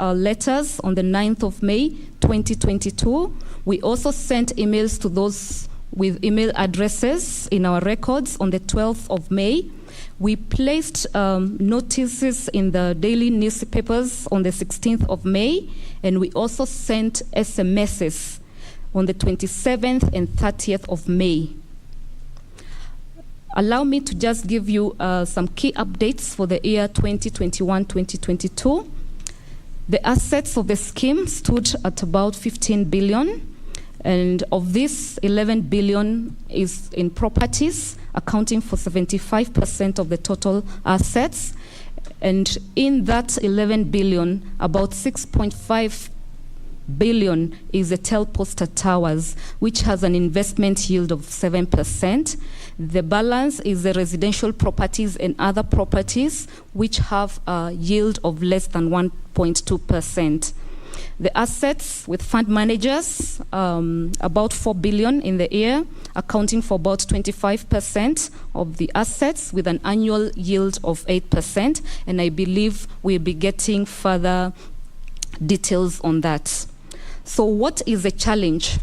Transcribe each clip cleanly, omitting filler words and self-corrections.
letters on the 9th of May, 2022. We also sent emails to those with email addresses in our records on the 12th of May. We placed notices in the daily newspapers on the 16th of May, and we also sent SMSs on the 27th and 30th of May. Allow me to just give you some key updates for the year 2021-2022. The assets of the scheme stood at about 15 billion, and of this, 11 billion is in properties, accounting for 75% of the total assets. And in that 11 billion, about 6.5 billion is the Telposta Towers, which has an investment yield of 7%. The balance is the residential properties and other properties, which have a yield of less than 1.2%. The assets with fund managers, about 4 billion in the year, accounting for about 25% of the assets with an annual yield of 8%. And I believe we'll be getting further details on that. So what is the challenge?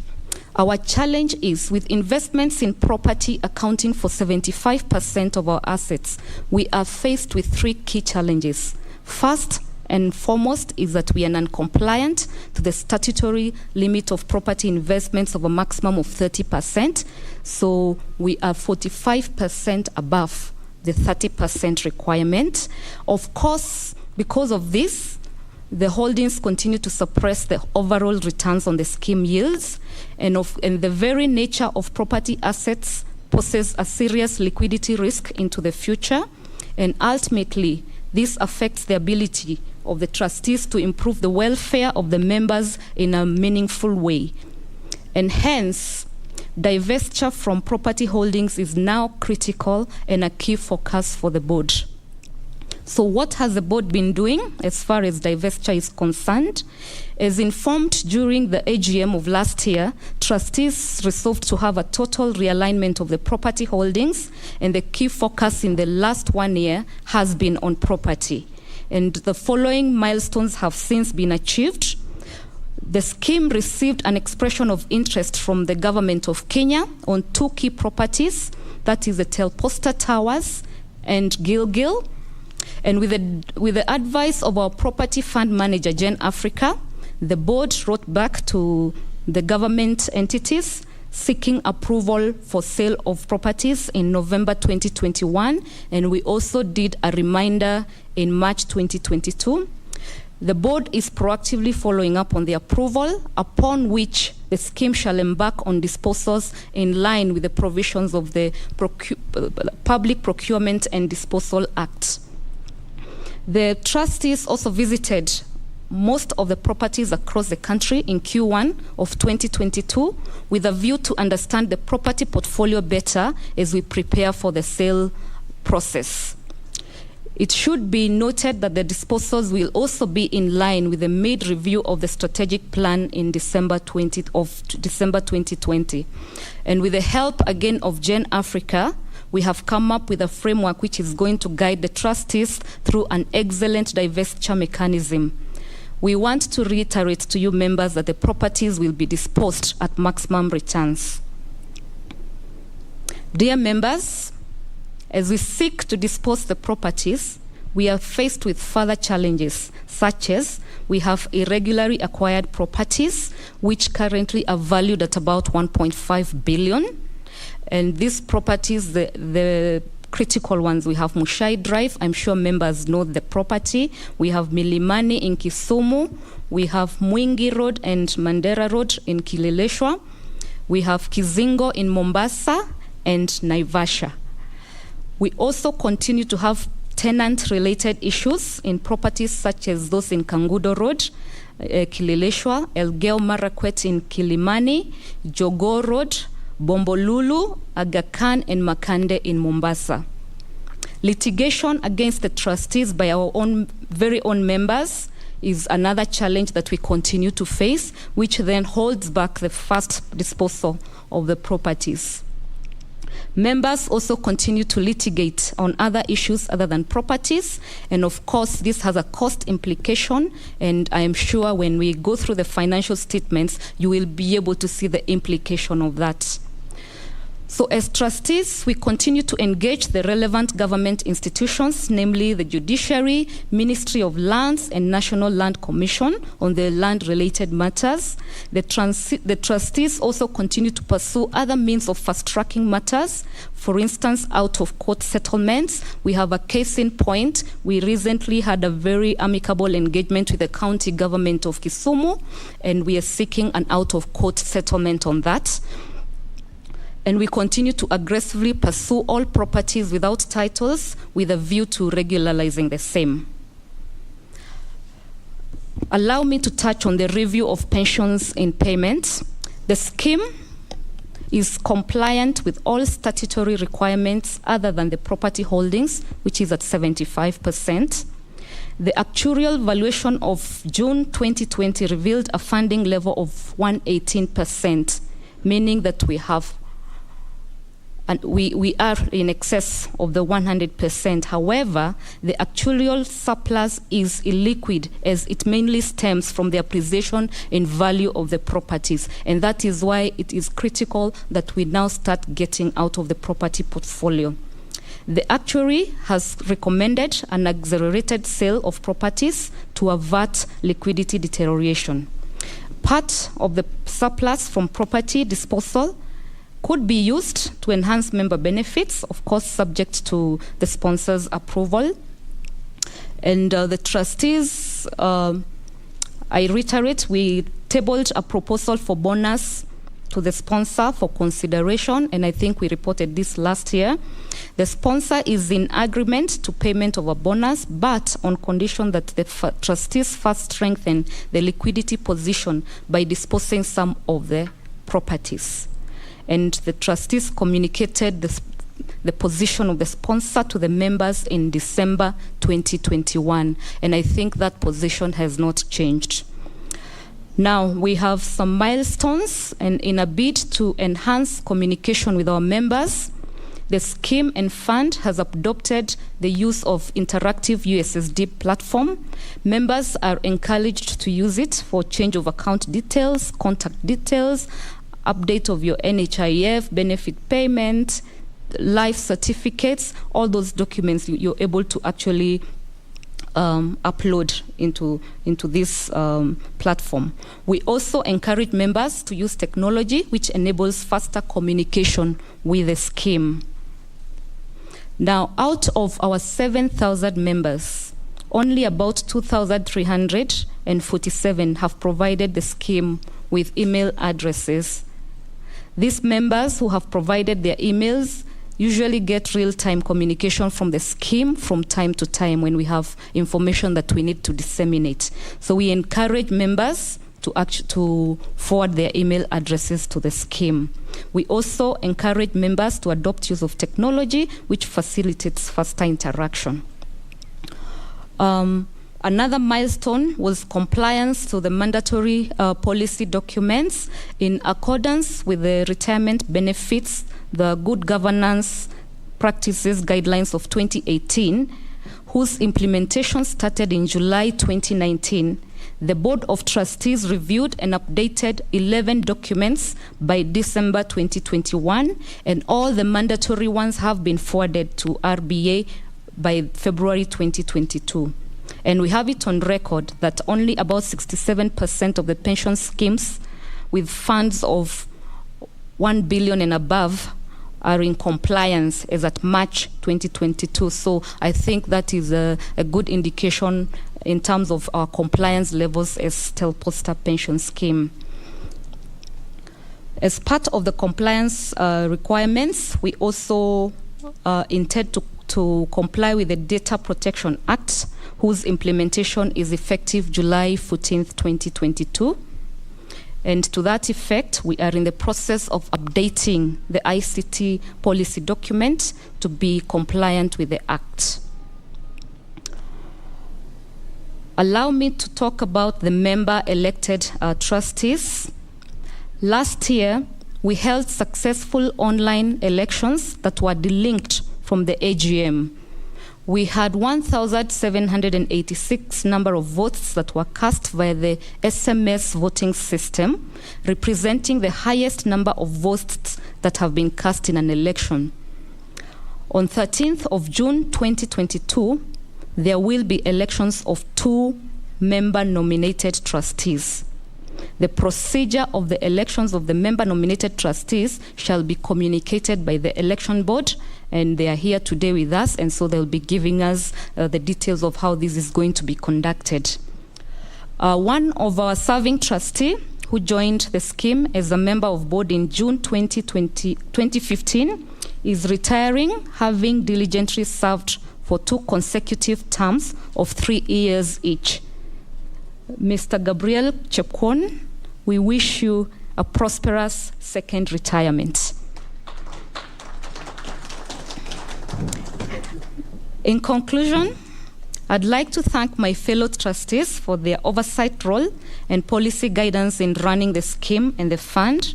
Our challenge is, with investments in property accounting for 75% of our assets, we are faced with three key challenges. First and foremost is that we are non-compliant to the statutory limit of property investments of a maximum of 30%. So we are 45% above the 30% requirement. Of course, because of this, the holdings continue to suppress the overall returns on the scheme yields, and the very nature of property assets poses a serious liquidity risk into the future, and ultimately this affects the ability of the trustees to improve the welfare of the members in a meaningful way. And hence, divestiture from property holdings is now critical and a key focus for the board. So what has the board been doing as far as divestiture is concerned? As informed during the AGM of last year, trustees resolved to have a total realignment of the property holdings, and the key focus in the last 1 year has been on property. And the following milestones have since been achieved. The scheme received an expression of interest from the government of Kenya on 2 key properties, that is the Telposta Towers and Gilgil. And with the advice of our property fund manager, Gen Africa, the board wrote back to the government entities seeking approval for sale of properties in November 2021, and we also did a reminder in March 2022. The board is proactively following up on the approval, upon which the scheme shall embark on disposals in line with the provisions of the Public Procurement and Disposal Act. The trustees also visited most of the properties across the country in Q1 of 2022 with a view to understand the property portfolio better as we prepare for the sale process. It should be noted that the disposals will also be in line with the mid-review of the strategic plan in December 2020. And with the help again of Gen Africa, we have come up with a framework which is going to guide the trustees through an excellent divestiture mechanism. We want to reiterate to you members that the properties will be disposed at maximum returns. Dear members, as we seek to dispose the properties, we are faced with further challenges, such as we have irregularly acquired properties, which currently are valued at about 1.5 billion. And these properties, the critical ones, we have Mushai Drive. I'm sure members know the property. We have Milimani in Kisumu. We have Mwingi Road and Mandera Road in Kileleshwa. We have Kizingo in Mombasa and Naivasha. We also continue to have tenant-related issues in properties such as those in Kangudo Road, Kileleshwa, Elgeyo Marakwet in Kilimani, Jogoo Road, Bombolulu, Aga Khan, and Makande in Mombasa. Litigation against the trustees by our very own members is another challenge that we continue to face, which then holds back the fast disposal of the properties. Members also continue to litigate on other issues other than properties, and of course this has a cost implication, and I am sure when we go through the financial statements you will be able to see the implication of that. So as trustees, we continue to engage the relevant government institutions, namely the Judiciary, Ministry of Lands, and National Land Commission on the land-related matters. The trustees also continue to pursue other means of fast-tracking matters. For instance, out-of-court settlements. We have a case in point. We recently had a very amicable engagement with the county government of Kisumu, and we are seeking an out-of-court settlement on that. And we continue to aggressively pursue all properties without titles with a view to regularizing the same. Allow me to touch on the review of pensions in payment. The scheme is compliant with all statutory requirements other than the property holdings, which is at 75%. The actuarial valuation of June 2020 revealed a funding level of 118%, meaning that we have and we are in excess of the 100%. However, the actuarial surplus is illiquid, as it mainly stems from the appreciation in value of the properties. And that is why it is critical that we now start getting out of the property portfolio. The actuary has recommended an accelerated sale of properties to avert liquidity deterioration. Part of the surplus from property disposal could be used to enhance member benefits, of course subject to the sponsor's approval. And the trustees, I reiterate, we tabled a proposal for bonus to the sponsor for consideration, and I think we reported this last year. The sponsor is in agreement to payment of a bonus, but on condition that the trustees first strengthen the liquidity position by disposing some of the properties. And the trustees communicated the position of the sponsor to the members in December 2021, and I think that position has not changed. Now, we have some milestones, and in a bid to enhance communication with our members, the scheme and fund has adopted the use of interactive USSD platform. Members are encouraged to use it for change of account details, contact details, update of your NHIF, benefit payment, life certificates, all those documents you're able to actually upload into this platform. We also encourage members to use technology which enables faster communication with the scheme. Now, out of our 7,000 members, only about 2,347 have provided the scheme with email addresses. These members who have provided their emails usually get real-time communication from the scheme from time to time when we have information that we need to disseminate. So we encourage members to forward their email addresses to the scheme. We also encourage members to adopt use of technology which facilitates faster interaction. Another milestone was compliance to the mandatory policy documents in accordance with the retirement benefits, the good governance practices guidelines of 2018, whose implementation started in July 2019. The Board of Trustees reviewed and updated 11 documents by December 2021, and all the mandatory ones have been forwarded to RBA by February 2022. And we have it on record that only about 67% of the pension schemes with funds of 1 billion and above are in compliance as at March 2022. So I think that is a good indication in terms of our compliance levels as Telposta pension scheme. As part of the compliance requirements, we also intend to comply with the Data Protection Act, whose implementation is effective July 14th, 2022. And to that effect, we are in the process of updating the ICT policy document to be compliant with the Act. Allow me to talk about the member-elected trustees. Last year, we held successful online elections that were delinked from the AGM. We had 1,786 number of votes that were cast via the SMS voting system, representing the highest number of votes that have been cast in an election. On 13th of June 2022, there will be elections of 2 member-nominated trustees. The procedure of the elections of the member-nominated trustees shall be communicated by the election board, and they are here today with us, and so they'll be giving us the details of how this is going to be conducted. One of our serving trustee who joined the scheme as a member of board in June 2015 is retiring, having diligently served for 2 consecutive terms of 3 years each. Mr. Gabriel Chepkwon, we wish you a prosperous second retirement. In conclusion, I'd like to thank my fellow trustees for their oversight role and policy guidance in running the scheme and the fund.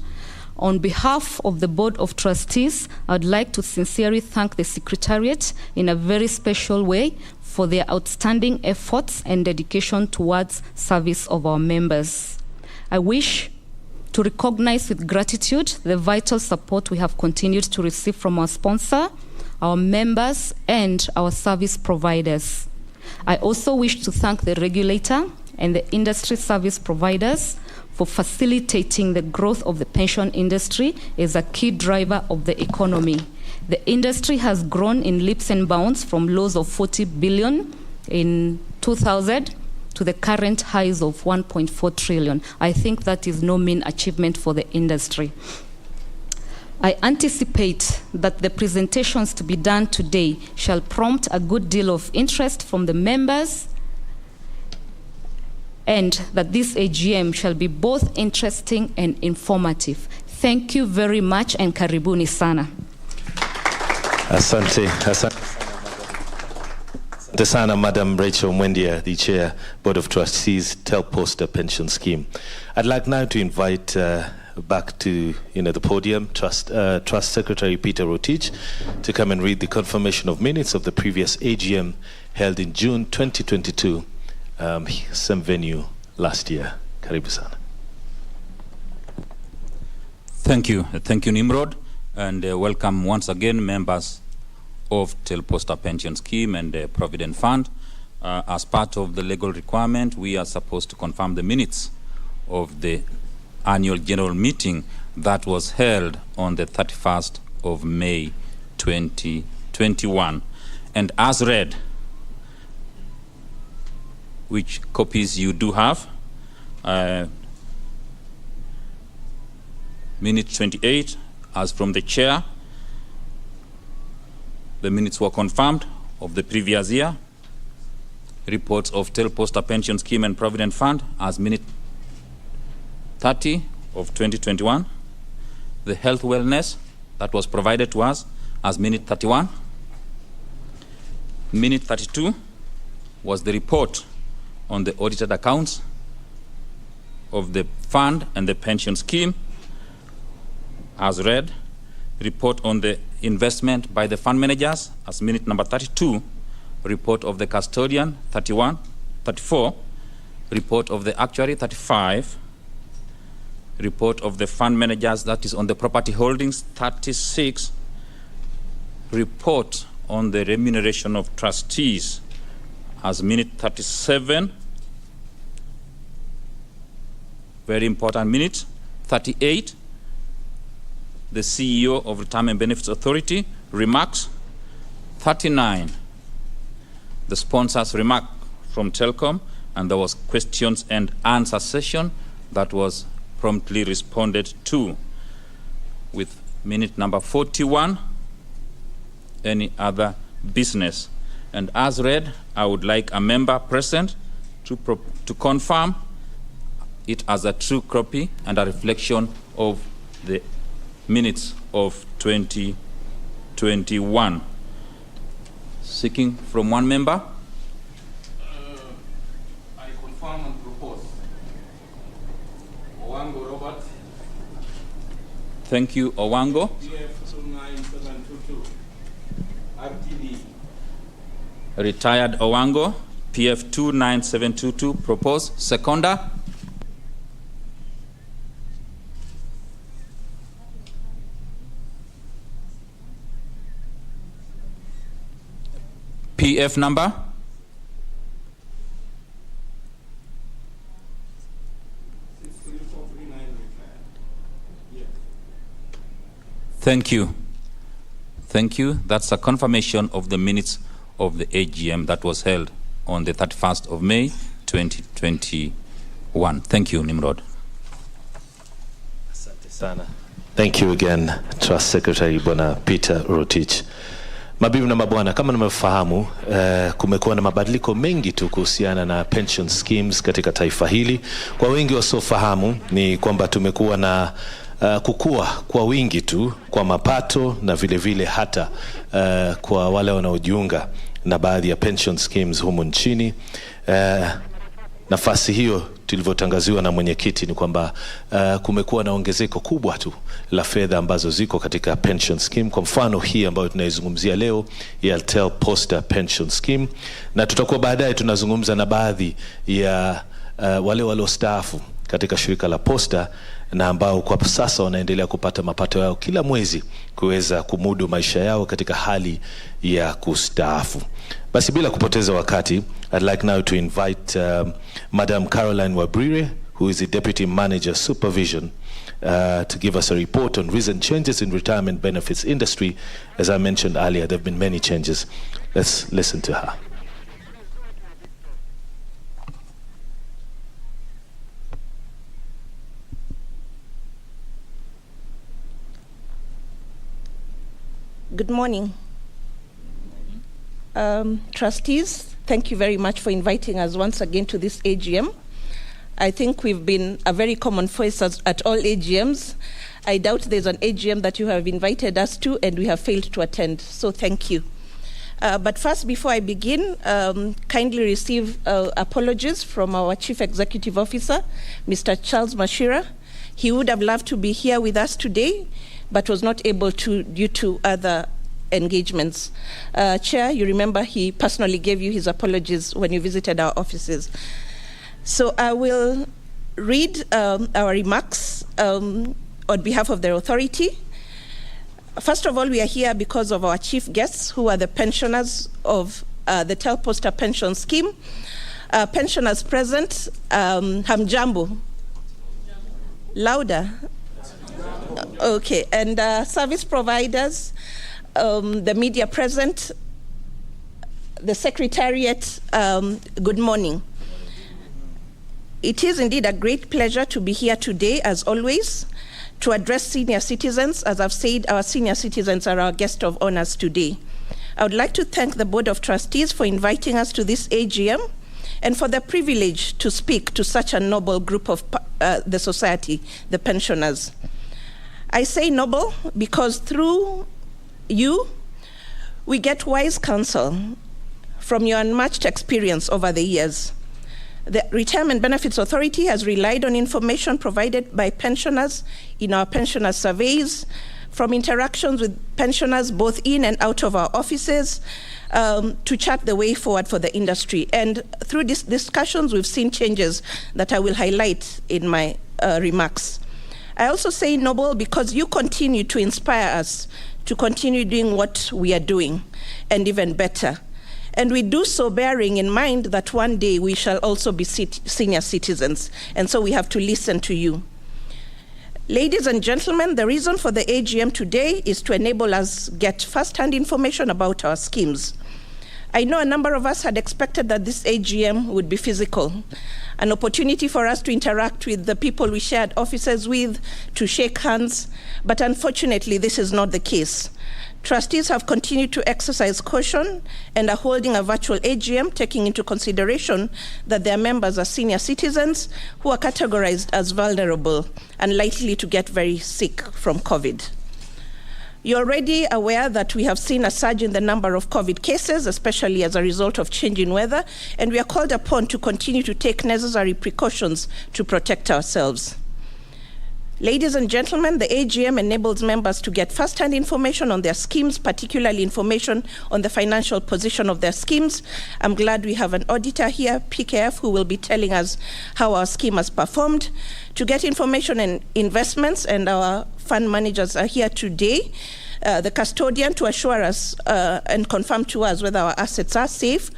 On behalf of the Board of Trustees, I'd like to sincerely thank the Secretariat in a very special way for their outstanding efforts and dedication towards service of our members. I wish to recognize with gratitude the vital support we have continued to receive from our sponsor, our members, and our service providers. I also wish to thank the regulator and the industry service providers for facilitating the growth of the pension industry as a key driver of the economy. The industry has grown in leaps and bounds from lows of 40 billion in 2000 to the current highs of 1.4 trillion. I think that is no mean achievement for the industry. I anticipate that the presentations to be done today shall prompt a good deal of interest from the members, and that this AGM shall be both interesting and informative. Thank you very much, and karibuni sana. Asante sana, Madam Rachel Mwendia, the Chair, Board of Trustees, Telposta Pension Scheme. I'd like now to invite back to the podium Trust Secretary Peter Rotich to come and read the confirmation of minutes of the previous AGM held in June 2022, same venue last year. Karibu sana. Thank you, Nimrod, and welcome once again members of Telposta Pension Scheme and Provident Fund. As part of the legal requirement, we are supposed to confirm the minutes of the annual general meeting that was held on the 31st of May 2021. And as read, which copies you do have, minute 28, as from the chair, the minutes were confirmed of the previous year. Reports of Telposta Pension Scheme and Provident Fund as minute 30 of 2021. The health wellness that was provided to us as minute 31. Minute 32 was the report on the audited accounts of the fund and the pension scheme as read. Report on the investment by the fund managers as minute number 32. Report of the custodian 34. Report of the actuary 35. Report of the fund managers, that is on the property holdings 36. Report on the remuneration of trustees as minute 37. Very important minute. 38. The CEO of Retirement Benefits Authority remarks. 39. The sponsors remark from Telcom, and there was questions and answer session that was promptly responded to. With minute number 41, any other business. And as read, I would like a member present to confirm it as a true copy and a reflection of the minutes of 2021. Seeking from one member. I confirm and propose. Owango Robert. Thank you, Owango. Retired Owango, PF 29722, proposed. Seconder. PF number. Thank you. Thank you. That's a confirmation of the minutes of the AGM that was held on the 31st of May, 2021. Thank you, Nimrod. Asante sana. Thank you again, Trust Secretary Bwana Peter Rotich. Mabibi na mabwana, kama mnafahamu, kumekuwa na mabadiliko mengi tu kuhusiana na pension schemes katika taifa hili. Kwa wengi wasiofahamu ni kwamba tumekuwa na kukua kwa wingi tu kwa mapato na vile vile hata kwa wale wanaojiunga na baadhi ya pension schemes humu nchini. Nafasi hiyo tulivyotangaziwa na mwenyekiti ni kwamba kumekuwa na ongezeko kubwa tu la fedha ambazo ziko katika pension scheme. Kwa mfano hii ambayo tunaizungumzia leo ya Telposta pension scheme, na tutakuwa baadaye tunazungumza na baadhi ya wale waliostaafu katika shirika la posta na ambao kwa sasa wanaendelea kupata mapato yao kila mwezi kuweza kumudu maisha yao katika hali ya kustaafu. Basi bila kupoteza wakati, I'd like now to invite Madam Caroline Wabrire, who is the Deputy Manager Supervision, to give us a report on recent changes in retirement benefits industry. As I mentioned earlier, there have been many changes. Let's listen to her. Good morning. Trustees, thank you very much for inviting us once again to this AGM. I think we've been a very common voice at all AGMs. I doubt there's an AGM that you have invited us to and we have failed to attend, so thank you. But first, before I begin, kindly receive apologies from our Chief Executive Officer, Mr. Charles Mashira. He would have loved to be here with us today, but was not able to due to other engagements. Chair, you remember he personally gave you his apologies when you visited our offices. So I will read our remarks on behalf of the authority. First of all, we are here because of our chief guests, who are the pensioners of the Telposta pension scheme. Pensioners present, hamjambo. Louder. Okay, and service providers, the media present, the secretariat, good morning. It is indeed a great pleasure to be here today, as always, to address senior citizens. As I've said, our senior citizens are our guest of honors today. I would like to thank the Board of Trustees for inviting us to this AGM and for the privilege to speak to such a noble group of the society, the pensioners. I say noble because through you, we get wise counsel from your unmatched experience over the years. The Retirement Benefits Authority has relied on information provided by pensioners in our pensioner surveys, from interactions with pensioners both in and out of our offices, to chart the way forward for the industry. And through these discussions, we've seen changes that I will highlight in my remarks. I also say noble because you continue to inspire us to continue doing what we are doing, and even better. And we do so bearing in mind that one day we shall also be senior citizens, and so we have to listen to you. Ladies and gentlemen, the reason for the AGM today is to enable us get first-hand information about our schemes. I know a number of us had expected that this AGM would be physical, an opportunity for us to interact with the people we shared offices with, to shake hands, but unfortunately this is not the case. Trustees have continued to exercise caution and are holding a virtual AGM, taking into consideration that their members are senior citizens who are categorized as vulnerable and likely to get very sick from COVID. You're already aware that we have seen a surge in the number of COVID cases, especially as a result of changing weather, and we are called upon to continue to take necessary precautions to protect ourselves. Ladies and gentlemen, the AGM enables members to get first-hand information on their schemes, particularly information on the financial position of their schemes. I'm glad we have an auditor here, PKF, who will be telling us how our scheme has performed. To get information on investments, and our fund managers are here today, the custodian to assure us and confirm to us whether our assets are safe,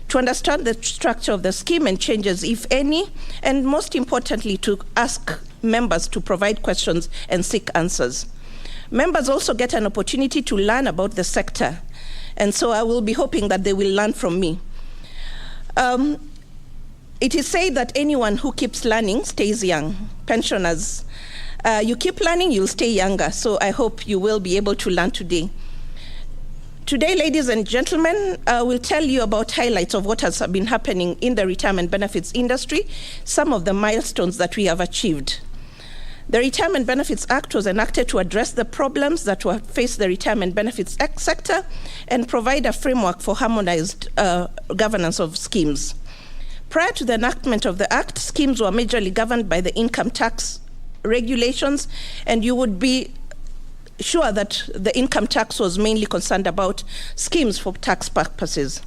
to understand the structure of the scheme and changes, if any, and most importantly, to ask members to provide questions and seek answers. Members also get an opportunity to learn about the sector, and so I will be hoping that they will learn from me. It is said that anyone who keeps learning stays young. Pensioners, you keep learning, you'll stay younger, so I hope you will be able to learn today. Today, ladies and gentlemen, I will tell you about highlights of what has been happening in the retirement benefits industry, some of the milestones that we have achieved. The Retirement Benefits Act was enacted to address the problems that face the retirement benefits sector and provide a framework for harmonized governance of schemes. Prior to the enactment of the Act, schemes were majorly governed by the income tax regulations, and you would be sure that the income tax was mainly concerned about schemes for tax purposes.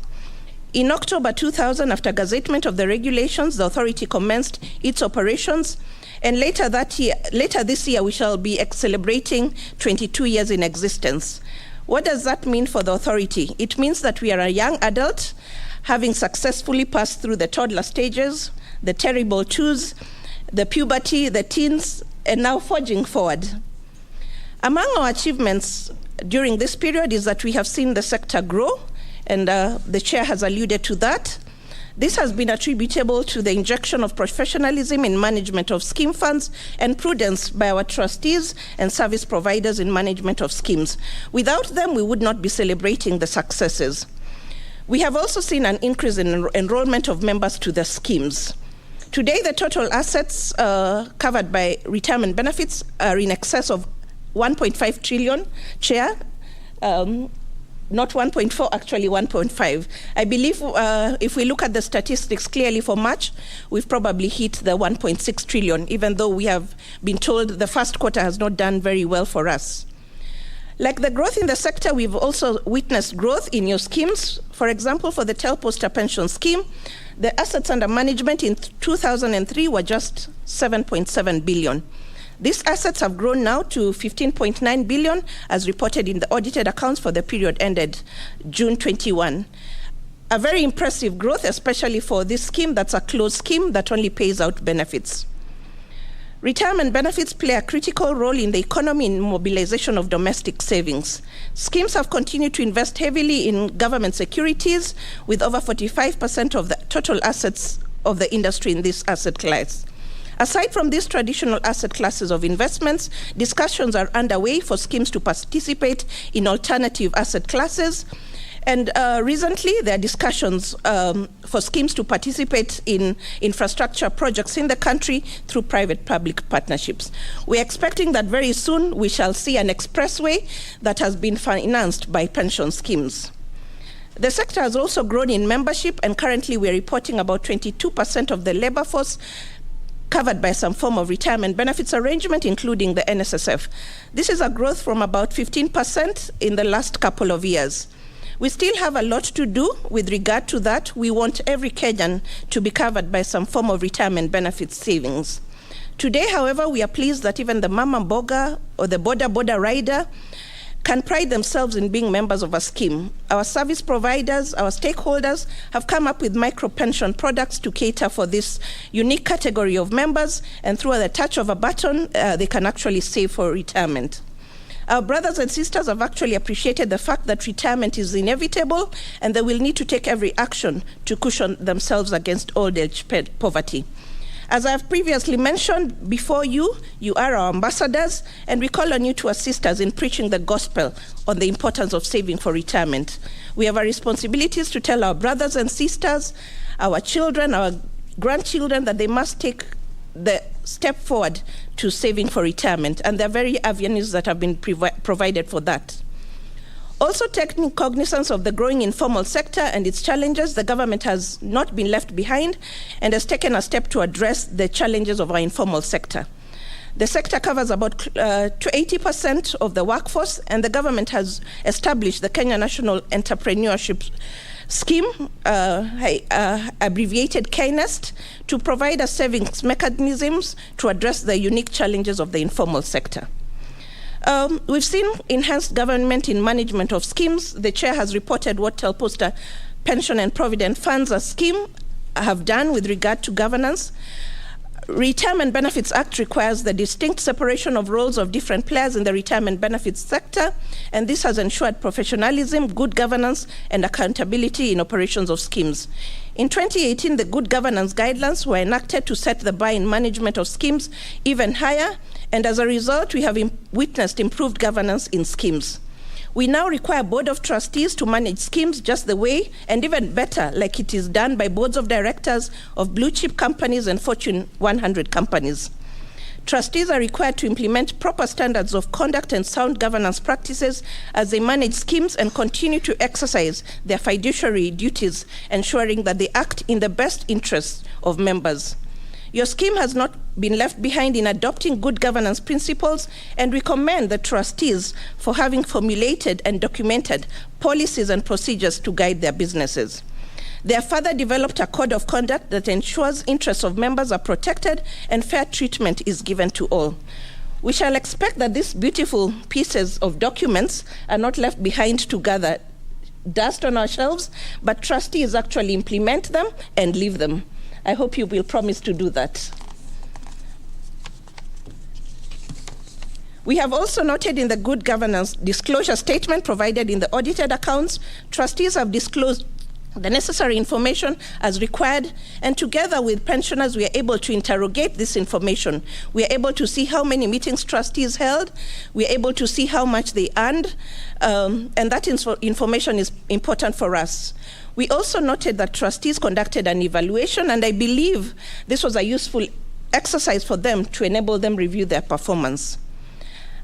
In October 2000, after gazettement of the regulations, the authority commenced its operations, and later this year, we shall be celebrating 22 years in existence. What does that mean for the authority? It means that we are a young adult, having successfully passed through the toddler stages, the terrible twos, the puberty, the teens, and now forging forward. Among our achievements during this period is that we have seen the sector grow, and the chair has alluded to that. This has been attributable to the injection of professionalism in management of scheme funds and prudence by our trustees and service providers in management of schemes. Without them, we would not be celebrating the successes. We have also seen an increase in enrollment of members to the schemes. Today, the total assets covered by retirement benefits are in excess of 1.5 trillion, Chair. Not 1.4, actually 1.5. I believe if we look at the statistics clearly for March, we've probably hit the 1.6 trillion, even though we have been told the first quarter has not done very well for us. Like the growth in the sector, we've also witnessed growth in new schemes. For example, for the Telposta pension scheme, the assets under management in 2003 were just 7.7 billion. These assets have grown now to 15.9 billion, as reported in the audited accounts for the period ended June 21. A very impressive growth, especially for this scheme that's a closed scheme that only pays out benefits. Retirement benefits play a critical role in the economy in mobilization of domestic savings. Schemes have continued to invest heavily in government securities, with over 45% of the total assets of the industry in this asset class. Aside from these traditional asset classes of investments, discussions are underway for schemes to participate in alternative asset classes. And recently, there are discussions for schemes to participate in infrastructure projects in the country through private-public partnerships. We're expecting that very soon we shall see an expressway that has been financed by pension schemes. The sector has also grown in membership, and currently we're reporting about 22% of the labor force covered by some form of retirement benefits arrangement, including the NSSF. This is a growth from about 15% in the last couple of years. We still have a lot to do with regard to that. We want every Kenyan to be covered by some form of retirement benefits savings. Today, however, we are pleased that even the mama boga or the border rider can pride themselves in being members of a scheme. Our service providers, our stakeholders have come up with micro-pension products to cater for this unique category of members, and through the touch of a button, they can actually save for retirement. Our brothers and sisters have actually appreciated the fact that retirement is inevitable, and they will need to take every action to cushion themselves against old age poverty. As I have previously mentioned before you, you are our ambassadors, and we call on you to assist us in preaching the gospel on the importance of saving for retirement. We have our responsibilities to tell our brothers and sisters, our children, our grandchildren, that they must take the step forward to saving for retirement, and there are very avenues that have been provided for that. Also, taking cognizance of the growing informal sector and its challenges, the government has not been left behind and has taken a step to address the challenges of our informal sector. The sector covers about 80% of the workforce, and the government has established the Kenya National Entrepreneurship Scheme, abbreviated KNEST, to provide us savings mechanisms to address the unique challenges of the informal sector. We've seen enhanced government in management of schemes. The chair has reported what Telposta Pension and Provident Funds, a scheme, have done with regard to governance. Retirement Benefits Act requires the distinct separation of roles of different players in the retirement benefits sector, and this has ensured professionalism, good governance, and accountability in operations of schemes. In 2018, the good governance guidelines were enacted to set the bar in management of schemes even higher, and as a result, we have witnessed improved governance in schemes. We now require Board of Trustees to manage schemes just the way, and even better, like it is done by boards of directors of blue chip companies and Fortune 100 companies. Trustees are required to implement proper standards of conduct and sound governance practices as they manage schemes and continue to exercise their fiduciary duties, ensuring that they act in the best interests of members. Your scheme has not been left behind in adopting good governance principles, and we commend the trustees for having formulated and documented policies and procedures to guide their businesses. They have further developed a code of conduct that ensures interests of members are protected and fair treatment is given to all. We shall expect that these beautiful pieces of documents are not left behind to gather dust on our shelves, but trustees actually implement them and leave them. I hope you will promise to do that. We have also noted in the good governance disclosure statement provided in the audited accounts, trustees have disclosed the necessary information as required, and together with pensioners, we are able to interrogate this information. We are able to see how many meetings trustees held. We are able to see how much they earned, and that information is important for us. We also noted that trustees conducted an evaluation, and I believe this was a useful exercise for them to enable them review their performance.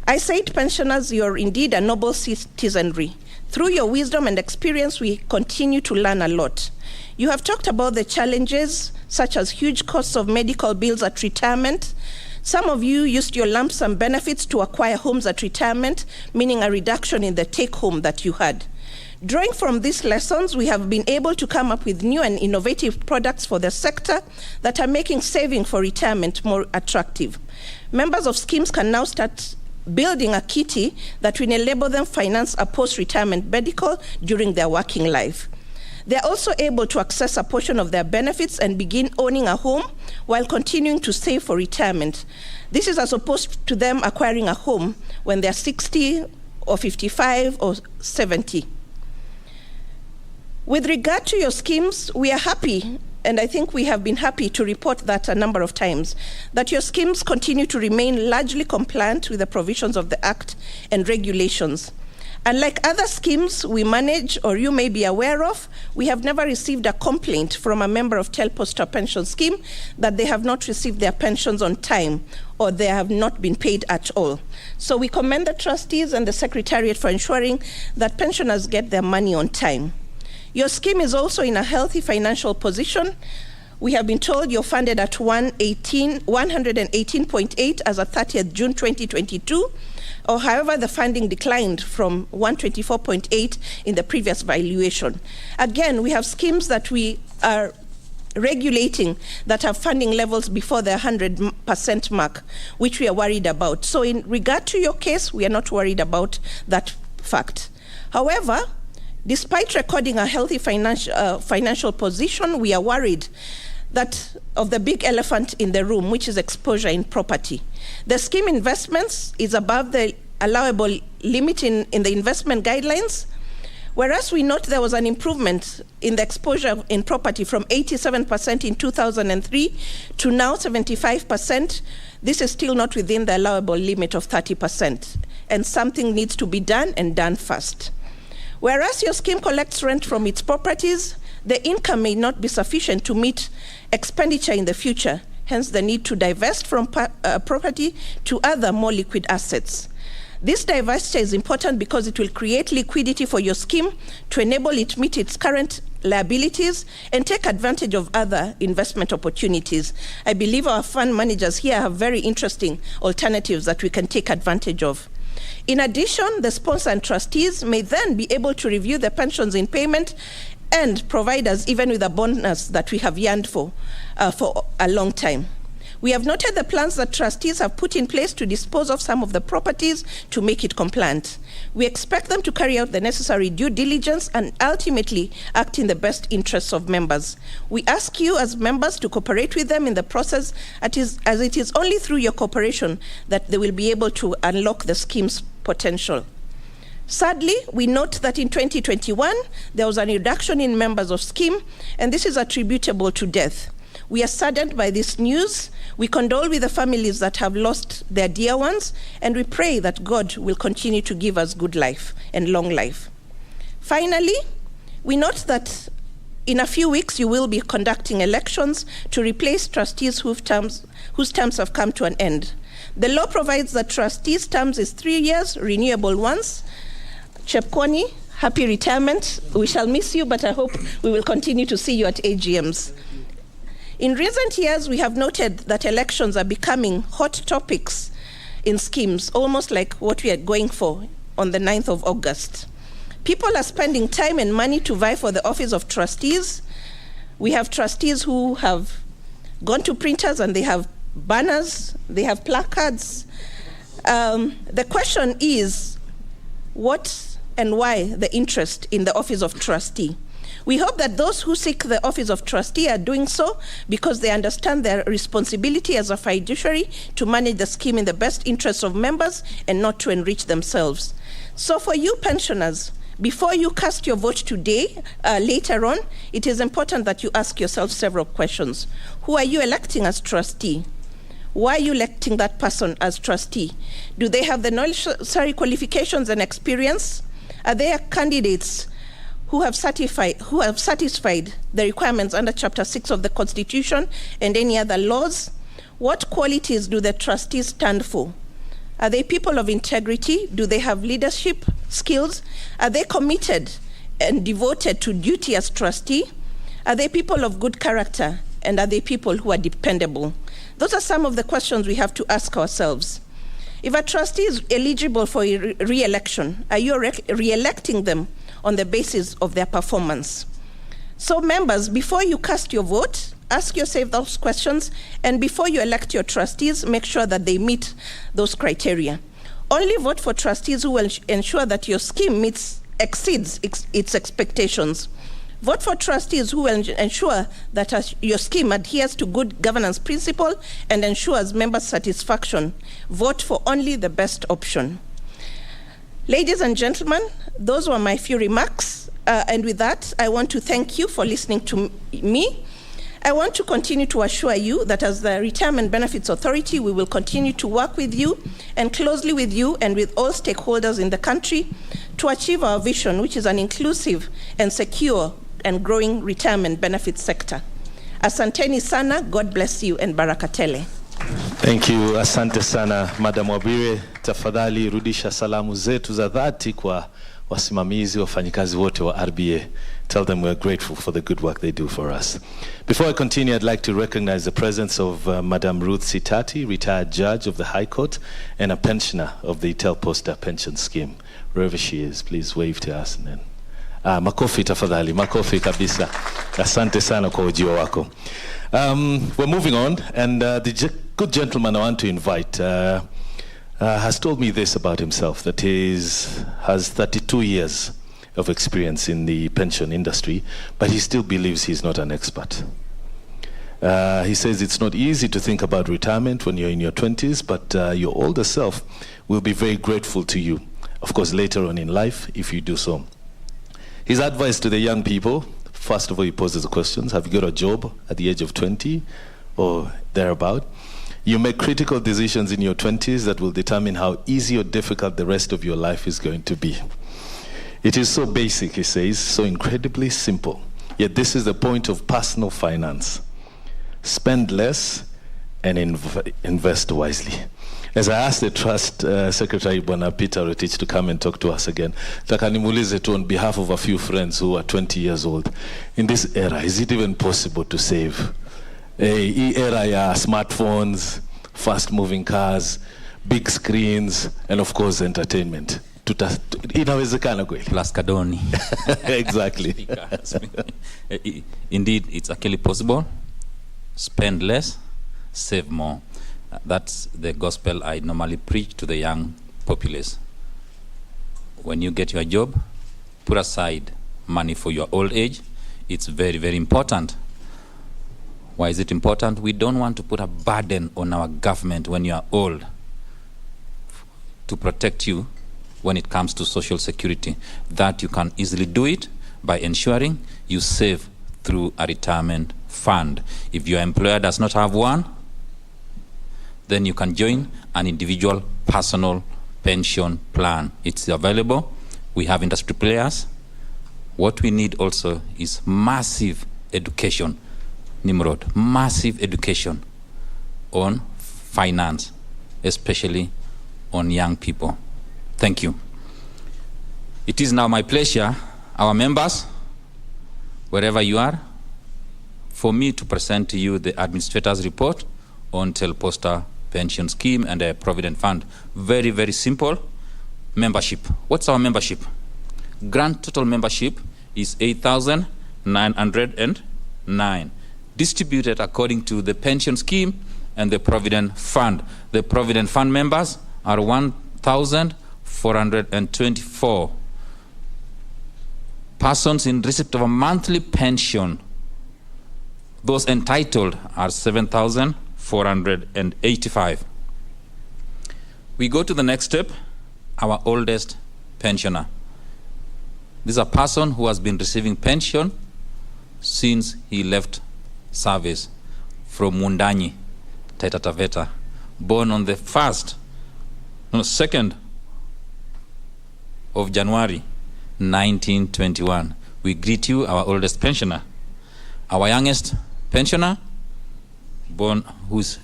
I say to pensioners, you're indeed a noble citizenry. Through your wisdom and experience, we continue to learn a lot. You have talked about the challenges, such as huge costs of medical bills at retirement. Some of you used your lump sum benefits to acquire homes at retirement, meaning a reduction in the take-home that you had. Drawing from these lessons, we have been able to come up with new and innovative products for the sector that are making saving for retirement more attractive. Members of schemes can now start building a kitty that will enable them finance a post-retirement medical during their working life. They're also able to access a portion of their benefits and begin owning a home while continuing to save for retirement. This is as opposed to them acquiring a home when they're 60 or 55 or 70. With regard to your schemes, we are happy, and I think we have been happy to report that a number of times, that your schemes continue to remain largely compliant with the provisions of the Act and regulations. Unlike other schemes we manage or you may be aware of, we have never received a complaint from a member of Telposta pension scheme that they have not received their pensions on time or they have not been paid at all. So we commend the trustees and the Secretariat for ensuring that pensioners get their money on time. Your scheme is also in a healthy financial position. We have been told you're funded at 118.8 as of 30th June 2022, or however the funding declined from 124.8 in the previous valuation. Again, we have schemes that we are regulating that have funding levels before the 100% mark, which we are worried about. So in regard to your case, we are not worried about that fact. However, despite recording a healthy financial position, we are worried that of the big elephant in the room, which is exposure in property. The scheme investments is above the allowable limit in the investment guidelines, whereas we note there was an improvement in the exposure in property from 87% in 2003 to now 75%. This is still not within the allowable limit of 30%, and something needs to be done and done fast. Whereas your scheme collects rent from its properties, the income may not be sufficient to meet expenditure in the future, hence the need to divest from property to other more liquid assets. This divestiture is important because it will create liquidity for your scheme to enable it meet its current liabilities and take advantage of other investment opportunities. I believe our fund managers here have very interesting alternatives that we can take advantage of. In addition, the sponsor and trustees may then be able to review the pensions in payment and provide us even with a bonus that we have yearned for a long time. We have noted the plans that trustees have put in place to dispose of some of the properties to make it compliant. We expect them to carry out the necessary due diligence and ultimately act in the best interests of members. We ask you as members to cooperate with them in the process, as it is only through your cooperation that they will be able to unlock the scheme's potential. Sadly, we note that in 2021, there was a reduction in members of scheme, and this is attributable to death. We are saddened by this news. We condole with the families that have lost their dear ones, and we pray that God will continue to give us good life and long life. Finally, we note that in a few weeks you will be conducting elections to replace trustees whose terms have come to an end. The law provides that trustees' terms is 3 years, renewable once. Chepkwani, happy retirement. We shall miss you, but I hope we will continue to see you at AGMs. In recent years, we have noted that elections are becoming hot topics in schemes, almost like what we are going for on the 9th of August. People are spending time and money to vie for the office of trustees. We have trustees who have gone to printers and they have banners, they have placards. The question is, what and why the interest in the office of trustee? We hope that those who seek the office of trustee are doing so because they understand their responsibility as a fiduciary to manage the scheme in the best interests of members and not to enrich themselves. So for you pensioners, before you cast your vote today, later on, it is important that you ask yourself several questions. Who are you electing as trustee? Why are you electing that person as trustee? Do they have the necessary qualifications and experience? Are they candidates who have satisfied the requirements under Chapter 6 of the Constitution and any other laws? What qualities do the trustees stand for? Are they people of integrity? Do they have leadership skills? Are they committed and devoted to duty as trustee? Are they people of good character? And are they people who are dependable? Those are some of the questions we have to ask ourselves. If a trustee is eligible for re-election, are you re-electing them on the basis of their performance? So members, before you cast your vote, ask yourself those questions, and before you elect your trustees, make sure that they meet those criteria. Only vote for trustees who will ensure that your scheme exceeds its expectations. Vote for trustees who will ensure that your scheme adheres to good governance principle and ensures member satisfaction. Vote for only the best option. Ladies and gentlemen, those were my few remarks. And with that, I want to thank you for listening to me. I want to continue to assure you that as the Retirement Benefits Authority, we will continue to work with you and closely with you and with all stakeholders in the country to achieve our vision, which is an inclusive and secure and growing retirement benefits sector. Asanteni sana, God bless you, and barakatele. Thank you, asante sana, Madam Wabire. Tafadhali rudisha salamu zetu za dhati kwa wasimamizi, wafanyikazi wote wa RBA. Tell them we're grateful for the good work they do for us. Before I continue, I'd like to recognize the presence of Madam Ruth Sitati, retired judge of the High Court and a pensioner of the Telposta pension scheme. Wherever she is, please wave to us and then makofi tafadhali, makofi kabisa. Asante sana kwa ujio wako. We're moving on, and the good gentleman I want to invite has told me this about himself, that he has 32 years of experience in the pension industry, but he still believes he's not an expert. He says it's not easy to think about retirement when you're in your 20s, but your older self will be very grateful to you, of course, later on in life, if you do so. His advice to the young people, first of all, he poses the questions. Have you got a job at the age of 20 or thereabout? You make critical decisions in your 20s that will determine how easy or difficult the rest of your life is going to be. It is so basic, he says, so incredibly simple. Yet this is the point of personal finance. Spend less and invest wisely. As I asked the Trust Secretary, Bwana Peter Rotich, to come and talk to us again, takanimulize tu on behalf of a few friends who are 20 years old, in this era, is it even possible to save? Era ya smartphones, fast-moving cars, big screens, and of course entertainment. Inawezekana kweli? Plus Kadoni. Exactly. Indeed, it's actually possible. Spend less, save more. That's the gospel I normally preach to the young populace. When you get your job, put aside money for your old age. It's very, very important. Why is it important? We don't want to put a burden on our government when you are old to protect you when it comes to social security. That you can easily do it by ensuring you save through a retirement fund. If your employer does not have one, then you can join an individual personal pension plan. It's available. We have industry players. What we need also is massive education, Nimrod, massive education on finance, especially on young people. Thank you. It is now my pleasure, our members, wherever you are, for me to present to you the administrator's report on Telposta pension scheme and a provident fund. Very, very simple. Membership. What's our membership? Grand total membership is 8,909, distributed according to the pension scheme and the provident fund. The provident fund members are 1,424. Persons in receipt of a monthly pension, those entitled, are 7,485. We go to the next step, our oldest pensioner. This is a person who has been receiving pension since he left service from Mundanyi, Taita Taveta, born on the 2nd of January 1921. We greet you, our oldest pensioner. Our youngest pensioner, born, who's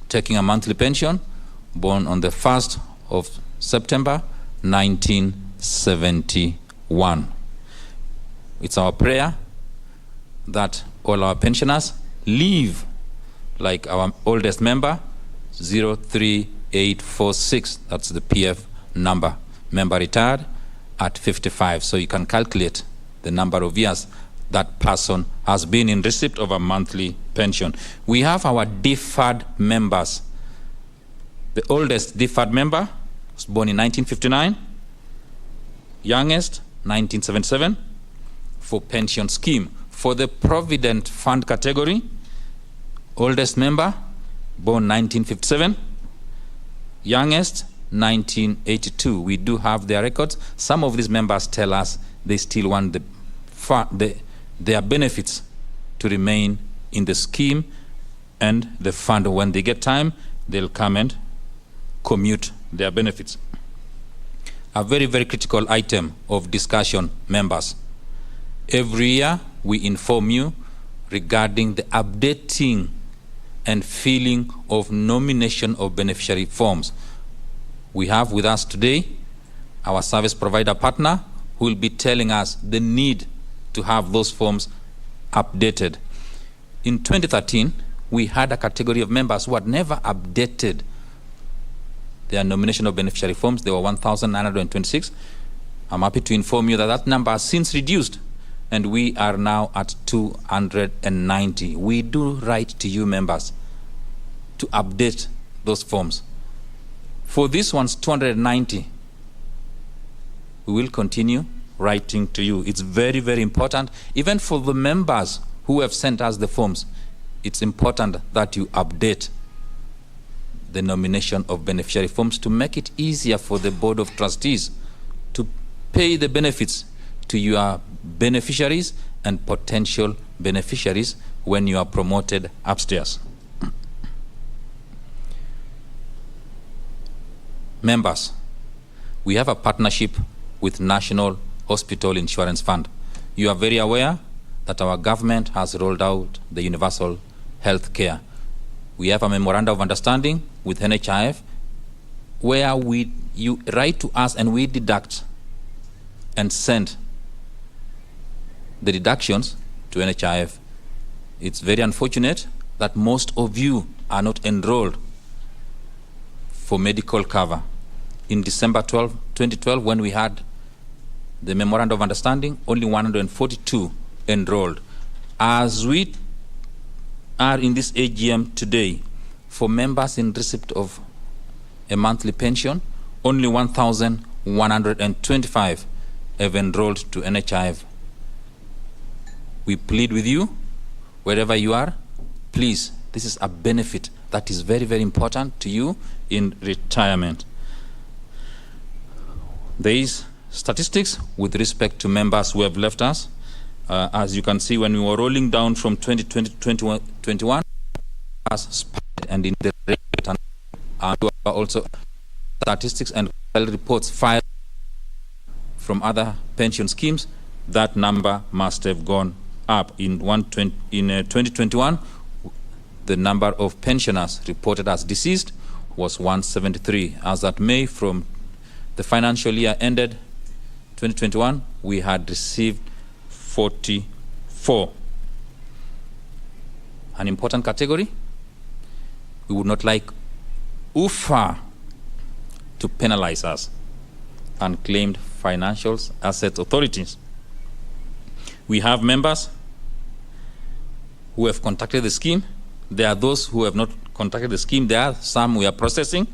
taking a monthly pension, born on the 1st of September 1971. It's our prayer that all our pensioners live like our oldest member, 03846. That's the PF number. Member retired at 55. So you can calculate the number of years that person has been in receipt of a monthly pension. We have our deferred members. The oldest deferred member was born in 1959, youngest 1977, for pension scheme. For the provident fund category, oldest member born 1957, youngest 1982. We do have their records. Some of these members tell us they still want their benefits to remain in the scheme and the fund. When they get time, they'll come and commute their benefits. A very, very critical item of discussion, members. Every year, we inform you regarding the updating and filling of nomination of beneficiary forms. We have with us today our service provider partner who will be telling us the need to have those forms updated. In 2013, we had a category of members who had never updated their nomination of beneficiary forms. There were 1,926. I'm happy to inform you that that number has since reduced, and we are now at 290. We do write to you, members, to update those forms. For these ones, 290, we will continue writing to you. It's very, very important. Even for the members who have sent us the forms, it's important that you update the nomination of beneficiary forms to make it easier for the Board of Trustees to pay the benefits to your beneficiaries and potential beneficiaries when you are promoted upstairs. Members, we have a partnership with National Hospital Insurance Fund. You are very aware that our government has rolled out the universal health care. We have a memorandum of understanding with NHIF where you write to us and we deduct and send the deductions to NHIF. It's very unfortunate that most of you are not enrolled for medical cover. In December 2012, when we had the memorandum of understanding, only 142 enrolled. As we are in this AGM today, for members in receipt of a monthly pension, only 1,125 have enrolled to NHIF. We plead with you, wherever you are, please, this is a benefit that is very, very important to you in retirement. There is statistics with respect to members who have left us. As you can see, when we were rolling down from 2020 to 2021, and in the rate, also statistics and reports filed from other pension schemes, that number must have gone up. In 2021, the number of pensioners reported as deceased was 173. As at May, from the financial year ended 2021, we had received 44. An important category. We would not like UFA to penalize us, unclaimed financial asset authorities. We have members who have contacted the scheme. There are those who have not contacted the scheme. There are some we are processing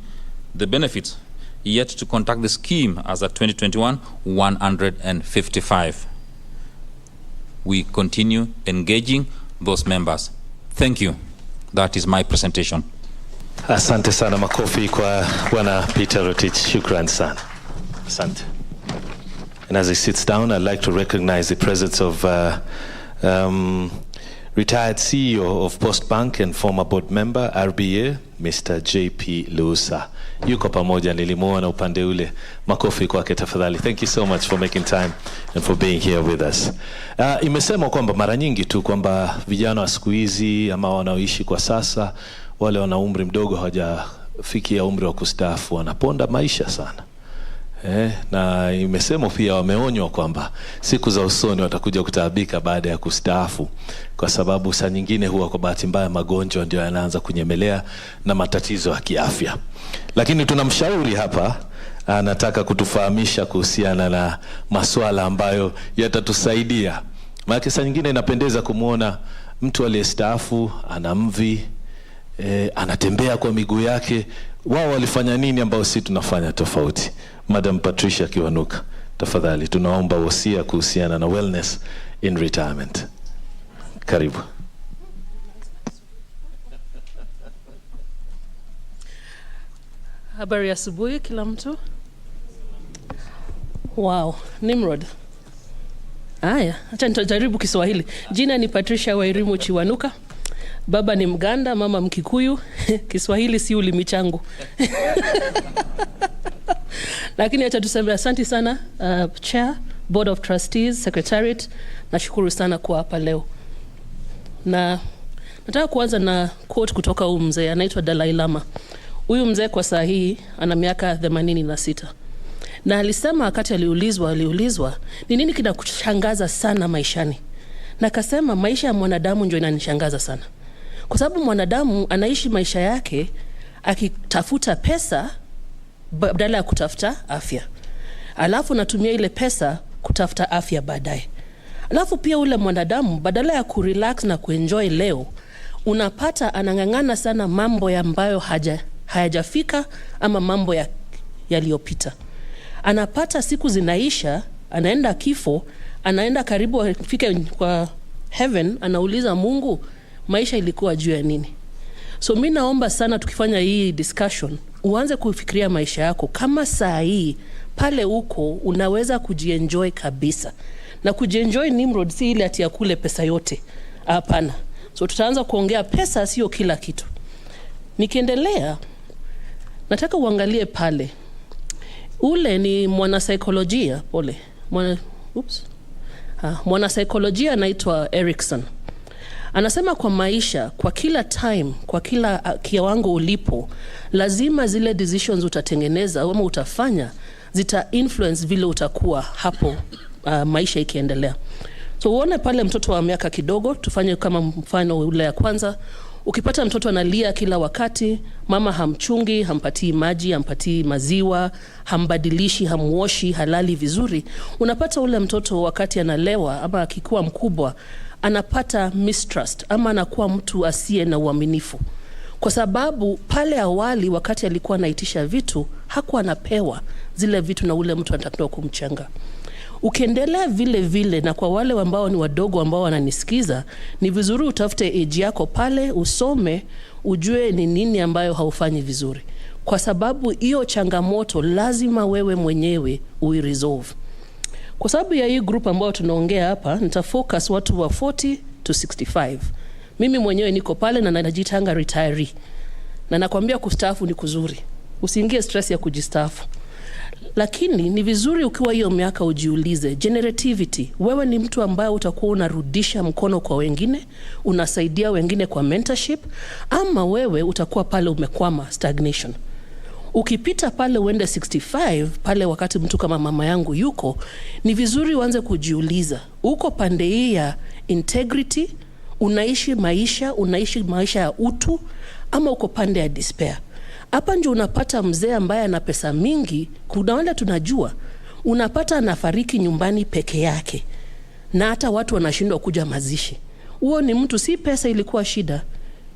the benefits yet to contact the scheme. As of 2021, 155. We continue engaging those members. Thank you. That is my presentation. Asante sana, makofi kwa Bwana Peter Rotich. Shukran sana. Asante. And as he sits down, I'd like to recognize the presence of retired CEO of Post Bank and former board member RBA, Mr. JP Lusa. Yuko pamoja, nilimuona upande ule. Makofi kwake tafadhali. Thank you so much for making time and for being here with us. Imesema kwamba mara nyingi tu kwamba vijana wa siku hizi ama wanaoishi kwa sasa, wale wana umri mdogo hawajafikia umri wa kustaafu, wanaponda maisha sana. Na imesema pia wameonywa kwamba siku za usoni watakuja kutaabika baada ya kustaafu, kwa sababu saa nyingine huwa kwa bahati mbaya magonjwa ndio yanaanza kunyemelea na matatizo ya kiafya. Lakini tunamshauri hapa, anataka kutufahamisha kuhusiana na masuala ambayo yatatusaidia. Maana saa nyingine inapendeza kumuona mtu aliyestaafu ana mvi, anatembea kwa miguu yake. Wao walifanya nini ambao sisi tunafanya tofauti? Madam Patricia Kiwanuka, tafadhali tunaomba wasia kuhusiana na wellness in retirement. Karibu. Habari ya asubuhi kila mtu. Wow, Nimrod. Aya, acha nitajaribu Kiswahili. Jina ni Patricia Wairimu Chiwanuka. Baba ni Mganda, mama Mkikuyu. Kiswahili si ulimi changu. Lakini acha tuseme asante sana Chair, Board of Trustees, Secretariat. Nashukuru sana kwa hapa leo. Na nataka kuanza na quote kutoka huyu mzee anaitwa Dalai Lama. Huyu mzee kwa saa hii ana miaka 86. Na alisema wakati aliulizwa ni nini kinakushangaza sana maishani? Na akasema maisha ya mwanadamu ndio inanishangaza sana. Kwa sababu mwanadamu anaishi maisha yake akitafuta pesa badala ya kutafuta afya. Alafu natumia ile pesa kutafuta afya baadaye. Alafu pia ule mwanadamu badala ya kurelax na kuenjoy leo, unapata anangangana sana mambo ambayo hayajafika ama mambo yaliyopita. Anapata siku zinaisha, anaenda kifo, anaenda karibu afike kwa heaven, anauliza Mungu, maisha ilikuwa juu ya nini? So mimi naomba sana tukifanya hii discussion, uanze kufikiria maisha yako kama saa hii pale uko unaweza kujienjoy kabisa. Na kujienjoy Nimrod si ile ati ya kule pesa yote. Hapana. So tutaanza kuongea pesa sio kila kitu. Nikiendelea, nataka uangalie pale. Ule ni mwanasaikolojia, mwanasaikolojia anaitwa Erickson. Anasema kwa maisha, kwa kila time, kwa kila kiwango ulipo, lazima zile decisions utatengeneza ama utafanya zita influence vile utakuwa hapo maisha ikiendelea. So uone pale mtoto wa miaka kidogo, tufanye kama mfano ule ya kwanza. Ukipata mtoto analia kila wakati, mama hamchungi, hampatii maji, hampatii maziwa, hambadilishi, hamwoshi, halali vizuri, unapata ule mtoto wakati analewa ama akikuwa mkubwa anapata mistrust ama anakuwa mtu asiye na uaminifu. Kwa sababu pale awali wakati alikuwa anaitisha vitu, hakuwa anapewa zile vitu na ule mtu anatakiwa kumchenga. Ukiendelea vile vile, na kwa wale ambao ni wadogo ambao wananisikiza, ni vizuri utafute age yako pale, usome, ujue ni nini ambayo haufanyi vizuri. Kwa sababu hiyo changamoto lazima wewe mwenyewe uiresolve. Kwa sababu ya hii group ambao tunaongea hapa, nitafocus watu wa 40 to 65. Mimi mwenyewe niko pale na najitanga retiree. Na nakwambia kustaafu ni kuzuri. Usiingie stress ya kujistaafu. Lakini ni vizuri ukiwa hiyo miaka ujiulize, generativity, wewe ni mtu ambaye utakuwa unarudisha mkono kwa wengine, unasaidia wengine kwa mentorship, ama wewe utakuwa pale umekwama, stagnation. Ukipita pale uende 65, pale wakati mtu kama mama yangu yuko, ni vizuri uanze kujiuliza, uko pande hii ya integrity, unaishi maisha ya utu, ama uko pande ya despair. Hapa ndio unapata mzee ambaye ana pesa mingi, kuna wale tunajua, unapata anafariki nyumbani peke yake, na hata watu wanashindwa kuja mazishi. Huo ni mtu, si pesa ilikuwa shida,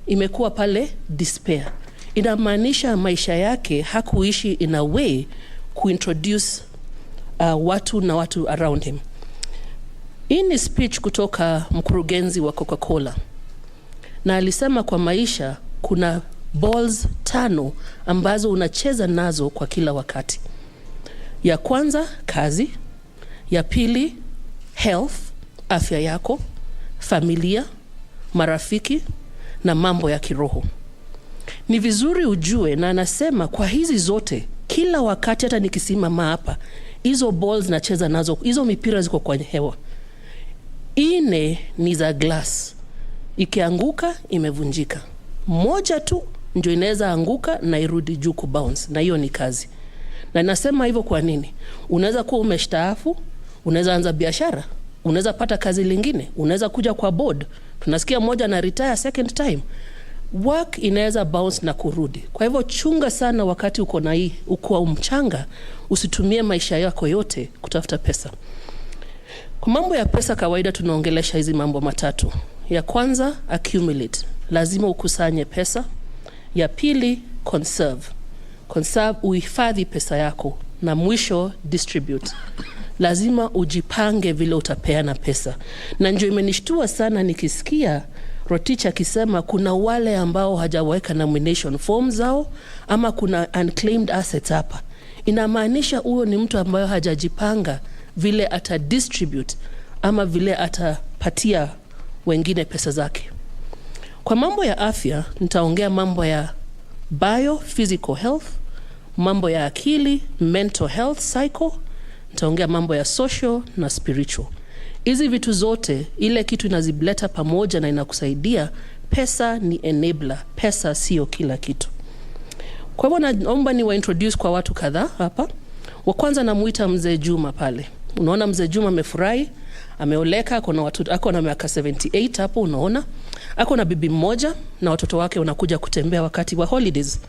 imekuwa pale despair. Inamaanisha maisha yake hakuishi in a way kuintroduce watu na watu around him. Hii ni speech kutoka mkurugenzi wa Coca-Cola, na alisema kwa maisha kuna balls 5 ambazo unacheza nazo kwa kila wakati. Ya kwanza, kazi. Ya pili, health, afya yako, familia, marafiki na mambo ya kiroho. Ni vizuri ujue, na anasema kwa hizi zote kila wakati, hata nikisimama hapa, hizo balls nacheza nazo, hizo mipira ziko kwa hewa. 4 ni za glass, ikianguka imevunjika. Moja tu ndio inaweza anguka na irudi juu kubounce, na hiyo ni kazi. Na nasema hivyo kwa nini? Unaweza kuwa umestaafu, unaweza anza biashara, unaweza pata kazi lingine, unaweza kuja kwa board. Tunasikia mmoja na retire second time. Work inaweza bounce na kurudi. Kwa hivyo chunga sana wakati uko na hii, uko mchanga, usitumie maisha yako yote kutafuta pesa. Kwa mambo ya pesa kawaida tunaongelesha hizi mambo matatu. Ya kwanza, accumulate. Lazima ukusanye pesa. Ya pili, conserve. Conserve, uhifadhi pesa yako. Na mwisho, distribute. Lazima ujipange vile utapeana pesa. Na ndio imenishtua sana nikisikia Rotich akisema kuna wale ambao hajaweka nomination form zao, ama kuna unclaimed assets hapa. Inamaanisha huyo ni mtu ambaye hajajipanga vile ata distribute ama vile atapatia wengine pesa zake. Kwa mambo ya afya, nitaongea mambo ya biophysical health, mambo ya akili, mental health, psycho, nitaongea mambo ya social na spiritual. Hizi vitu zote, ile kitu inazibleta pamoja na inakusaidia. Pesa ni enabler, pesa sio kila kitu. Kwa hivyo naomba ni introduce kwa watu kadhaa hapa. Wa kwanza namuita mzee Juma pale. Unaona mzee Juma amefurahi, ameoleka, ako na watoto, ako na miaka 78 hapo, unaona. Ako na bibi mmoja na watoto wake wanakuja kutembea wakati wa holidays.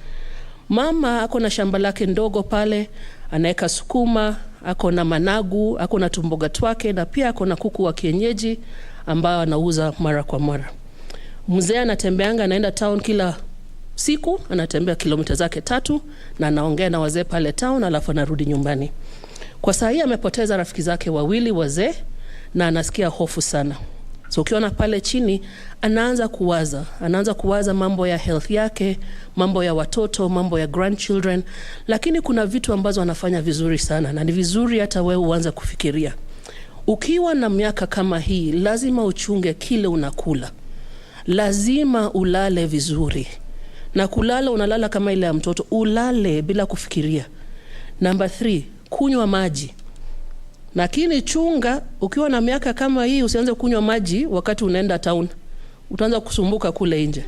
Mama ako na shamba lake ndogo pale, anaeka sukuma, ako na managu, ako na tumboga twake, na pia ako na kuku wa kienyeji ambao anauza mara kwa mara. Mzee anatembeanga, anaenda town kila siku, anatembea kilomita zake 3 na anaongea na wazee pale town, alafu anarudi nyumbani. Kwa saa hii amepoteza rafiki zake wawili wazee na anasikia hofu sana. So ukiona pale chini anaanza kuwaza mambo ya health yake, mambo ya watoto, mambo ya grandchildren, lakini kuna vitu ambazo anafanya vizuri sana, na ni vizuri hata wewe uanze kufikiria. Ukiwa na miaka kama hii, lazima uchunge kile unakula. Lazima ulale vizuri. Na kulala unalala kama ile ya mtoto, ulale bila kufikiria. Number 3, kunywa maji. Lakini chunga, ukiwa na miaka kama hii usianze kunywa maji wakati unaenda town. utaanza kusumbuka kule nje.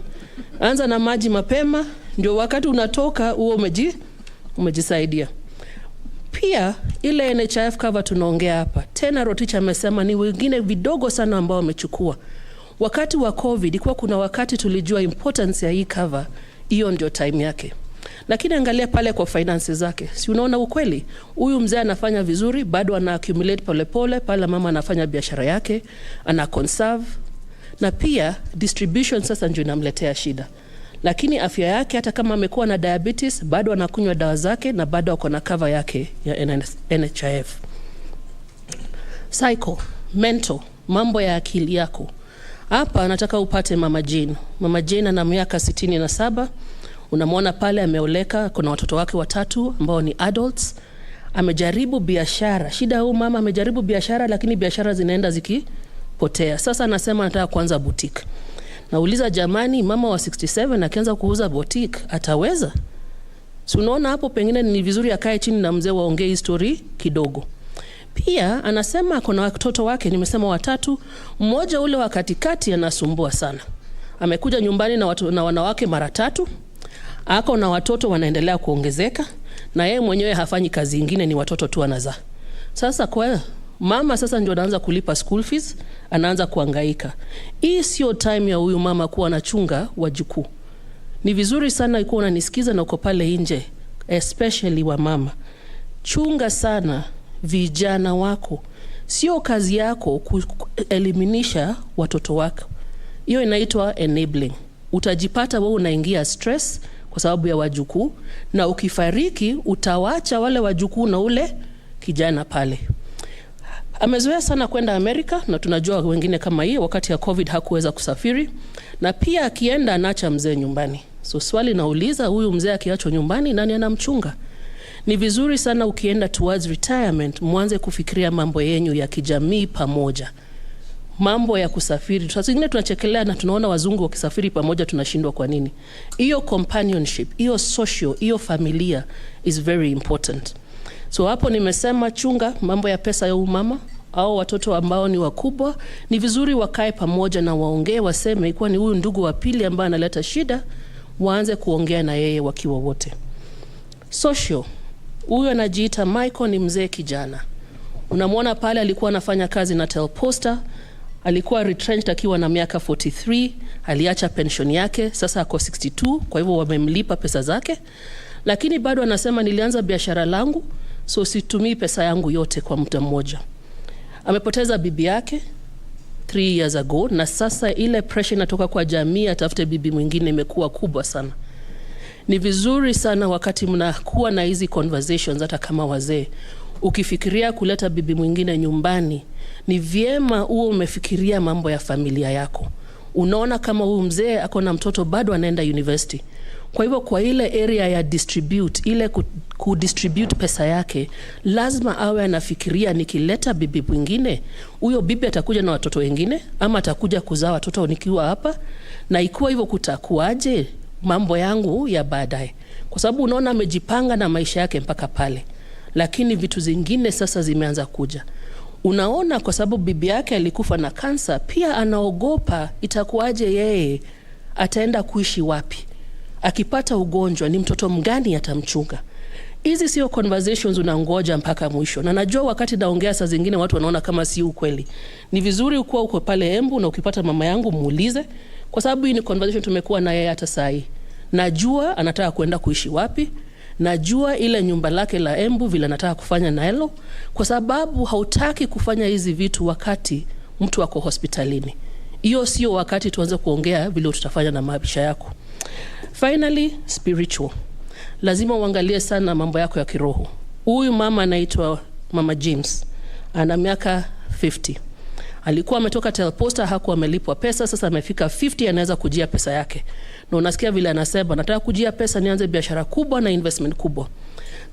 Anza na maji mapema, ndio wakati unatoka uwe umejisaidia. Pia ile NHIF cover tunaongea hapa, tena Rotich amesema ni wengine vidogo sana ambao wamechukua. Wakati wa COVID ilikuwa kuna wakati tulijua importance ya hii cover, hiyo ndio time yake. Lakini angalia pale kwa finances zake. Si unaona ukweli? Huyu mzee anafanya vizuri, bado ana accumulate pole pale mama anafanya biashara yake, ana conserve. Na pia distribution sasa ndio inamletea shida. Lakini afya yake hata kama amekuwa na diabetes, bado anakunywa dawa zake na bado ako na cover yake ya NHIF. Psycho, mental, mambo ya akili yako. Hapa nataka upate Mama Jane. Mama Jane ana miaka 67. Unamwona pale ameoleka, kuna watoto wake 3 ambao ni adults. Amejaribu biashara. Shida huyu mama amejaribu biashara, lakini biashara zinaenda zikipotea. Sasa anasema anataka kuanza boutique. Nauliza jamani, mama wa 67 akianza kuuza boutique ataweza? So unaona hapo pengine ni vizuri akae chini na mzee waongee story kidogo. Pia anasema kuna watoto wake, nimesema 3, mmoja ule wa katikati anasumbua sana. Amekuja nyumbani na wanawake mara 3. Ako na watoto wanaendelea kuongezeka na yeye mwenyewe hafanyi kazi nyingine, ni watoto tu anazaa. Sasa kwa mama sasa ndio anaanza kulipa school fees, anaanza kuhangaika. Hii sio time ya huyu mama kuwa anachunga wajukuu. Ni vizuri sana ikuwa unanisikiza na uko pale nje, especially wa mama. Chunga sana vijana wako. Sio kazi yako kueliminisha watoto wako. Hiyo inaitwa enabling. Utajipata wewe unaingia stress kwa sababu ya wajukuu, na ukifariki utawacha wale wajukuu na ule kijana pale. Amezoea sana kwenda Amerika, na tunajua wengine kama hii wakati ya COVID hakuweza kusafiri, na pia akienda anaacha mzee nyumbani. So swali nauliza, huyu mzee akiachwa nyumbani nani anamchunga? Ni vizuri sana ukienda towards retirement mwanze kufikiria mambo yenyu ya kijamii pamoja. Mambo ya kusafiri. Sasa zingine tunachekelea na tunaona wazungu wakisafiri pamoja tunashindwa kwa nini? Hiyo companionship, hiyo social, hiyo familia is very important. So hapo nimesema chunga mambo ya pesa ya umama au watoto ambao ni wakubwa, ni vizuri wakae pamoja na waongee, waseme ikuwa ni huyu ndugu wa pili ambaye analeta shida, waanze kuongea na yeye wakiwa wote. Social, huyu anajiita Michael, ni mzee kijana. Unamwona pale alikuwa anafanya kazi na Telposta, alikuwa retrenched akiwa na miaka 43, aliacha pension yake, sasa ako 62, kwa hivyo wamemlipa pesa zake. Lakini bado anasema nilianza biashara langu, so situmii pesa yangu yote kwa mtu mmoja. Amepoteza bibi yake 3 years ago, na sasa ile pressure inatoka kwa jamii atafute bibi mwingine imekuwa kubwa sana. Ni vizuri sana wakati mnakuwa na hizi conversations, hata kama wazee, ukifikiria kuleta bibi mwingine nyumbani, ni vyema uwe umefikiria mambo ya familia yako. Unaona kama huyu mzee ako na mtoto bado anaenda university. Kwa hivyo kwa ile area ya distribute, ile kudistribute pesa yake, lazima awe anafikiria nikileta bibi mwingine, huyo bibi atakuja na watoto wengine ama atakuja kuzaa watoto nikiwa hapa, na ikiwa hivyo kutakuaje mambo yangu ya baadaye. Kwa sababu unaona amejipanga na maisha yake mpaka pale. Lakini vitu zingine sasa zimeanza kuja. Unaona kwa sababu bibi yake alikufa na kansa, pia anaogopa itakuaje yeye, ataenda kuishi wapi? Akipata ugonjwa ni mtoto mgani atamchunga? Hizi sio conversations unangoja mpaka mwisho. Na najua wakati naongea saa zingine watu wanaona kama si ukweli. Ni vizuri ukuwa uko pale Embu na ukipata mama yangu muulize, kwa sababu hii ni conversation tumekuwa na yeye hata saa hii. Najua anataka kwenda kuishi wapi. Najua ile nyumba lake la Embu vile anataka kufanya nalo, kwa sababu hautaki kufanya hizi vitu wakati mtu wako hospitalini. Hiyo sio wakati tuanze kuongea vile tutafanya na maisha yako. Finally, spiritual. Lazima uangalie sana mambo yako ya kiroho. Huyu mama anaitwa Mama James. Ana miaka 50. Alikuwa ametoka Telposta, hakuwa amelipwa pesa, sasa amefika 50, anaweza kujia pesa yake. Na unasikia vile anasema, nataka kujia pesa nianze biashara kubwa na investment kubwa.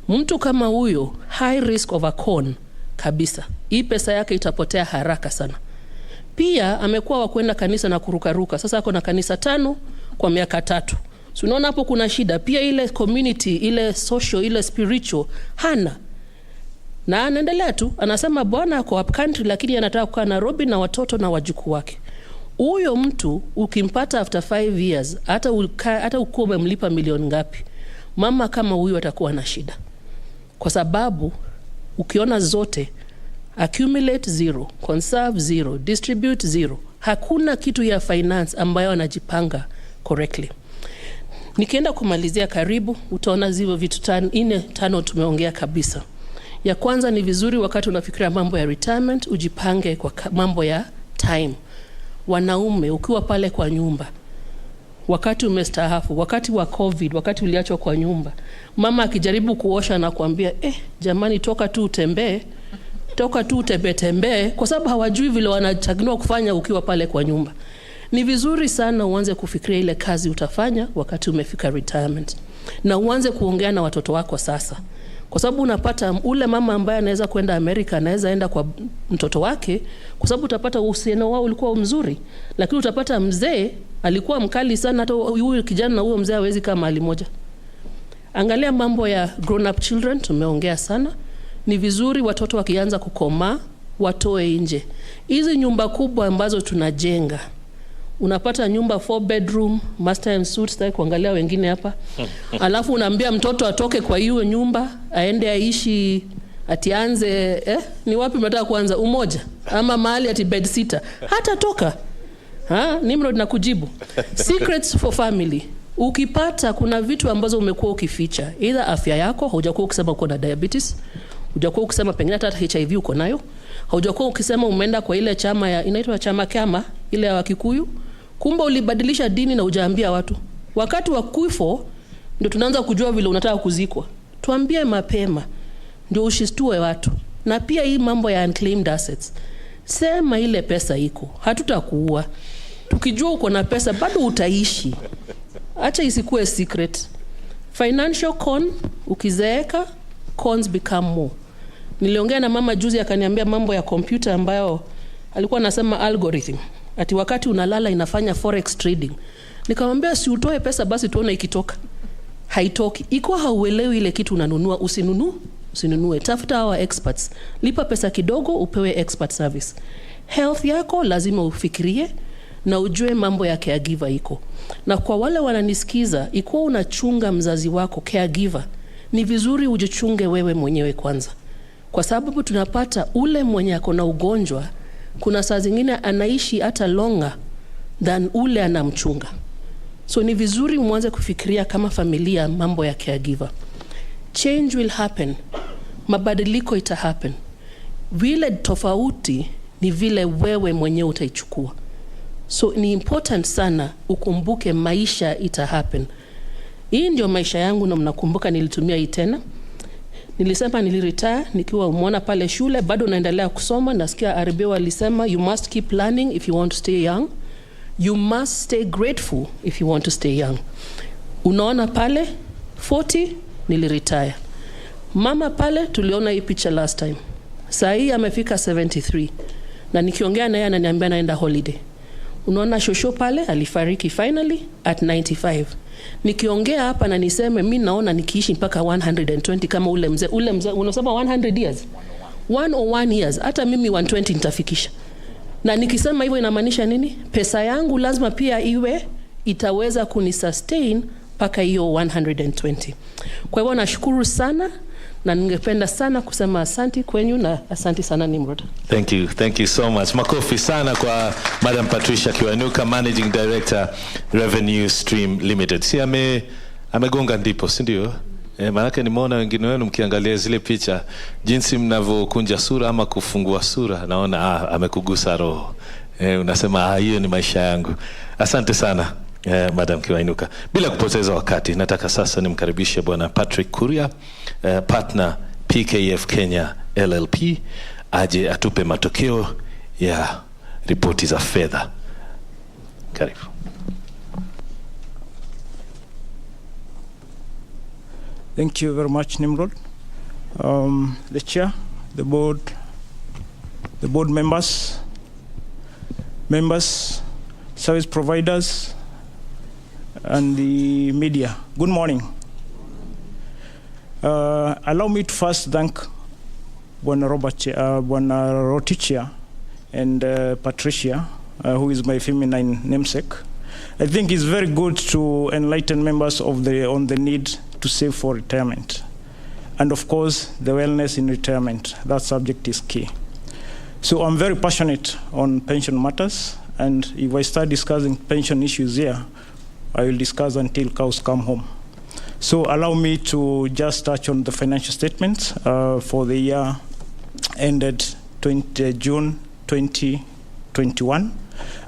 Mtu kama huyo, high risk of a con kabisa. Hii pesa yake itapotea haraka sana. Pia amekuwa wa kwenda kanisa na kurukaruka. Sasa ako na kanisa 5 kwa miaka 3. So unaona hapo kuna shida. Pia ile community, ile social, ile spiritual hana. Na anaendelea tu, anasema bwana ako up country lakini anataka kukaa Nairobi na watoto na wajukuu wake. Huyo mtu ukimpata after 5 years, hata ukuwa umemlipa milioni ngapi, mama kama huyo atakuwa na shida. Kwa sababu ukiona zote, accumulate 0, conserve 0, distribute 0, hakuna kitu ya finance ambayo anajipanga correctly. Nikienda kumalizia karibu, utaona zivyo vitu 4-5 tumeongea kabisa. Ya kwanza ni vizuri wakati unafikiria mambo ya retirement, ujipange kwa mambo ya time. Wanaume, ukiwa pale kwa nyumba, wakati umestaafu, wakati wa COVID, wakati uliachwa kwa nyumba, mama akijaribu kuosha na kuambia, jamani toka tu utembee, kwa sababu hawajui vile wanachagua kufanya ukiwa pale kwa nyumba. Ni vizuri sana uanze kufikiria ile kazi utafanya wakati umefika retirement. Na uanze kuongea na watoto wako sasa. Kwa sababu unapata ule mama ambaye anaweza kwenda Amerika, anaweza enda kwa mtoto wake, kwa sababu utapata uhusiano wao ulikuwa mzuri. Lakini utapata mzee alikuwa mkali sana, hata huyu kijana na huyo mzee hawezi kama mahali moja. Angalia mambo ya grown up children, tumeongea sana. Ni vizuri watoto wakianza kukomaa watoe nje. Hizi nyumba kubwa ambazo tunajenga, unapata nyumba 4 bedroom, master and suite, sitaki kuangalia wengine hapa. Alafu unaambia mtoto atoke kwa hiyo nyumba, aende aishi atianze ni wapi mnataka kuanza, Umoja ama mahali ati bed sitter, hata toka. Nimrod na kujibu. Secrets for family. Ukipata kuna vitu ambazo umekuwa ukificha, either afya yako, hujakuwa ukisema uko na diabetes, hujakuwa ukisema pengine hata HIV uko nayo, hujakuwa ukisema umeenda kwa ile chama ya inaitwa chama kama ile ya Wakikuyu, kumbe ulibadilisha dini na hujaambia watu. Wakati wa kifo ndio tunaanza kujua vile unataka kuzikwa. Tuambie mapema ndio usistue watu. Na pia hii mambo ya unclaimed assets, sema ile pesa iko, hatutakuua. Tukijua uko na pesa bado utaishi. Acha isikuwe secret. Financial con, ukizeeka cons become more. Niliongea na mama juzi akaniambia mambo ya computer ambayo alikuwa anasema algorithm, ati wakati unalala inafanya forex trading. Nikamwambia si utoe pesa basi tuone ikitoka. Haitoki. Iko hauelewi ile kitu unanunua, usinunue. Tafuta hawa experts. Lipa pesa kidogo upewe expert service. Health yako lazima ufikirie na ujue mambo ya caregiver iko. Na kwa wale wananisikiza, ikuwa unachunga mzazi wako caregiver, ni vizuri ujichunge wewe mwenyewe kwanza. Kwa sababu tunapata ule mwenye ako na ugonjwa, kuna saa zingine anaishi hata longer than ule anamchunga. So ni vizuri mwanze kufikiria kama familia mambo ya caregiver. Change will happen. Mabadiliko ita happen. Vile tofauti ni vile wewe mwenyewe utaichukua. So ni important sana ukumbuke maisha ita happen. Hii ndio maisha yangu na mnakumbuka nilitumia hii tena. Nilisema niliretire nikiwa umeona pale shule, bado naendelea kusoma. Nasikia RB walisema you must keep learning if you want to stay young. You must stay grateful if you want to stay young. Unaona pale 40 niliretire. Mama pale tuliona hii picha last time. Saa hii amefika 73. Na nikiongea naye ananiambia naenda holiday. Unaona shosho pale alifariki finally at 95. Nikiongea hapa na niseme mimi naona nikiishi mpaka 120 kama ule mzee unasema 100 years 101 years, hata mimi 120 nitafikisha. Na nikisema hivyo inamaanisha nini? Pesa yangu lazima pia iwe itaweza kunisustain mpaka hiyo 120. Kwa hivyo nashukuru sana na ningependa sana kusema asante kwenyu na asante sana Nimrod. Thank you so much. Makofi sana kwa Madam Patricia Kiwanuka, Managing Director Revenue Stream Limited. Si amegonga ndipo, si ndio? Maana nimeona wengine wenu mkiangalia zile picha jinsi mnavyokunja sura ama kufungua sura, naona amekugusa roho. Unasema hiyo ni maisha yangu. Asante sana Madam Kiwainuka. Bila kupoteza wakati, nataka sasa nimkaribishe Bwana Patrick Kuria, partner PKF Kenya LLP, aje atupe matokeo ya ripoti za fedha. Karibu. Thank you very much, Nimrod. The chair, the board members, service providers, and the media. Good morning. Allow me to first thank Bwana Rotichia and Patricia who is my feminine namesake, I think it's very good to enlighten members on the need to save for retirement. And of course, the wellness in retirement. That subject is key. So I'm very passionate on pension matters, and if I start discussing pension issues here, I will discuss until cows come home. So allow me to just touch on the financial statements for the year ended June 2021.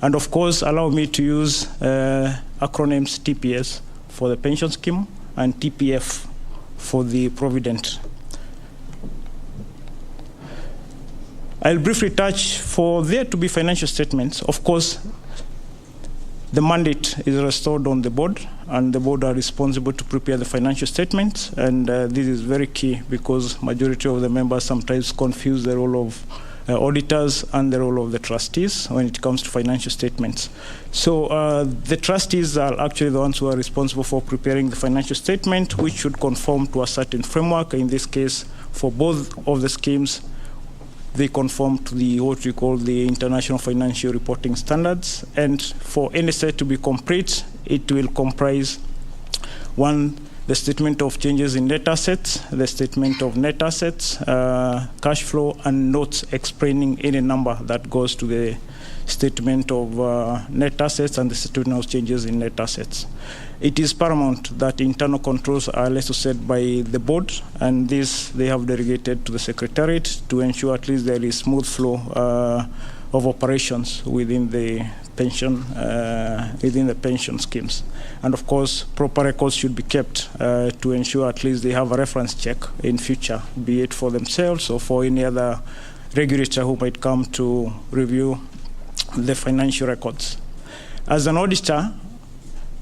And of course, allow me to use acronyms TPS for the pension scheme and TPF for the provident. I'll briefly touch for there to be financial statements. Of course, the mandate is restored on the board, and the board are responsible to prepare the financial statements. And this is very key because majority of the members sometimes confuse the role of auditors and the role of the trustees when it comes to financial statements. So the trustees are actually the ones who are responsible for preparing the financial statement, which should conform to a certain framework. In this case, for both of the schemes, they conform to what we call the International Financial Reporting Standards. And for any set to be complete, it will comprise one, the statement of changes in net assets, the statement of net assets, cash flow, and notes explaining any number that goes to the statement of net assets and the statement of changes in net assets. It is paramount that internal controls are less set by the board, and this they have delegated to the Secretariat to ensure at least there is smooth flow of operations within the pension schemes. And of course, proper records should be kept to ensure at least they have a reference check in future, be it for themselves or for any other regulator who might come to review the financial records. As an auditor,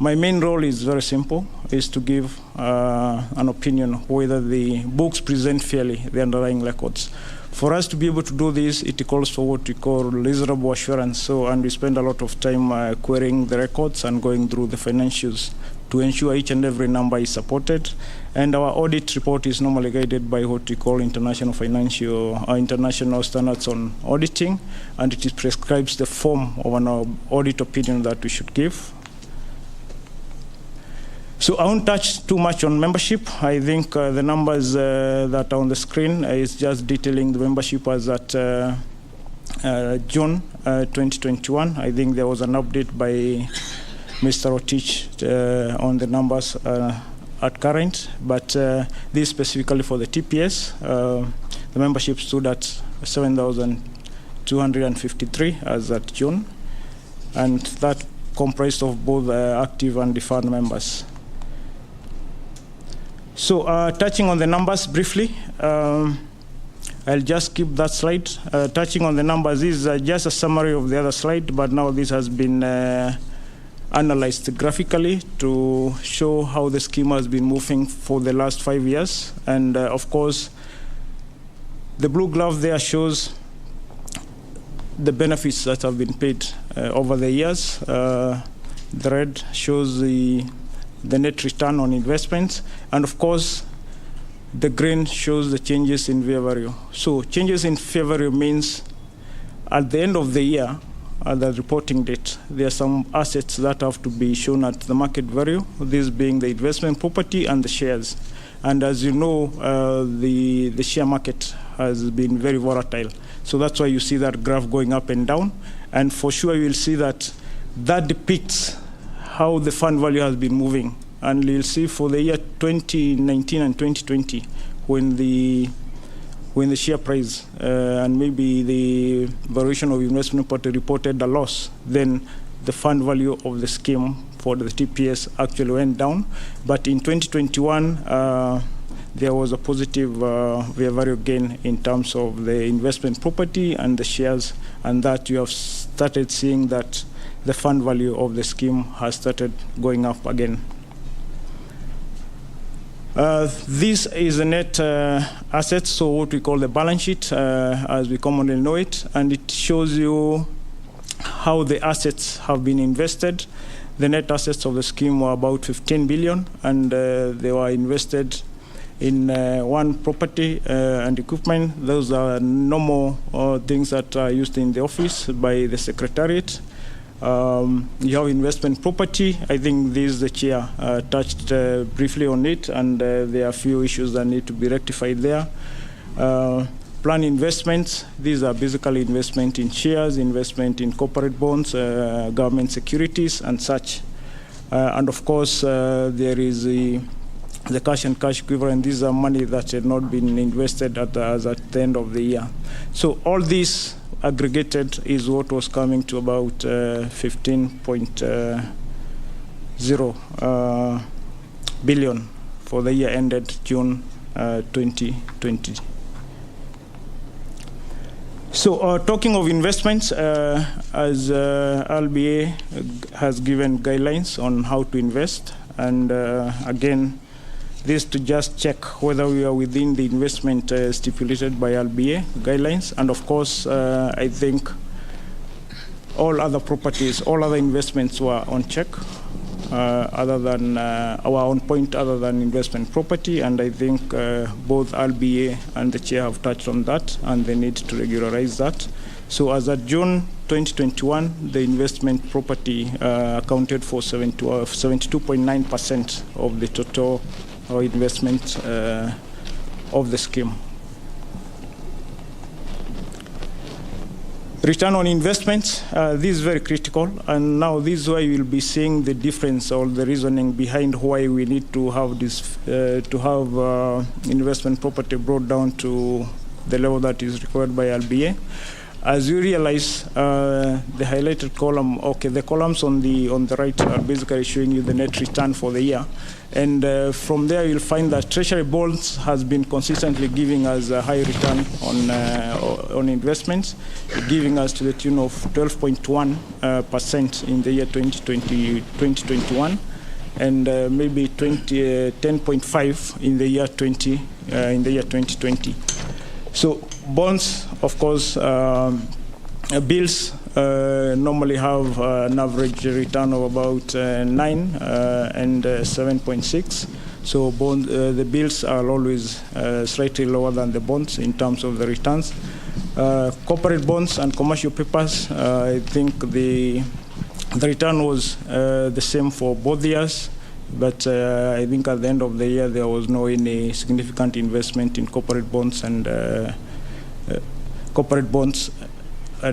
my main role is very simple, is to give an opinion whether the books present fairly the underlying records. For us to be able to do this, it calls for what we call reasonable assurance. And we spend a lot of time querying the records and going through the financials to ensure each and every number is supported. And our audit report is normally guided by what we call international standards on auditing, and it prescribes the form of an audit opinion that we should give. So I won't touch too much on membership. I think the numbers that are on the screen is just detailing the membership as at June 2021. I think there was an update by Mr. Otich on the numbers at current, but this specifically for the TPS, the membership stood at 7,253 as at June, and that comprised of both active and deferred members. So touching on the numbers briefly, I'll just skip that slide. Touching on the numbers is just a summary of the other slide, but now this has been analyzed graphically to show how the scheme has been moving for the last 5 years. And of course, the blue glove there shows the benefits that have been paid over the years. The red shows the net return on investments, and of course, the green shows the changes in fair value. So changes in fair value means at the end of the year, at the reporting date, there are some assets that have to be shown at the market value, this being the investment property and the shares. And as you know, the share market has been very volatile. So that's why you see that graph going up and down. And for sure, you will see that depicts how the fund value has been moving. And you'll see for the year 2019 and 2020, when the share price and maybe the valuation of investment property reported a loss, then the fund value of the scheme for the TPS actually went down. But in 2021, there was a positive fair value gain in terms of the investment property and the shares, and that you have started seeing that the fund value of the scheme has started going up again. This is the net assets, so what we call the balance sheet, as we commonly know it, and it shows you how the assets have been invested. The net assets of the scheme were about 15 billion, and they were invested in one property and equipment. Those are normal things that are used in the office by the Secretariat. You have investment property. I think the chair touched briefly on it, and there are a few issues that need to be rectified there. Plan investments, these are basically investment in shares, investment in corporate bonds, government securities, and such. And of course, there is the cash and cash equivalent. These are money that had not been invested at the end of the year. So all this aggregated is what was coming to about 15.0 billion for the year ended June 2020. So talking of investments, as LBA has given guidelines on how to invest, and again, this to just check whether we are within the investment stipulated by LBA guidelines. And of course, I think all other properties, all other investments were on check, other than our own point, other than investment property. And I think both LBA and the chair have touched on that, and they need to regularize that. So as of June 2021, the investment property accounted for 72.9% of the total investment of the scheme. Return on investments, this is very critical, and now this is why you'll be seeing the difference or the reasoning behind why we need to have this, investment property brought down to the level that is required by LBA. As you realize, the highlighted column, okay, the columns on the right are basically showing you the net return for the year. And from there, you'll find that Treasury bonds has been consistently giving us a high return on investments, giving us to the tune of 12.1% in the year 2021, and maybe 10.5 in the year 2020. So bonds, of course, bills normally have an average return of about 9 and 7.6. So the bills are always slightly lower than the bonds in terms of the returns. Corporate bonds and commercial papers, I think the return was the same for both years. But I think at the end of the year, there was no any significant investment in corporate bonds and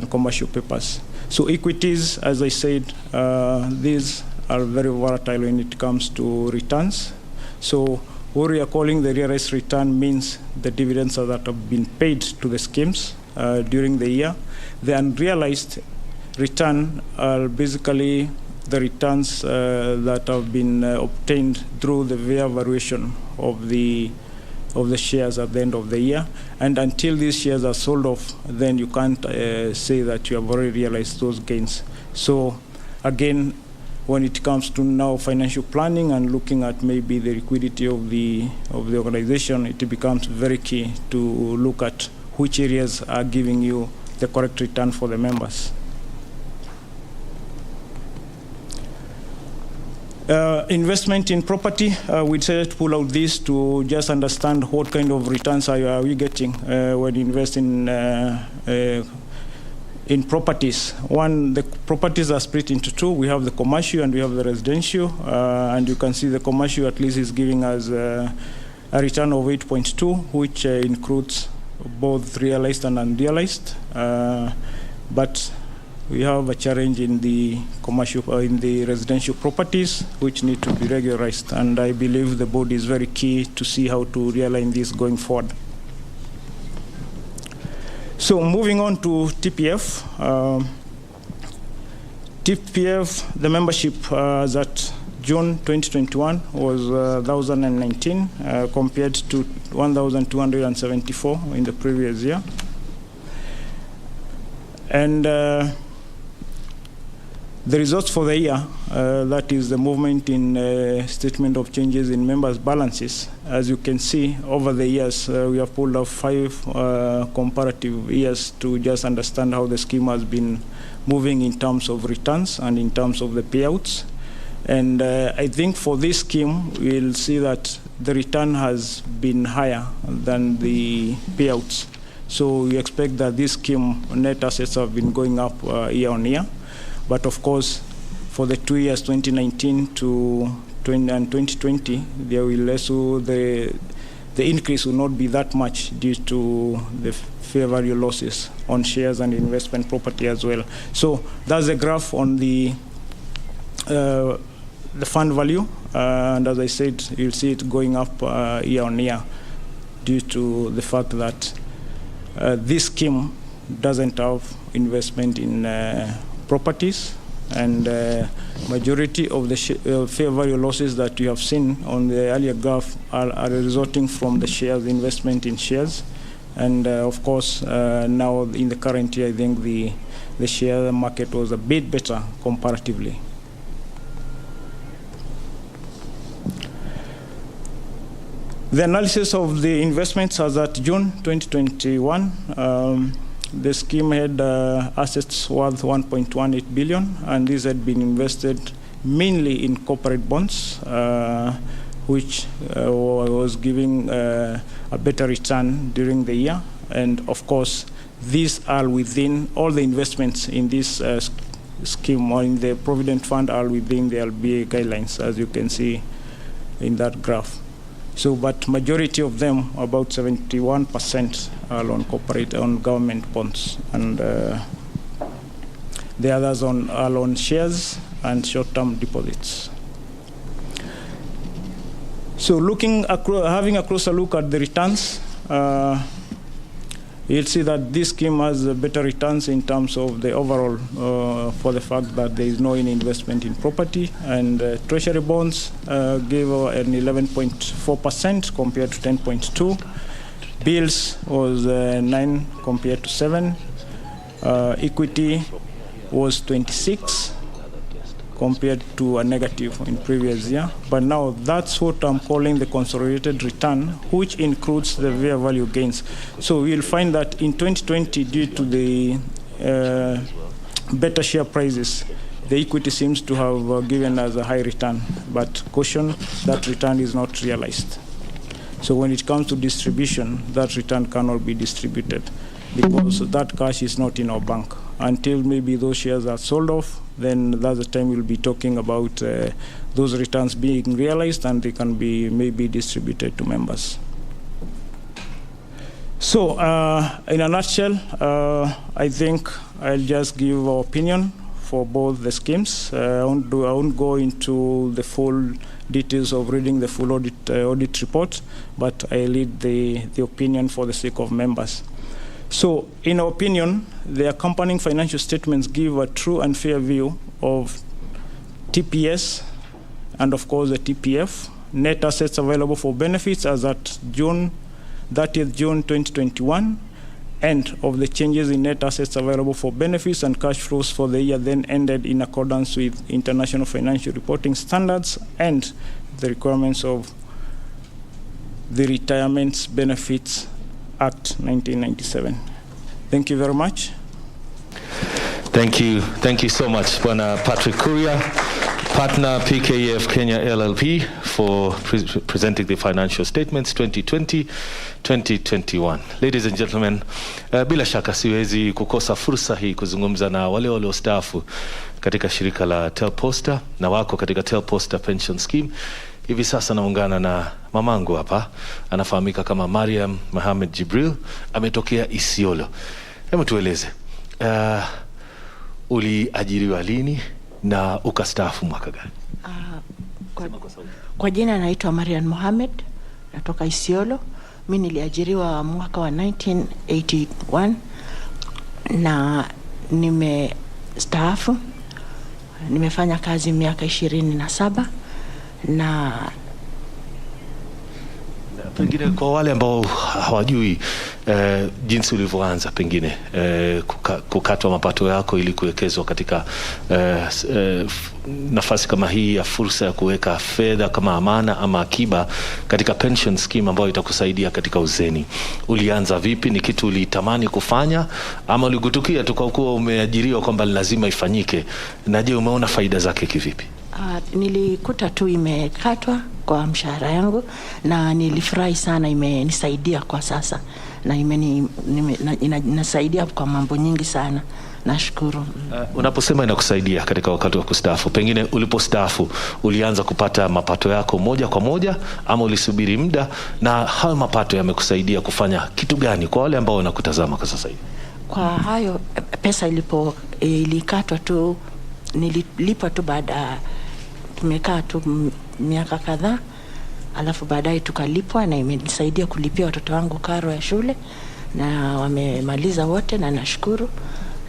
commercial papers. So equities, as I said, these are very volatile when it comes to returns. So what we are calling the realized return means the dividends that have been paid to the schemes during the year. The unrealized return are basically the returns that have been obtained through the fair valuation of the shares at the end of the year. And until these shares are sold off, then you can't say that you have already realized those gains. So again, when it comes to now financial planning and looking at maybe the liquidity of the organization, it becomes very key to look at which areas are giving you the correct return for the members. Investment in property, we decided to pull out this to just understand what kind of returns are we getting when you invest in properties. One, the properties are split into two. We have the commercial and we have the residential, and you can see the commercial at least is giving us a return of 8.2, which includes both realized and unrealized. But we have a challenge in the commercial, in the residential properties, which need to be regularized. And I believe the board is very key to see how to realign this going forward. So moving on to TPF. TPF, the membership as at June 2021 was 1,019 compared to 1,274 in the previous year. And the results for the year, that is the movement in statement of changes in members' balances. As you can see, over the years, we have pulled off 5 comparative years to just understand how the scheme has been moving in terms of returns and in terms of the payouts. And I think for this scheme, we'll see that the return has been higher than the payouts. So we expect that this scheme net assets have been going up year on year. But of course, for the 2 years, 2019 to 2020, there will also the increase will not be that much due to the fair value losses on shares and investment property as well. So that's a graph on the fund value, and as I said, you'll see it going up year on year due to the fact that this scheme doesn't have investment in properties, and majority of the fair value losses that you have seen on the earlier graph are resulting from the shares, investment in shares. And of course, now in the current year, I think the share market was a bit better comparatively. The analysis of the investments as at June 2021, the scheme had assets worth 1.18 billion, and these had been invested mainly in corporate bonds, which was giving a better return during the year. And of course, these are within all the investments in this scheme or in the Provident Fund are within the LBA guidelines, as you can see in that graph. So, but majority of them, about 71%, are on government bonds, and the others are on shares and short-term deposits. So, having a closer look at the returns, you'll see that this scheme has better returns in terms of the overall, for the fact that there is no any investment in property, and treasury bonds gave an 11.4% compared to 10.2. Bills was 9 compared to 7. Equity was 26 compared to a negative in previous year. But now that's what I'm calling the consolidated return, which includes the fair value gains. So we'll find that in 2020, due to the better share prices, the equity seems to have given us a high return. But caution, that return is not realized. So when it comes to distribution, that return cannot be distributed because that cash is not in our bank. Until maybe those shares are sold off, then that's the time we'll be talking about those returns being realized, and they can be maybe distributed to members. So in a nutshell, I think I'll just give our opinion for both the schemes. I won't go into the full details of reading the full audit report, but I lead the opinion for the sake of members. So, in our opinion, the accompanying financial statements give a true and fair view of TPS and, of course, the TPF, net assets available for benefits as at 30th June 2021, and of the changes in net assets available for benefits and cash flows for the year then ended in accordance with international financial reporting standards and the requirements of the Retirement Benefits Act 1997. Thank you very much. Thank you so much, Bwana Patrick Kuria, partner PKF Kenya LLP, for presenting the financial statements 2020-2021. Ladies and gentlemen, bila shaka siwezi kukosa fursa hii kuzungumza na wale waliostaafu katika shirika la Telposta na wako katika Telposta Pension Scheme. Hivi sasa naungana na mamangu hapa, anafahamika kama Mariam Mohamed Jibril, ametokea Isiolo. Hebu tueleze, uliajiriwa lini na ukastaafu mwaka gani? Kwa jina naitwa Mariam Mohamed, natoka Isiolo. Mimi niliajiriwa mwaka wa 1981 na nimestaafu. Nimefanya kazi miaka 27 na pengine kwa wale ambao hawajui jinsi ulivyoanza, pengine kukatwa mapato yako ili kuwekezwa katika nafasi kama hii ya fursa ya kuweka fedha kama amana ama akiba katika pension scheme ambayo itakusaidia katika uzeni. Ulianza vipi? Ni kitu ulitamani kufanya ama uligutukia tu kwa kuwa umeajiriwa kwamba lazima ifanyike? Na je, umeona faida zake kivipi? Nilikuta tu imekatwa kwa mshahara yangu na nilifurahi sana, imenisaidia kwa sasa na inasaidia kwa mambo nyingi sana. Nashukuru. Unaposema inakusaidia katika wakati wa kustaafu, pengine ulipostaafu ulianza kupata mapato yako moja kwa moja ama ulisubiri muda, na hayo mapato yamekusaidia kufanya kitu gani kwa wale ambao wanakutazama kwa sasa hivi? Kwa hayo pesa ilikatwa tu, nililipwa tu baada, tumekaa tu miaka kadhaa, alafu baadaye tukalipwa, na imenisaidia kulipia watoto wangu karo ya shule, na wamemaliza wote, na nashukuru,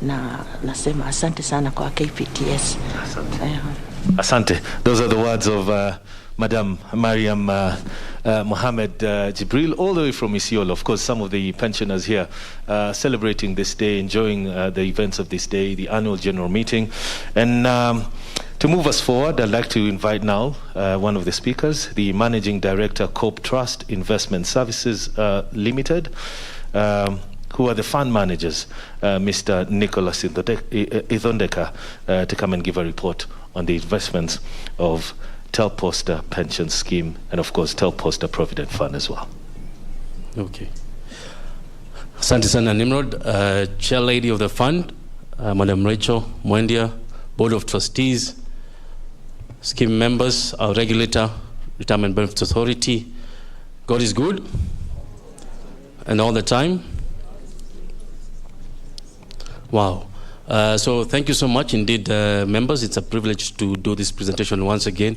na nasema asante sana kwa KPTS. Asante. Asante. Those are the words of Madam Mariam Mohammed Jibril, all the way from Isiolo. Of course, some of the pensioners here celebrating this day, enjoying the events of this day, the annual general meeting. And to move us forward, I'd like to invite now one of the speakers, the Managing Director, Cope Trust Investment Services Limited, who are the fund managers, Mr. Nicholas Ithondeka, to come and give a report on the investments of Telposta Pension Scheme and, of course, Telposta Provident Fund as well. Okay. Asante sana Nimrod, Chair Lady of the Fund, Madam Rachel Mwendia, Board of Trustees, scheme members, our regulator, Retirement Benefits Authority. God is good, and all the time. Wow. So thank you so much indeed, members. It's a privilege to do this presentation once again.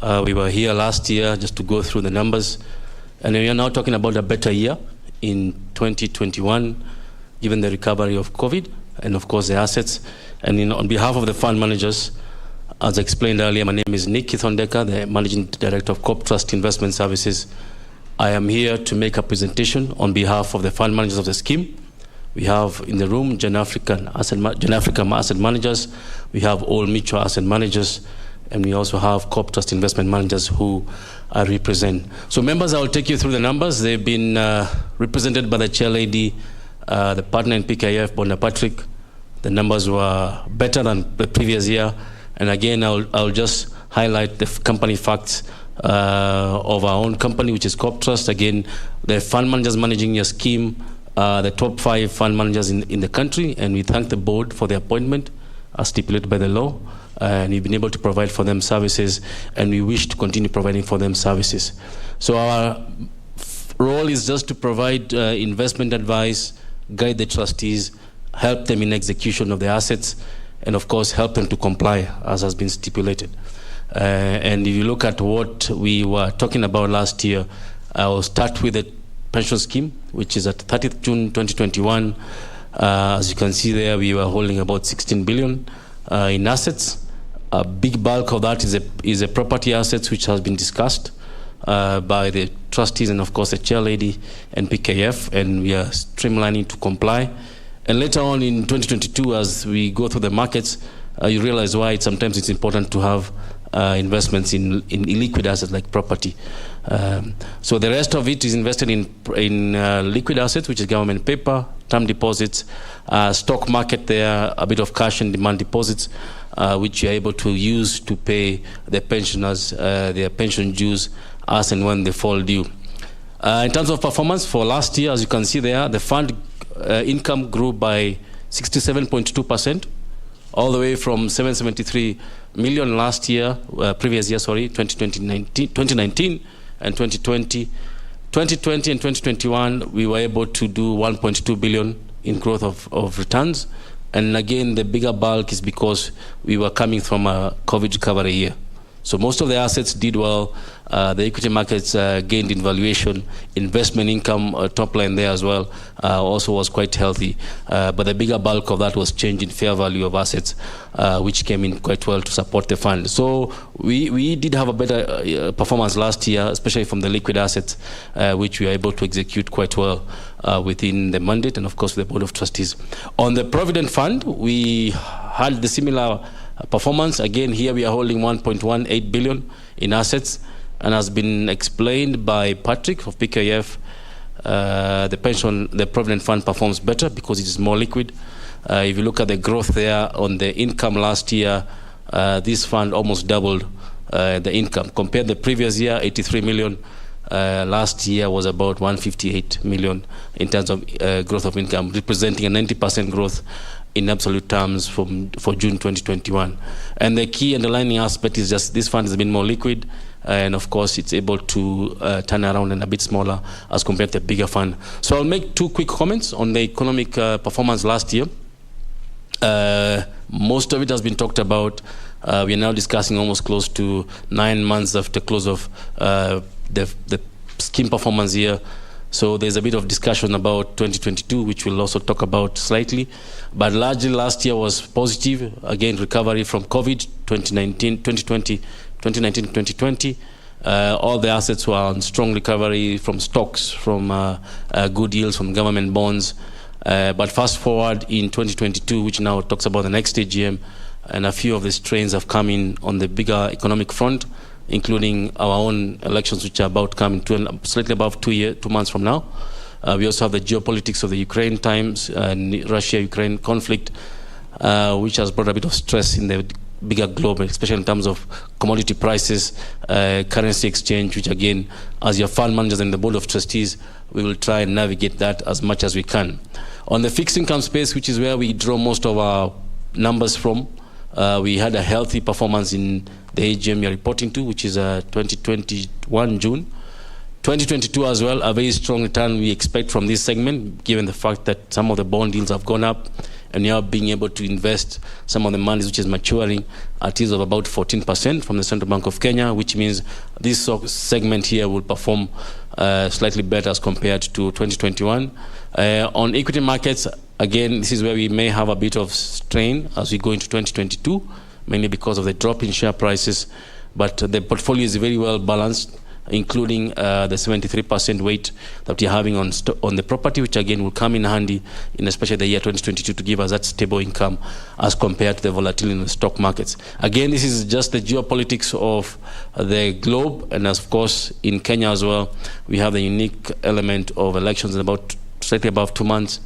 We were here last year just to go through the numbers, and we are now talking about a better year in 2021, given the recovery of COVID and, of course, the assets. And on behalf of the fund managers, as I explained earlier, my name is Nick Ithondeka, the Managing Director of Cope Trust Investment Services. I am here to make a presentation on behalf of the fund managers of the scheme. We have in the room African asset managers, we have all mutual asset managers, and we also have Cope Trust investment managers who I represent. So members, I will take you through the numbers. They've been represented by the chair lady, the partner in PKF, Bonda Patrick. The numbers were better than the previous year. And again, I'll just highlight the company facts of our own company, which is Cope Trust. Again, the fund managers managing your scheme, the top 5 fund managers in the country, and we thank the board for the appointment as stipulated by the law, and we've been able to provide for them services, and we wish to continue providing for them services. So our role is just to provide investment advice, guide the trustees, help them in execution of the assets, and of course help them to comply as has been stipulated. And if you look at what we were talking about last year, I'll start with the pension scheme, which is at 30th June 2021. As you can see there, we were holding about 16 billion in assets. A big bulk of that is a property assets, which has been discussed by the trustees and of course the chair lady and PKF, and we are streamlining to comply. And later on in 2022, as we go through the markets, you realize why sometimes it's important to have investments in illiquid assets like property. So the rest of it is invested in liquid assets, which is government paper, term deposits, stock market there, a bit of cash and demand deposits, which you're able to use to pay the pensioners their pension dues as and when they fall due. In terms of performance for last year, as you can see there, the fund income grew by 67.2%, all the way from 773 million last year, previous year, 2019 and 2020. 2020 and 2021, we were able to do 1.2 billion in growth of returns. And again, the bigger bulk is because we were coming from a COVID recovery year. So most of the assets did well. The equity markets gained in valuation. Investment income, top line there as well, also was quite healthy. But the bigger bulk of that was change in fair value of assets, which came in quite well to support the fund. So we did have a better performance last year, especially from the liquid assets, which we were able to execute quite well within the mandate and, of course, the Board of Trustees. On the Provident Fund, we had the similar performance. Again, here we are holding 1.18 billion in assets, and has been explained by Patrick of PKF. The Provident Fund performs better because it is more liquid. If you look at the growth there on the income last year, this fund almost doubled the income. Compared the previous year, 83 million, last year was about 158 million in terms of growth of income, representing a 90% growth in absolute terms for June 2021. And the key underlying aspect is just this fund has been more liquid, and of course it's able to turn around and a bit smaller as compared to a bigger fund. So I'll make two quick comments on the economic performance last year. Most of it has been talked about. We are now discussing almost close to 9 months after close of the scheme performance year. So there's a bit of discussion about 2022, which we'll also talk about slightly. But largely last year was positive. Again, recovery from COVID, 2019-2020. All the assets were on strong recovery from stocks, from good yields from government bonds. But fast forward in 2022, which now talks about the next AGM, and a few of the strains have come in on the bigger economic front, including our own elections, which are about coming to slightly above 2 months from now. We also have the geopolitics of the Ukraine times, Russia-Ukraine conflict, which has brought a bit of stress in the bigger globe, especially in terms of commodity prices, currency exchange, which again, as your fund managers and the board of trustees, we will try and navigate that as much as we can. On the fixed income space, which is where we draw most of our numbers from, we had a healthy performance in the AGM you're reporting to, which is 2021 June. 2022 as well, a very strong return we expect from this segment, given the fact that some of the bond yields have gone up, and we are being able to invest some of the money which is maturing at yields of about 14% from the Central Bank of Kenya, which means this segment here will perform slightly better as compared to 2021. On equity markets, again, this is where we may have a bit of strain as we go into 2022, mainly because of the drop in share prices. But the portfolio is very well balanced, including the 73% weight that you're having on the property, which again will come in handy in especially the year 2022 to give us that stable income as compared to the volatility in the stock markets. Again, this is just the geopolitics of the globe, and of course in Kenya as well, we have the unique element of elections in about slightly above 2 months,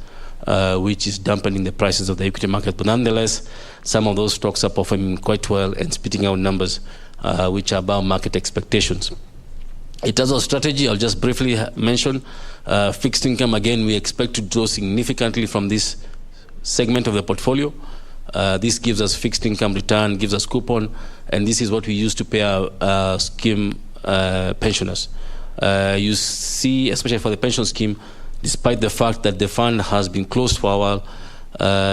which is dampening the prices of the equity market. But nonetheless, some of those stocks are performing quite well and spitting out numbers which are above market expectations. In terms of strategy, I'll just briefly mention fixed income. Again, we expect to draw significantly from this segment of the portfolio. This gives us fixed income return, gives us coupon, and this is what we use to pay our scheme pensioners. You see, especially for the pension scheme, despite the fact that the fund has been closed for a while,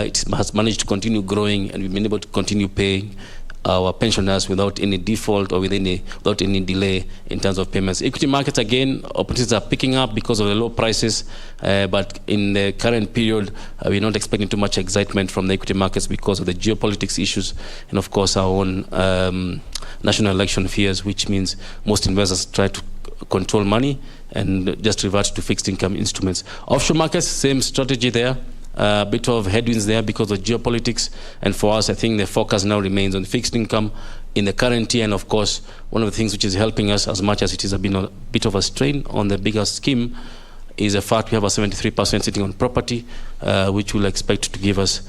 it has managed to continue growing, and we've been able to continue paying our pensioners without any default or without any delay in terms of payments. Equity markets, again, opportunities are picking up because of the low prices, but in the current period, we're not expecting too much excitement from the equity markets because of the geopolitics issues and, of course, our own national election fears, which means most investors try to control money and just revert to fixed income instruments. Offshore markets, same strategy there. A bit of headwinds there because of geopolitics, and for us, I think the focus now remains on fixed income in the current year. And of course, one of the things which is helping us, as much as it has been a bit of a strain on the bigger scheme, is the fact we have a 73% sitting on property, which we'll expect to give us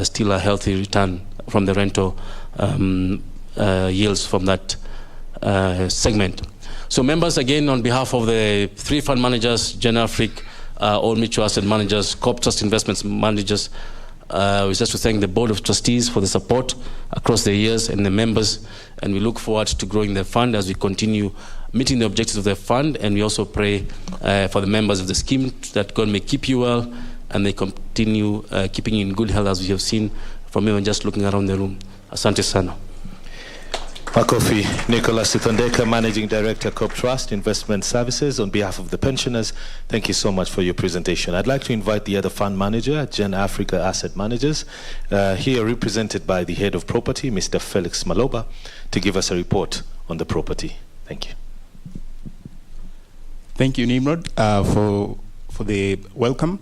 still a healthy return from the rental yields from that segment. So members, again, on behalf of the three fund managers, Genafric, all mutual asset managers, Corp Trust Investments managers, we just to thank the Board of Trustees for the support across the years and the members, and we look forward to growing the fund as we continue meeting the objectives of the fund, and we also pray for the members of the scheme that God may keep you well and they continue keeping you in good health, as we have seen from even just looking around the room. Asante sana. Makofi. Nicholas Itondeka, Managing Director, Corp Trust Investment Services. On behalf of the pensioners, thank you so much for your presentation. I'd like to invite the other fund manager, Gen Africa Asset Managers, here represented by the head of property, Mr. Felix Maloba, to give us a report on the property. Thank you. Thank you, Nimrod, for the welcome.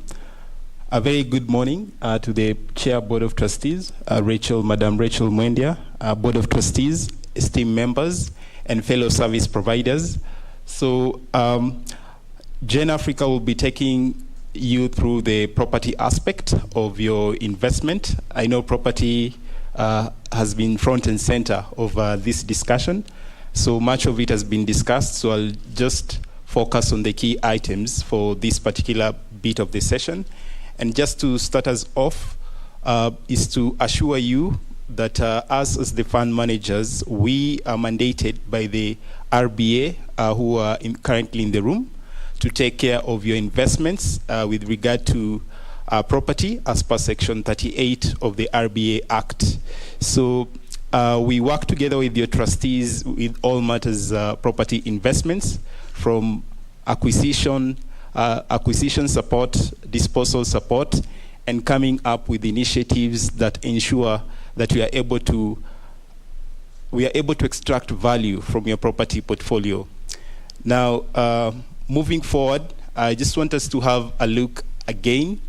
A very good morning to the Chair Board of Trustees, Madam Rachel Mwendia, Board of Trustees, esteemed members, and fellow service providers. So Gen Africa will be taking you through the property aspect of your investment. I know property has been front and center of this discussion. So much of it has been discussed. So I'll just focus on the key items for this particular bit of the session. And just to start us off, is to assure you that us as the fund managers, we are mandated by the RBA, who are currently in the room, to take care of your investments with regard to property as per Section 38 of the RBA Act. So we work together with your trustees with all matters property investments, from acquisition support, disposal support, and coming up with initiatives that ensure that we are able to extract value from your property portfolio. Now, moving forward, I just want us to have a look again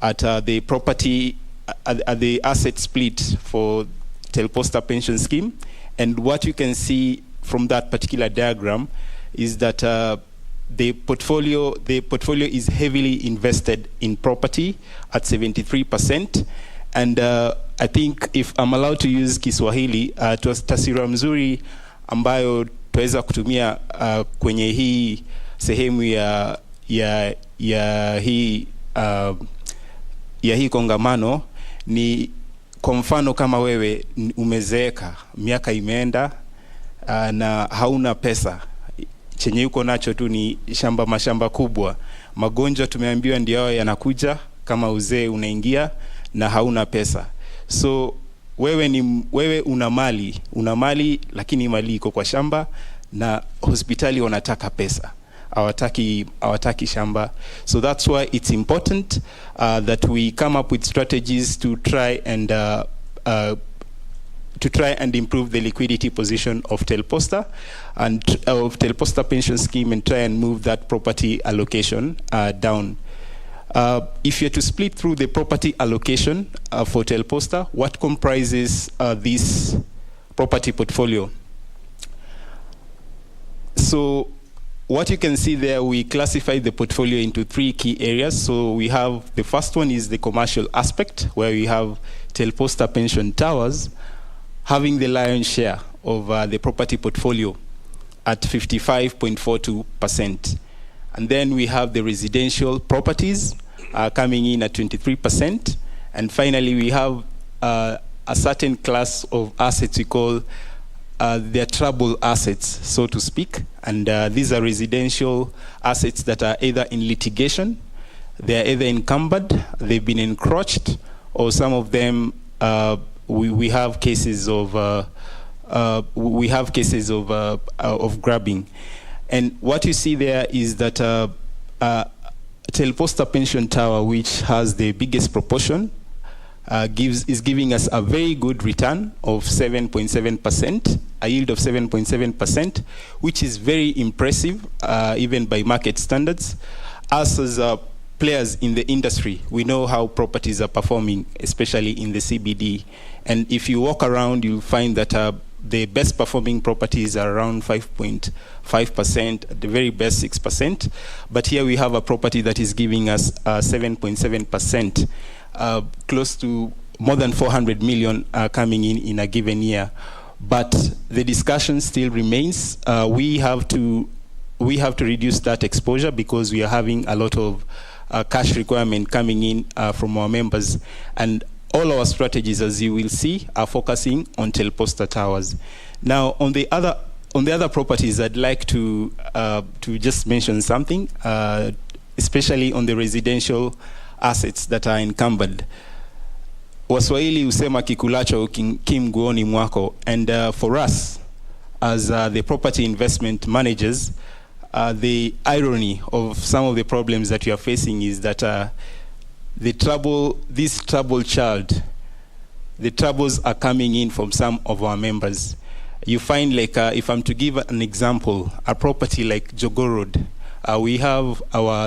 at the property, at the asset split for Telposta pension scheme. And what you can see from that particular diagram is that the portfolio is heavily invested in property at 73%. And I think if I'm allowed to use Kiswahili, taswira mzuri ambayo tuweza kutumia kwenye hii sehemu ya hii kongamano ni kwa mfano kama wewe umezeeka, miaka imeenda na hauna pesa, chenye uko nacho tu ni mashamba kubwa. Magonjwa tumeambiwa ndio yanakuja kama uzee unaingia na hauna pesa. So wewe una mali lakini mali iko kwa shamba na hospitali wanataka pesa. Hawataki shamba. So that's why it's important that we come up with strategies to try and improve the liquidity position of Telposta and of Telposta pension scheme, and try and move that property allocation down. If you're to split through the property allocation for Telposta, what comprises this property portfolio? So what you can see there, we classify the portfolio into 3 key areas. So we have, the first one is the commercial aspect, where we have Telposta pension towers having the lion's share of the property portfolio at 55.42%. And then we have the residential properties coming in at 23%. And finally, we have a certain class of assets we call they're trouble assets, so to speak. And these are residential assets that are either in litigation, they're either encumbered, they've been encroached, or some of them we have cases of grabbing. And what you see there is that Telposta pension tower, which has the biggest proportion, is giving us a very good return of 7.7%, a yield of 7.7%, which is very impressive, even by market standards. Us as players in the industry, we know how properties are performing, especially in the CBD. And if you walk around, you'll find that the best performing properties are around 5.5%, the very best 6%. But here we have a property that is giving us 7.7%. Close to more than 400 million coming in a given year. But the discussion still remains. We have to reduce that exposure because we are having a lot of cash requirement coming in from our members. And all our strategies, as you will see, are focusing on Telposta towers. Now, on the other properties, I'd like to just mention something, especially on the residential assets that are encumbered. Waswahili husema kikulacho kimguoni mwako. And for us, as the property investment managers, the irony of some of the problems that we are facing is that the troubles are coming in from some of our members. You find, like, if I'm to give an example, a property like Jogo Road, we have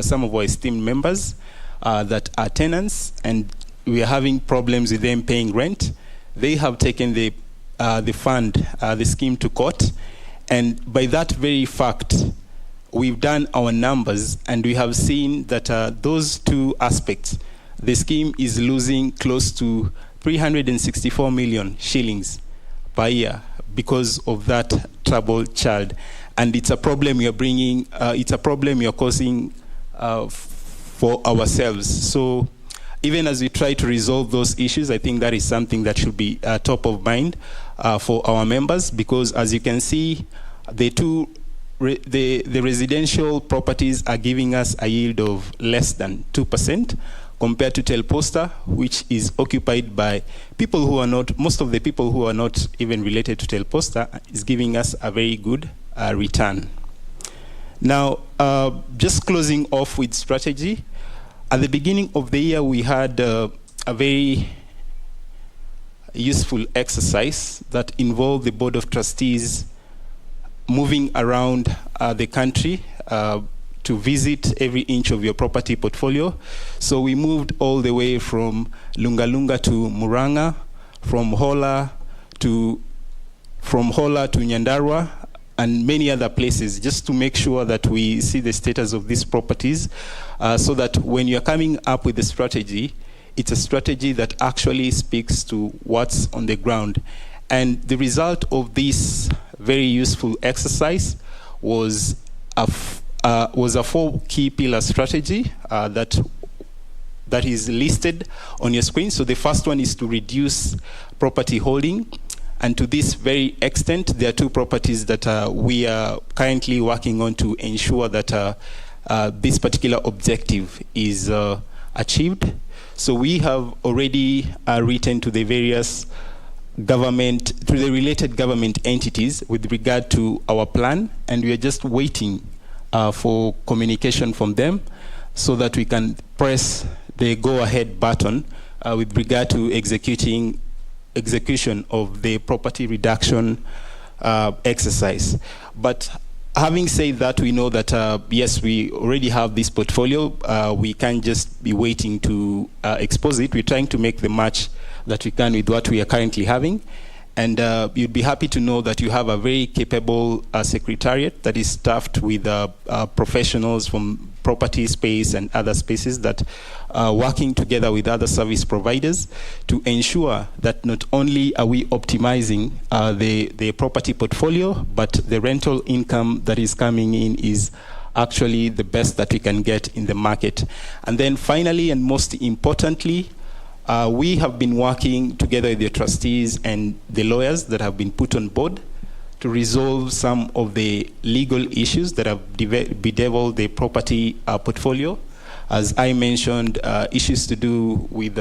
some of our esteemed members that are tenants, and we are having problems with them paying rent. They have taken the fund, the scheme to court, and by that very fact, we've done our numbers, and we have seen that those two aspects, the scheme is losing close to 364 million shillings per year because of that troubled child. and it's a problem you're bringing. It's a problem you're causing for ourselves. So even as we try to resolve those issues, I think that is something that should be top of mind for our members, because as you can see, the residential properties are giving us a yield of less than 2%, compared to Telposta, which is occupied by people who are not, most of the people who are not even related to Telposta, is giving us a very good return. Now, just closing off with strategy, at the beginning of the year, we had a very useful exercise that involved the Board of Trustees moving around the country to visit every inch of your property portfolio. So we moved all the way from Lunga to Muranga, from Hola to Nyandarua, and many other places, just to make sure that we see the status of these properties, so that when you're coming up with a strategy, it's a strategy that actually speaks to what's on the ground. And the result of this very useful exercise was a 4 key pillar strategy that is listed on your screen. So the first one is to reduce property holding. And to this very extent, there are 2 properties that we are currently working on to ensure that this particular objective is achieved. So we have already written to the various government, to the related government entities with regard to our plan, and we are just waiting for communication from them so that we can press the go-ahead button with regard to execution of the property reduction exercise. But having said that, we know that yes, we already have this portfolio. We can't just be waiting to expose it. We're trying to make the match that we can with what we are currently having. And you'd be happy to know that you have a very capable secretariat that is staffed with professionals from property space and other spaces that are working together with other service providers to ensure that not only are we optimizing the property portfolio, but the rental income that is coming in is actually the best that we can get in the market. And then finally, and most importantly, we have been working together with the trustees and the lawyers that have been put on board to resolve some of the legal issues that have bedeviled the property portfolio. As I mentioned, issues to do with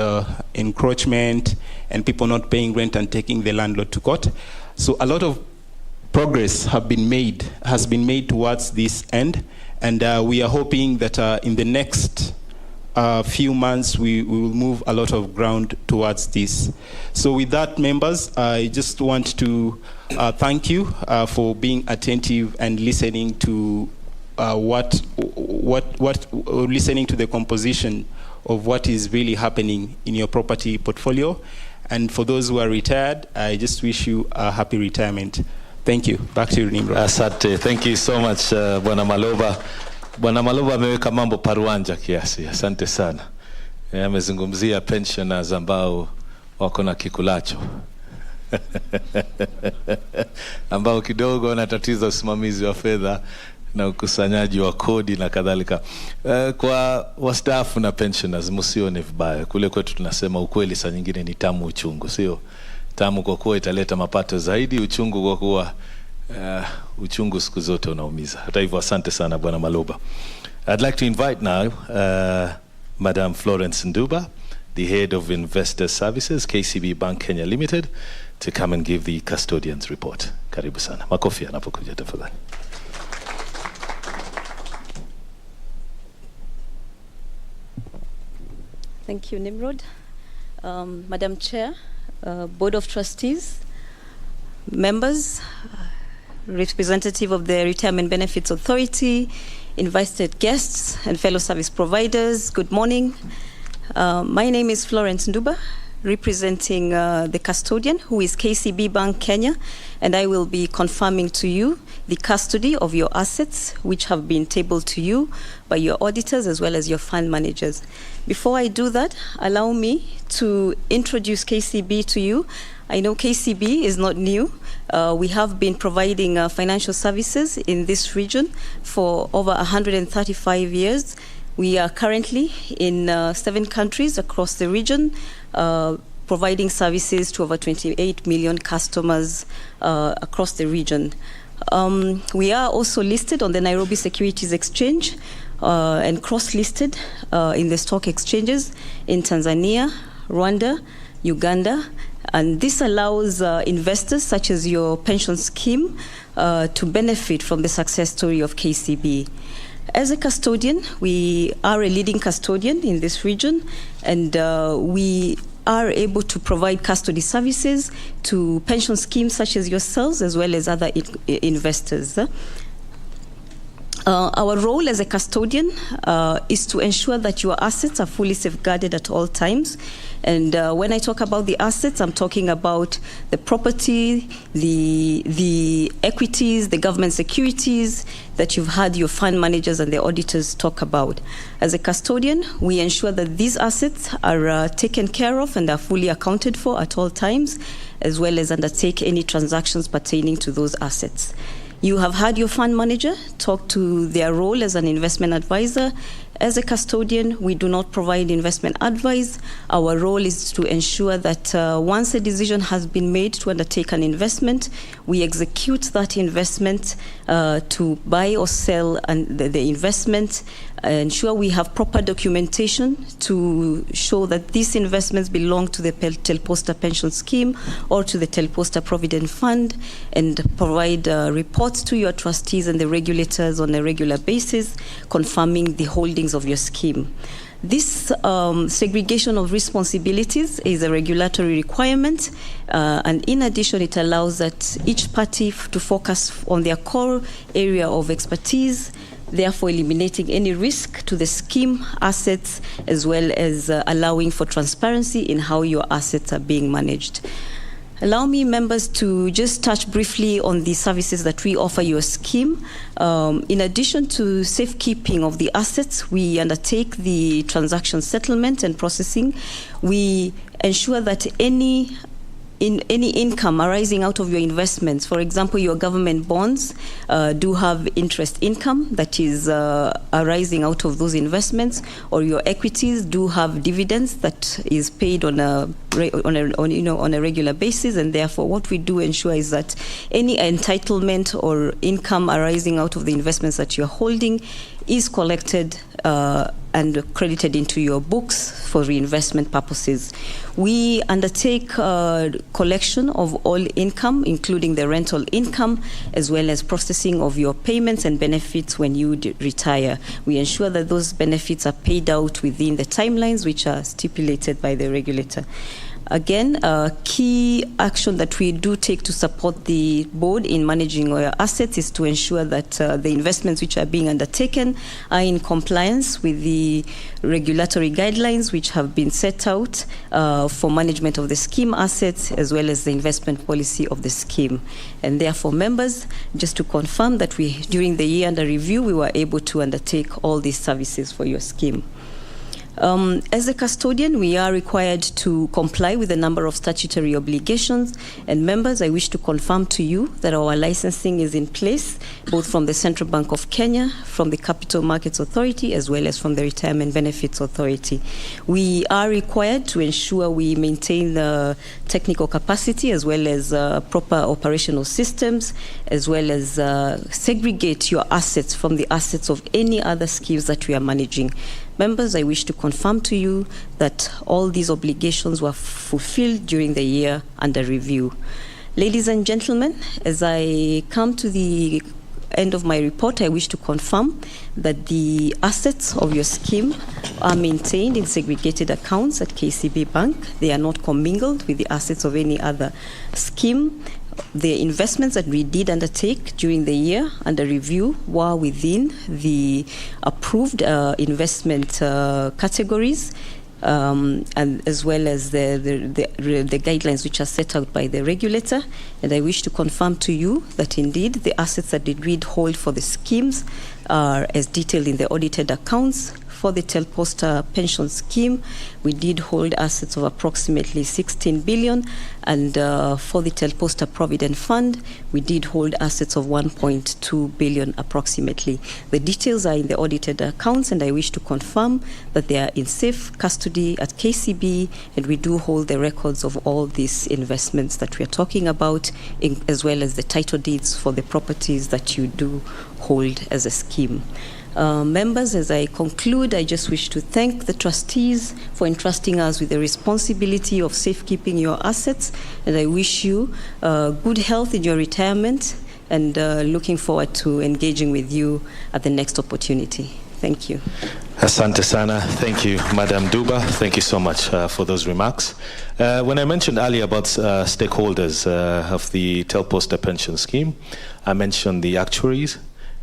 encroachment and people not paying rent and taking the landlord to court. So a lot of progress has been made towards this end, and we are hoping that in the next few months we will move a lot of ground towards this. So with that, members, I just want to thank you for being attentive and listening to listening to the composition of what is really happening in your property portfolio. And for those who are retired, I just wish you a happy retirement. Thank you. Back to you, Nimrod. Asante. Thank you so much, Bwana Maloba. Bwana Maloba ameweka mambo paruanja kiasi. Asante sana. Amezungumzia pensioners ambao wako na kikulacho. Ambao kidogo wanatatiza usimamizi wa fedha na ukusanyaji wa kodi na kadhalika. Kwa wastaafu na pensioners, msione vibaya. Kule kwetu tunasema ukweli saa nyingine ni tamu uchungu, sio? Tamu kwa kuwa italeta mapato zaidi, uchungu kwa kuwa uchungu siku zote unaumiza. Hata hivyo, asante sana Bwana Maloba. I'd like to invite now Madam Florence Nduba, the Head of Investor Services, KCB Bank Kenya Limited, to come and give the custodian's report. Karibu sana. Makofi anapokuja tafadhali. Thank you, Nimrod. Madam Chair, Board of Trustees, members, representative of the Retirement Benefits Authority, invited guests, and fellow service providers, good morning. My name is Florence Nduba, representing the custodian, who is KCB Bank Kenya, and I will be confirming to you the custody of your assets, which have been tabled to you by your auditors as well as your fund managers. Before I do that, allow me to introduce KCB to you. I know KCB is not new. We have been providing financial services in this region for over 135 years. We are currently in 7 countries across the region, providing services to over 28 million customers across the region. We are also listed on the Nairobi Securities Exchange and cross-listed in the stock exchanges in Tanzania, Rwanda, Uganda, and this allows investors such as your pension scheme to benefit from the success story of KCB. As a custodian, we are a leading custodian in this region, and we are able to provide custody services to pension schemes such as yourselves as well as other investors. Our role as a custodian is to ensure that your assets are fully safeguarded at all times. And when I talk about the assets, I'm talking about the property, the equities, the government securities that you've had your fund managers and the auditors talk about. As a custodian, we ensure that these assets are taken care of and are fully accounted for at all times, as well as undertake any transactions pertaining to those assets. You have had your fund manager talk to their role as an investment advisor. As a custodian, we do not provide investment advice. Our role is to ensure that once a decision has been made to undertake an investment, we execute that investment to buy or sell the investment, ensure we have proper documentation to show that these investments belong to the Telposta pension scheme or to the Telposta Provident Fund, and provide reports to your trustees and the regulators on a regular basis, confirming the holdings of your scheme. This segregation of responsibilities is a regulatory requirement, and in addition, it allows that each party to focus on their core area of expertise, therefore eliminating any risk to the scheme assets, as well as allowing for transparency in how your assets are being managed. Allow me, members, to just touch briefly on the services that we offer your scheme. In addition to safekeeping of the assets, we undertake the transaction settlement and processing. We ensure that any income arising out of your investments, for example, your government bonds do have interest income that is arising out of those investments, or your equities do have dividends that is paid on a regular basis, and therefore what we do ensure is that any entitlement or income arising out of the investments that you're holding is collected and credited into your books for reinvestment purposes. We undertake collection of all income, including the rental income, as well as processing of your payments and benefits when you retire. We ensure that those benefits are paid out within the timelines which are stipulated by the regulator. Again, a key action that we do take to support the board in managing our assets is to ensure that the investments which are being undertaken are in compliance with the regulatory guidelines which have been set out for management of the scheme assets, as well as the investment policy of the scheme. And therefore, members, just to confirm that during the year under review, we were able to undertake all these services for your scheme. As a custodian, we are required to comply with a number of statutory obligations. And members, I wish to confirm to you that our licensing is in place, both from the Central Bank of Kenya, from the Capital Markets Authority, as well as from the Retirement Benefits Authority. We are required to ensure we maintain the technical capacity, as well as proper operational systems, as well as segregate your assets from the assets of any other schemes that we are managing. Members, I wish to confirm to you that all these obligations were fulfilled during the year under review. Ladies and gentlemen, as I come to the end of my report, I wish to confirm that the assets of your scheme are maintained in segregated accounts at KCB Bank. They are not commingled with the assets of any other scheme. The investments that we did undertake during the year under review were within the approved investment categories. and as well as the guidelines which are set out by the regulator. And I wish to confirm to you that indeed the assets that did we hold for the schemes are as detailed in the audited accounts. For the Telposta pension scheme, we did hold assets of approximately 16 billion, and for the Telposta Provident Fund, we did hold assets of 1.2 billion approximately. The details are in the audited accounts, and I wish to confirm that they are in safe custody at KCB, and we do hold the records of all these investments that we are talking about, as well as the title deeds for the properties that you do hold as a scheme. Members, as I conclude, I just wish to thank the trustees for entrusting us with the responsibility of safekeeping your assets, and I wish you good health in your retirement, and looking forward to engaging with you at the next opportunity. Thank you. Asante sana. Thank you, Madam Duba. Thank you so much for those remarks. When I mentioned earlier about stakeholders of the Telposta pension scheme, I mentioned the actuaries.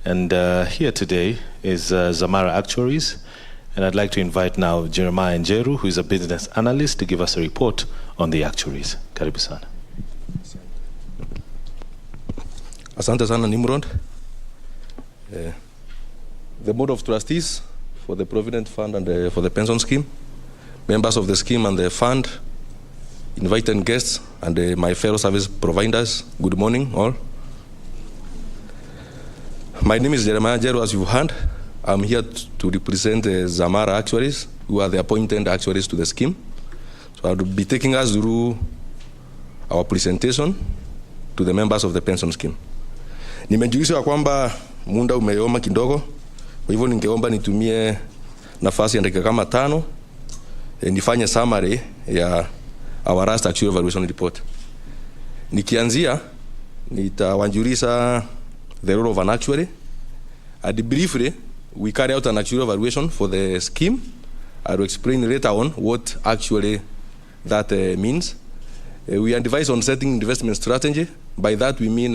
And here today is Zamara Actuaries, and I'd like to invite now Jeremiah Njeru, who is a business analyst, to give us a report on the actuaries. Karibu sana. Asante sana Nimrod. The Board of Trustees for the Provident Fund and for the pension scheme, members of the scheme and the fund, invited guests, and my fellow service providers, good morning all. My name is Jeremiah Njeru, as you've heard. I'm here to represent Zamara Actuaries, who are the appointed actuaries to the scheme. So I'll be taking us through our presentation to the members of the pension scheme. Nimejulisha kwamba muda umeyoma kidogo, kwa hivyo ningeomba nitumie nafasi ya dakika kama 5 nifanye summary ya our last actuarial valuation report. Nikianzia nitawajulisha the role of an actuary, and briefly we carry out an actuarial valuation for the scheme. I will explain later on what actually that means. We advise on setting investment strategy. By that we mean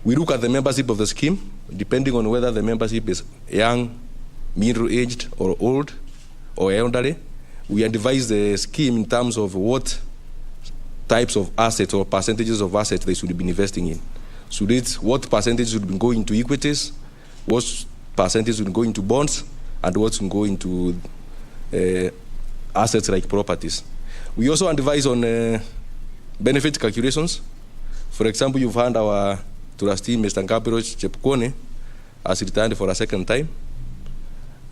we look at the membership of the scheme, depending on whether the membership is young, middle-aged, or old, or elderly. We advise the scheme in terms of what types of assets or percentages of assets they should be investing in. So what percentage should be going to equities, what percentage should go into bonds, and what should go into assets like properties. We also advise on benefit calculations. For example, you've heard our trustee, Mr. Nkapiroj Chepkone, has returned for a second time.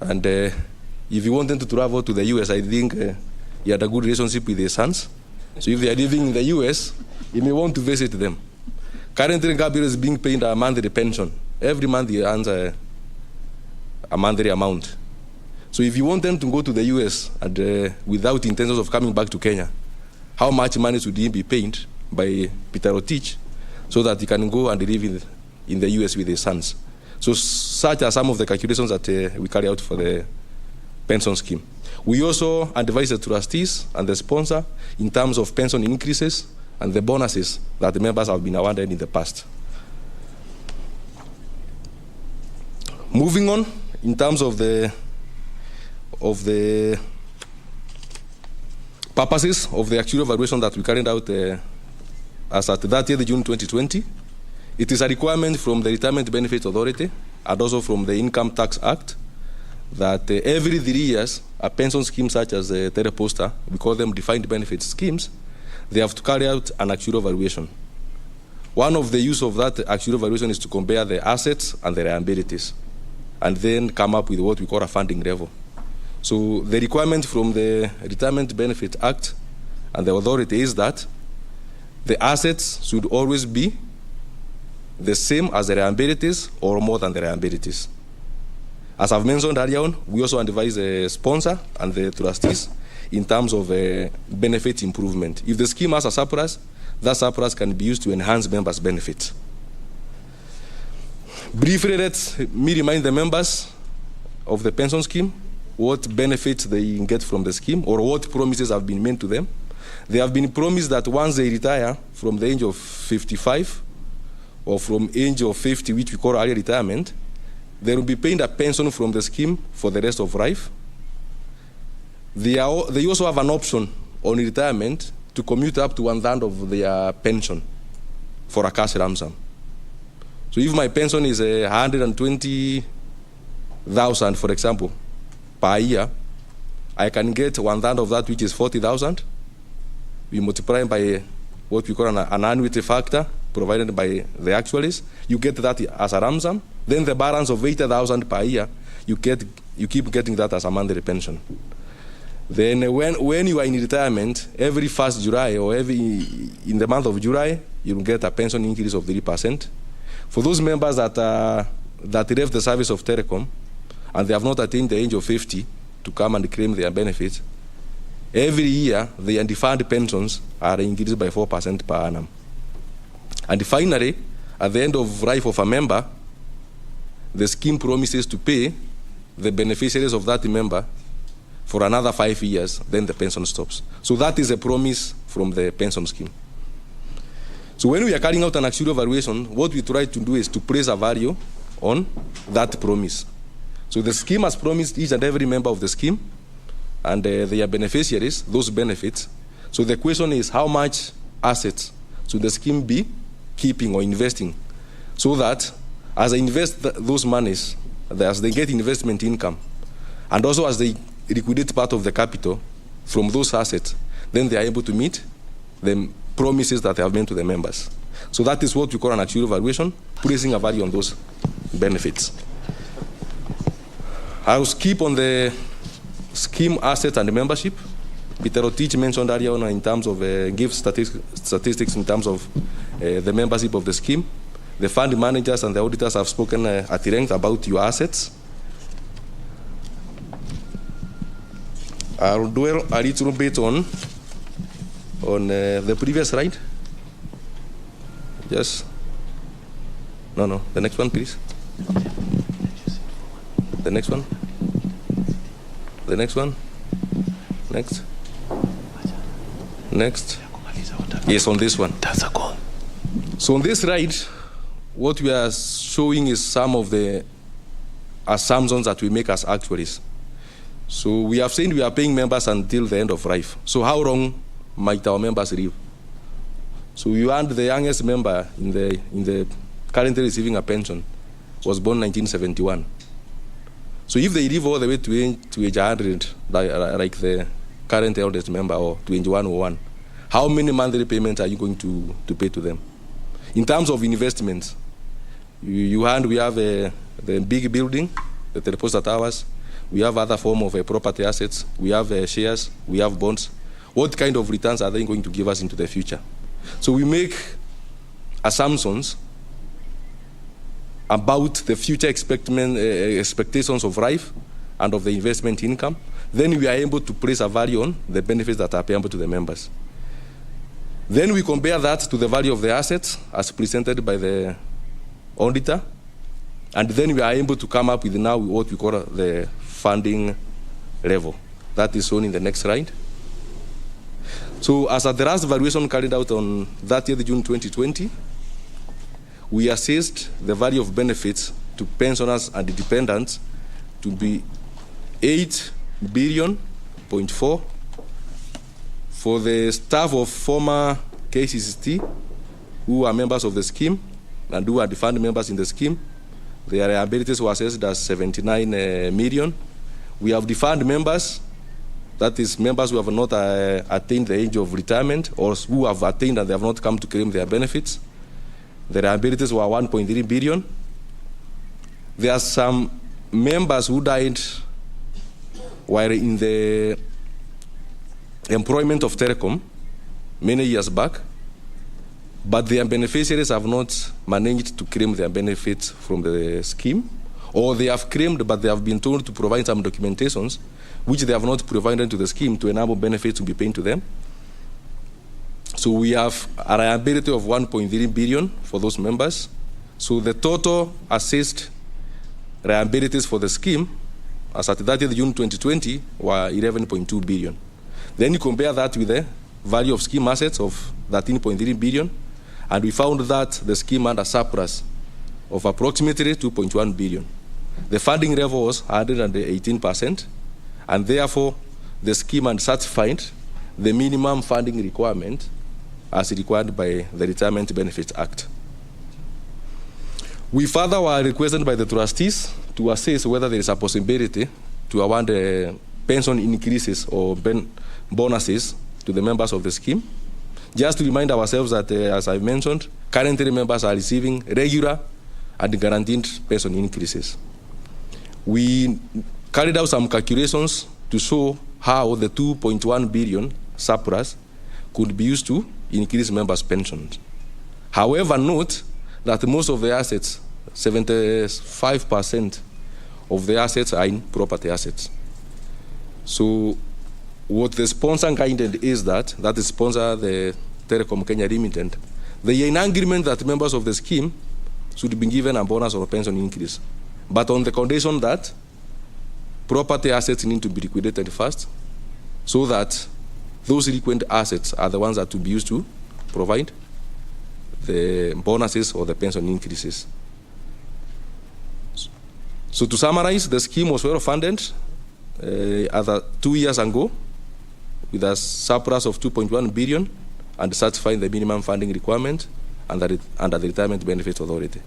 And if you want them to travel to the US, I think he had a good relationship with his sons. So if they are living in the US, you may want to visit them. Currently, Gabriel is being paid a monthly pension. Every month he earns a monthly amount. So if you want them to go to the US and without intentions of coming back to Kenya, how much money should he be paid by Peter Otich so that he can go and live in the US with his sons? So such are some of the calculations that we carry out for the pension scheme. We also advise the trustees and the sponsor in terms of pension increases and the bonuses that the members have been awarded in the past. Moving on, in terms of the purposes of the actuarial valuation that we carried out as at 30th June 2020, it is a requirement from the Retirement Benefits Authority and also from the Income Tax Act that every 3 years, a pension scheme such as Telposta, we call them defined benefit schemes, they have to carry out an actuarial valuation. One of the use of that actuarial valuation is to compare the assets and the liabilities, and then come up with what we call a funding level. So the requirement from the Retirement Benefit Act and the authority is that the assets should always be the same as the liabilities or more than the liabilities. As I've mentioned earlier on, we also advise the sponsor and the trustees in terms of benefit improvement. If the scheme has a surplus, that surplus can be used to enhance members' benefits. Briefly, let me remind the members of the pension scheme what benefits they get from the scheme or what promises have been made to them. They have been promised that once they retire from the age of 55 or from age of 50, which we call early retirement, they will be paying a pension from the scheme for the rest of life. they also have an option on retirement to commute up to 1/3 of their pension for a cash lump sum. So if my pension is 120,000, for example, per year, I can get 1/3 of that, which is 40,000. We multiply by what we call an annuity factor provided by the actuaries. You get that as a lump sum. Then the balance of 80,000 per year, you keep getting that as a monthly pension. Then when you are in retirement, every 1st July or in the month of July, you will get a pension increase of 3%. For those members that left the service of telecom and they have not attained the age of 50 to come and claim their benefits, every year their deferred pensions are increased by 4% per annum. And finally, at the end of life of a member, the scheme promises to pay the beneficiaries of that member for another 5 years, then the pension stops. So that is a promise from the pension scheme. So when we are carrying out an actuarial valuation, what we try to do is to place a value on that promise. So the scheme has promised each and every member of the scheme and their beneficiaries those benefits. So the question is, how much assets should the scheme be keeping or investing so that as they invest those monies, as they get investment income, and also as they liquidate part of the capital from those assets, then they are able to meet the promises that they have made to the members. So that is what we call an actuarial valuation, placing a value on those benefits. I will skip on the scheme assets and the membership. Peter Otich mentioned earlier on in terms of give statistics in terms of the membership of the scheme. The fund managers and the auditors have spoken at length about your assets. I'll dwell a little bit on the previous slide. Yes. No. The next one, please. The next one. The next one. Next. Next. Yes, on this one. So on this slide, what we are showing is some of the assumptions that we make as actuaries. So we have said we are paying members until the end of life. So how long might our members live? So you and the youngest member in the currently receiving a pension was born 1971. So if they live all the way to age 100, like the current eldest member, or to age 101, how many monthly payments are you going to pay to them? In terms of investments, we have the big building, the Telposta towers. We have other form of property assets. We have shares. We have bonds. What kind of returns are they going to give us into the future? So we make assumptions about the future expectations of life and of the investment income. Then we are able to place a value on the benefits that are payable to the members. Then we compare that to the value of the assets as presented by the auditor. And then we are able to come up with now what we call the funding level. That is shown in the next slide. So as at the last valuation carried out on 30th June 2020, we assessed the value of benefits to pensioners and dependents to be 8.4 billion. For the staff of former KCCT who are members of the scheme and who are defined members in the scheme, their liabilities were assessed as 79 million. We have defined members, that is members who have not attained the age of retirement or who have attained and they have not come to claim their benefits. The liabilities were 1.3 billion. There are some members who died while in the employment of telecom many years back, but their beneficiaries have not managed to claim their benefits from the scheme, or they have claimed but they have been told to provide some documentations which they have not provided to the scheme to enable benefits to be paid to them. So we have a liability of 1.3 billion for those members. So the total assessed liabilities for the scheme as at 30th June 2020 were 11.2 billion. Then you compare that with the value of scheme assets of 13.3 billion, and we found that the scheme had a surplus of approximately 2.1 billion. The funding level was 118%, and therefore the scheme and satisfied the minimum funding requirement as required by the Retirement Benefits Act. We further were requested by the trustees to assess whether there is a possibility to award pension increases or bonuses to the members of the scheme. Just to remind ourselves that, as I mentioned, currently members are receiving regular and guaranteed pension increases. We carried out some calculations to show how the 2.1 billion surplus could be used to increase members' pensions. However, note that most of the assets, 75% of the assets are in property assets. So what the sponsor guided is that the sponsor, the Telecom Kenya Limited, they are in agreement that members of the scheme should be given a bonus or a pension increase, but on the condition that property assets need to be liquidated first, so that those liquid assets are the ones that will be used to provide the bonuses or the pension increases. So to summarize, the scheme was well funded 2 years ago with a surplus of 2.1 billion and satisfying the minimum funding requirement under the Retirement Benefits Authority.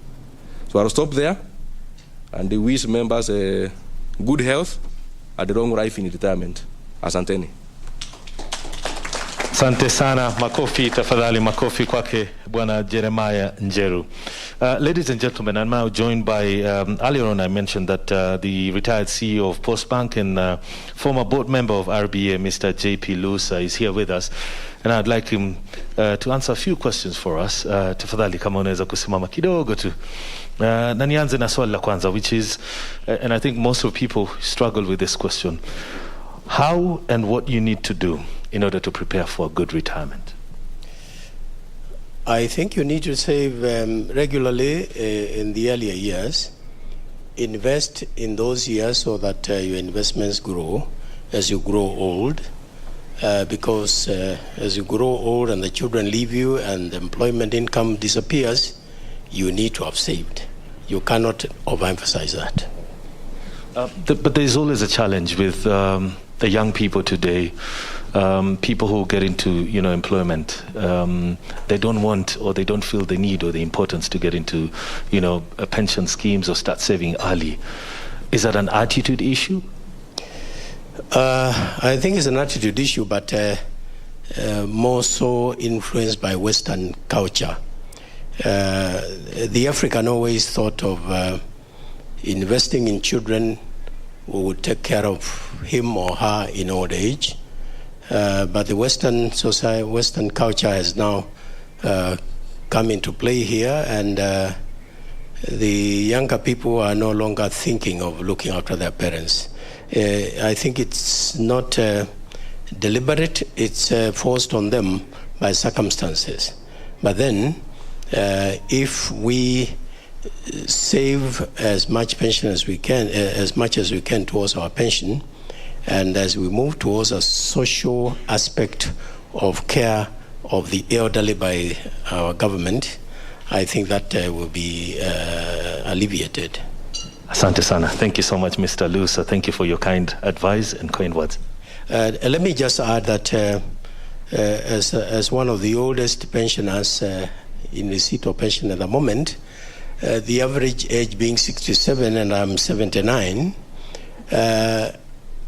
So I'll stop there and wish members good health and long life in retirement. Asanteni. Asante sana. Makofi tafadhali, makofi kwake Bwana Jeremiah Njeru. Ladies and gentlemen, I'm now joined by, earlier on I mentioned that the retired CEO of Postbank and former board member of RBA, Mr. JP Lusa, is here with us. And I'd like him to answer a few questions for us. Tafadhali kama unaweza kusimama kidogo tu. Na nianze na swali la kwanza, which is, and I think most of people struggle with this question, how and what you need to do in order to prepare for a good retirement? I think you need to save regularly in the earlier years. Invest in those years so that your investments grow as you grow old. Because as you grow old and the children leave you and the employment income disappears, you need to have saved. You cannot overemphasize that. But there's always a challenge with the young people today, people who get into employment. They don't want or they don't feel the need or the importance to get into pension schemes or start saving early. Is that an attitude issue? I think it's an attitude issue, but more so influenced by Western culture. The African always thought of investing in children who would take care of him or her in old age. But the Western society, Western culture has now come into play here, and the younger people are no longer thinking of looking after their parents. I think it's not deliberate, it's forced on them by circumstances. But then, if we save as much pension as we can, as much as we can towards our pension, and as we move towards a social aspect of care of the elderly by our government, I think that will be alleviated. Asante sana. Thank you so much, Mr. Lusa. Thank you for your kind advice and kind words. Let me just add that as one of the oldest pensioners in receipt of pension at the moment, the average age being 67 and I'm 79,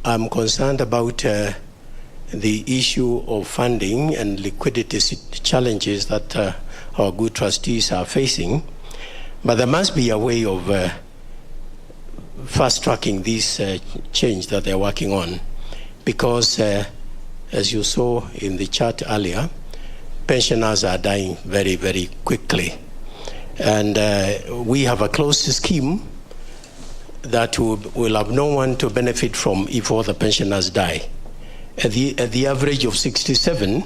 I'm concerned about the issue of funding and liquidity challenges that our good trustees are facing. But there must be a way of fast-tracking this change that they're working on, because as you saw in the chart earlier, pensioners are dying very, very quickly. And we have a closed scheme that will have no one to benefit from if all the pensioners die. At the average of 67,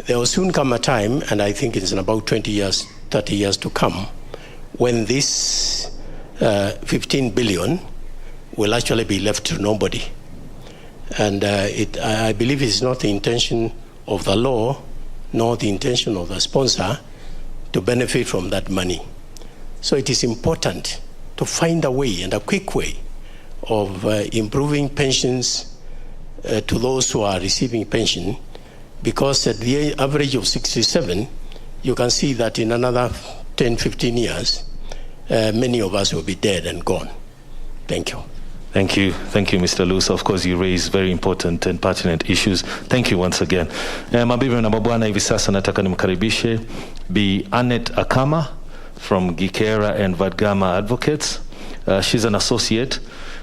there will soon come a time, and I think it's in about 20 years, 30 years to come, when this 15 billion will actually be left to nobody. And I believe it's not the intention of the law, nor the intention of the sponsor to benefit from that money. So it is important to find a way, and a quick way, of improving pensions to those who are receiving pension, because at the average of 67, you can see that in another 10, 15 years, many of us will be dead and gone. Thank you. Thank you, Mr. Lewis. Of course, you raise very important and pertinent issues. Thank you once again. Mabibi na mabwana, hivi sasa nataka nimkaribishe Bi Annette Akama from Gikera and Vadgama Advocates. She's an associate,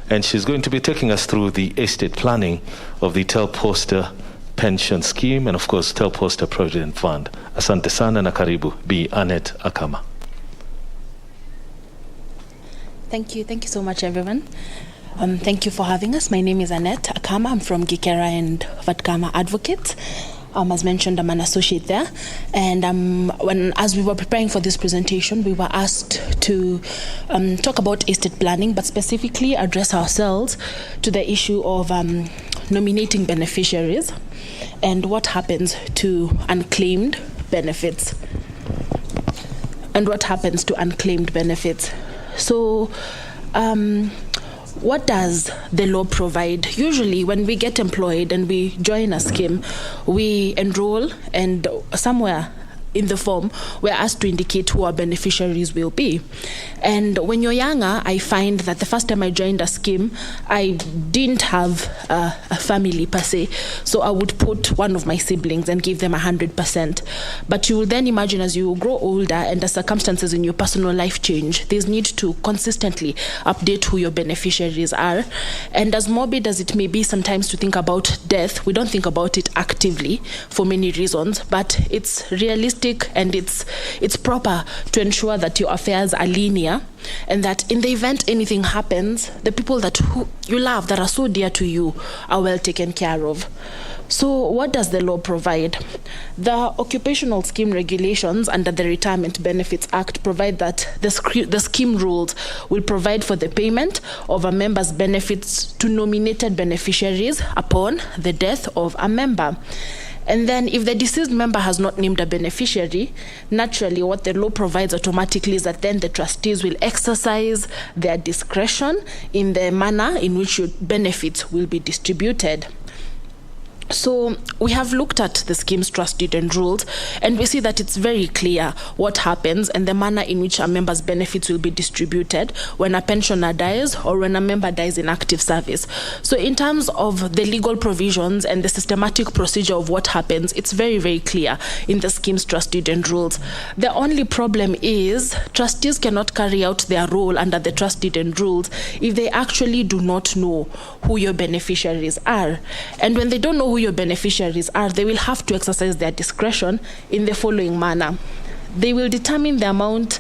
and she's going to be taking us through the estate planning of the Telposta pension scheme and, of course, Telposta Provident Fund. Asante sana na karibu, Bi Annette Akama. Thank you so much, everyone. Thank you for having us. My name is Annette Akama. I'm from Gikera and Vadgama Advocates. As mentioned, I'm an associate there. And as we were preparing for this presentation, we were asked to talk about estate planning, but specifically address ourselves to the issue of nominating beneficiaries and what happens to unclaimed benefits. So, what does the law provide? Usually when we get employed and we join a scheme, we enroll, and somewhere in the form we're asked to indicate who our beneficiaries will be. And when you're younger, I find that the first time I joined a scheme, I didn't have a family per se, so I would put one of my siblings and give them 100%. But you will then imagine, as you grow older and the circumstances in your personal life change, there's need to consistently update who your beneficiaries are. And as morbid as it may be sometimes to think about death, we don't think about it actively for many reasons, but it's realistic and it's proper to ensure that your affairs are linear, and that in the event anything happens, the people who you love, that are so dear to you, are well taken care of. So what does the law provide? The occupational scheme regulations under the Retirement Benefits Act provide that the scheme rules will provide for the payment of a member's benefits to nominated beneficiaries upon the death of a member. And then if the deceased member has not named a beneficiary, naturally what the law provides automatically is that then the trustees will exercise their discretion in the manner in which your benefits will be distributed. So we have looked at the scheme's trust deed and rules, and we see that it's very clear what happens and the manner in which a member's benefits will be distributed when a pensioner dies or when a member dies in active service. So in terms of the legal provisions and the systematic procedure of what happens, it's very, very clear in the scheme's trust deed and rules. The only problem is trustees cannot carry out their role under the trust deed and rules if they actually do not know who your beneficiaries are. And when they don't know who your beneficiaries are, they will have to exercise their discretion in the following manner. They will determine the amount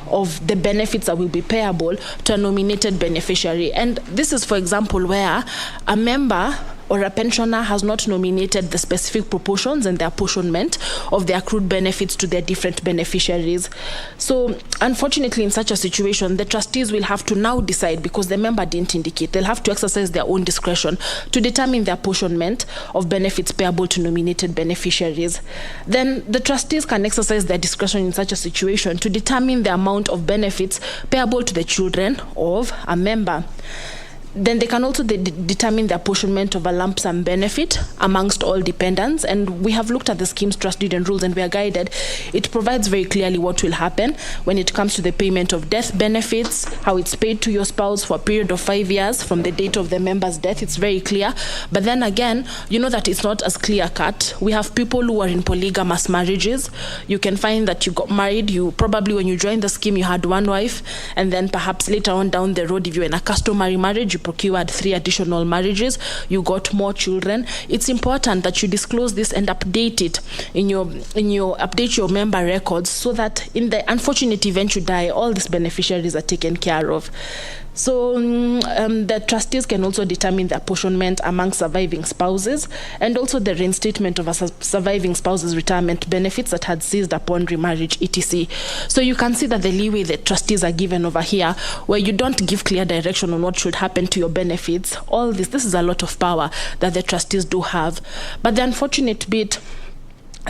of the benefits that will be payable to a nominated beneficiary. And this is, for example, where a member or a pensioner has not nominated the specific proportions and the apportionment of the accrued benefits to their different beneficiaries. So unfortunately, in such a situation, the trustees will have to now decide, because the member didn't indicate, they'll have to exercise their own discretion to determine the apportionment of benefits payable to nominated beneficiaries. Then the trustees can exercise their discretion in such a situation to determine the amount of benefits payable to the children of a member. Then they can also determine the apportionment of a lump sum benefit amongst all dependents. And we have looked at the scheme's trust deed and rules, and we are guided. It provides very clearly what will happen when it comes to the payment of death benefits, how it's paid to your spouse for a period of 5 years from the date of the member's death. It's very clear. But then again, you know that it's not as clear cut. We have people who are in polygamous marriages. You can find that you got married. You probably, when you joined the scheme, you had one wife, and then perhaps later on down the road, if you're in a customary marriage, you procured 3 additional marriages, you got more children. It's important that you disclose this and update it in your member records, so that in the unfortunate event you die, all these beneficiaries are taken care of. So the trustees can also determine the apportionment among surviving spouses, and also the reinstatement of a surviving spouse's retirement benefits that had ceased upon remarriage, etc. So you can see that the leeway the trustees are given over here, where you don't give clear direction on what should happen to your benefits, all this is a lot of power that the trustees do have. But the unfortunate bit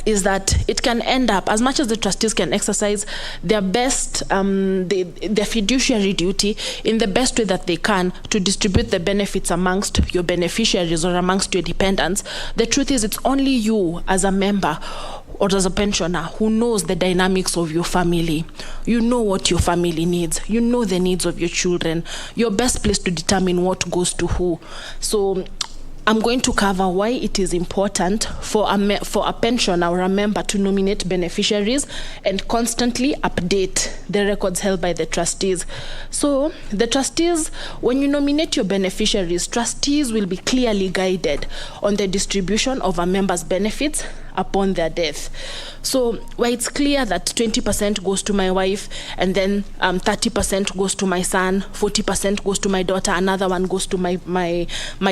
is that it can end up, as much as the trustees can exercise their best, their fiduciary duty in the best way that they can to distribute the benefits amongst your beneficiaries or amongst your dependents, the truth is it's only you as a member or as a pensioner who knows the dynamics of your family. You know what your family needs. You know the needs of your children. You're best placed to determine what goes to who. So I'm going to cover why it is important for a pensioner or a member to nominate beneficiaries and constantly update the records held by the trustees. So the trustees, when you nominate your beneficiaries, trustees will be clearly guided on the distribution of a member's benefits upon their death. So where it's clear that 20% goes to my wife, and then 30% goes to my son, 40% goes to my daughter, another one goes to my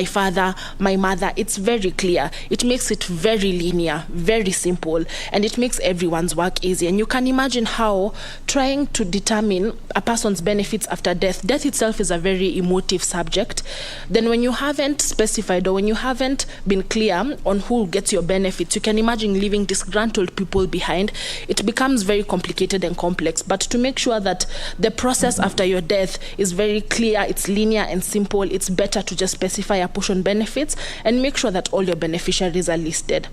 father, my mother, it's very clear. It makes it very linear, very simple, and it makes everyone's work easy. And you can imagine how trying to determine a person's benefits after death itself is a very emotive subject. Then when you haven't specified or when you haven't been clear on who gets your benefits, you can imagine leaving disgruntled people behind. It becomes very complicated and complex. But to make sure that the process after your death is very clear, it's linear and simple, it's better to just specify apportion benefits and make sure that all your beneficiaries are listed.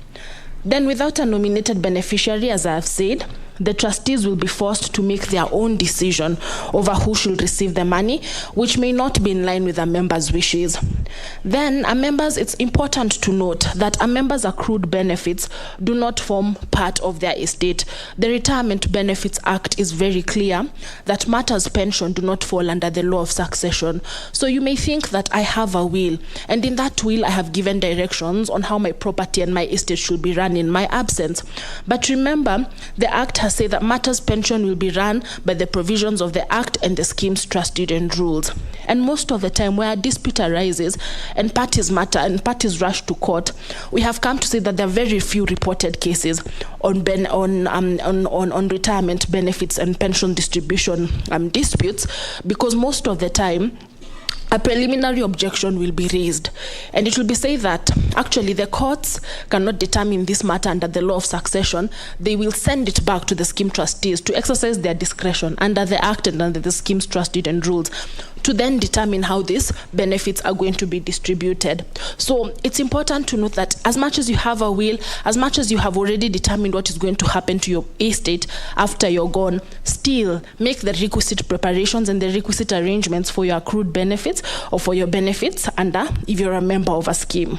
Then without a nominated beneficiary, as I have said, the trustees will be forced to make their own decision over who should receive the money, which may not be in line with a member's wishes. Then, it's important to note that a member's accrued benefits do not form part of their estate. The Retirement Benefits Act is very clear that matters pension do not fall under the law of succession. So you may think that I have a will, and in that will I have given directions on how my property and my estate should be run in my absence. But remember, the Act has said that matters pension will be run by the provisions of the Act and the scheme's trustee and rules. And most of the time where a dispute arises and parties rush to court, we have come to see that there are very few reported cases on retirement benefits and pension distribution disputes, because most of the time a preliminary objection will be raised, and it will be said that actually the courts cannot determine this matter under the law of succession. They will send it back to the scheme trustees to exercise their discretion under the Act and under the scheme's trustee and rules to then determine how these benefits are going to be distributed. So it's important to note that as much as you have a will, as much as you have already determined what is going to happen to your estate after you're gone, still make the requisite preparations and the requisite arrangements for your accrued benefits or for your benefits if you're a member of a scheme.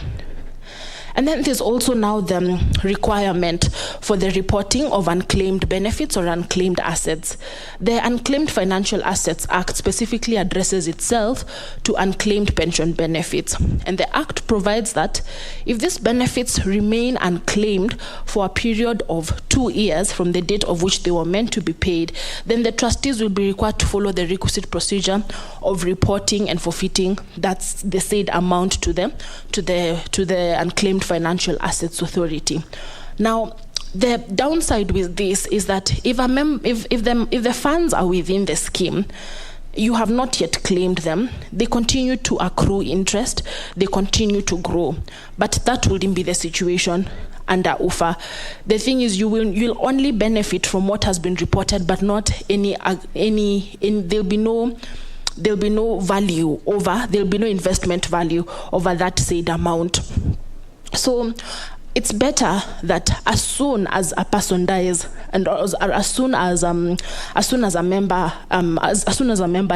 And then there's also now the requirement for the reporting of unclaimed benefits or unclaimed assets. The Unclaimed Financial Assets Act specifically addresses itself to unclaimed pension benefits. And the Act provides that if these benefits remain unclaimed for a period of 2 years from the date of which they were meant to be paid, then the trustees will be required to follow the requisite procedure of reporting and forfeiting that's the said amount to the Unclaimed Financial Assets Authority. Now, the downside with this is that if the funds are within the scheme, you have not yet claimed them, they continue to accrue interest, they continue to grow. But that wouldn't be the situation under UFA. The thing is, you'll only benefit from what has been reported, but not there'll be no investment value over that said amount. So it's better that as soon as a person dies, and as soon as a member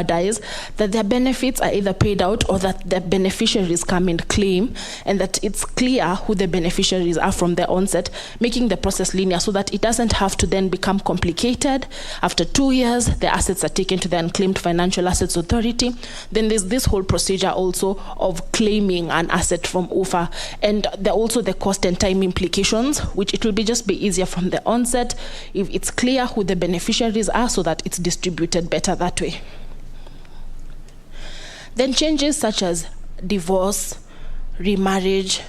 dies, that their benefits are either paid out or that the beneficiaries come and claim, and that it's clear who the beneficiaries are from the onset, making the process linear so that it doesn't have to then become complicated. After 2 years, the assets are taken to the Unclaimed Financial Assets Authority. Then there's this whole procedure also of claiming an asset from UFA, and also the cost and time implications, which it will just be easier from the onset if it's clear who the beneficiaries are so that it's distributed better that way. Then changes such as divorce, remarriage,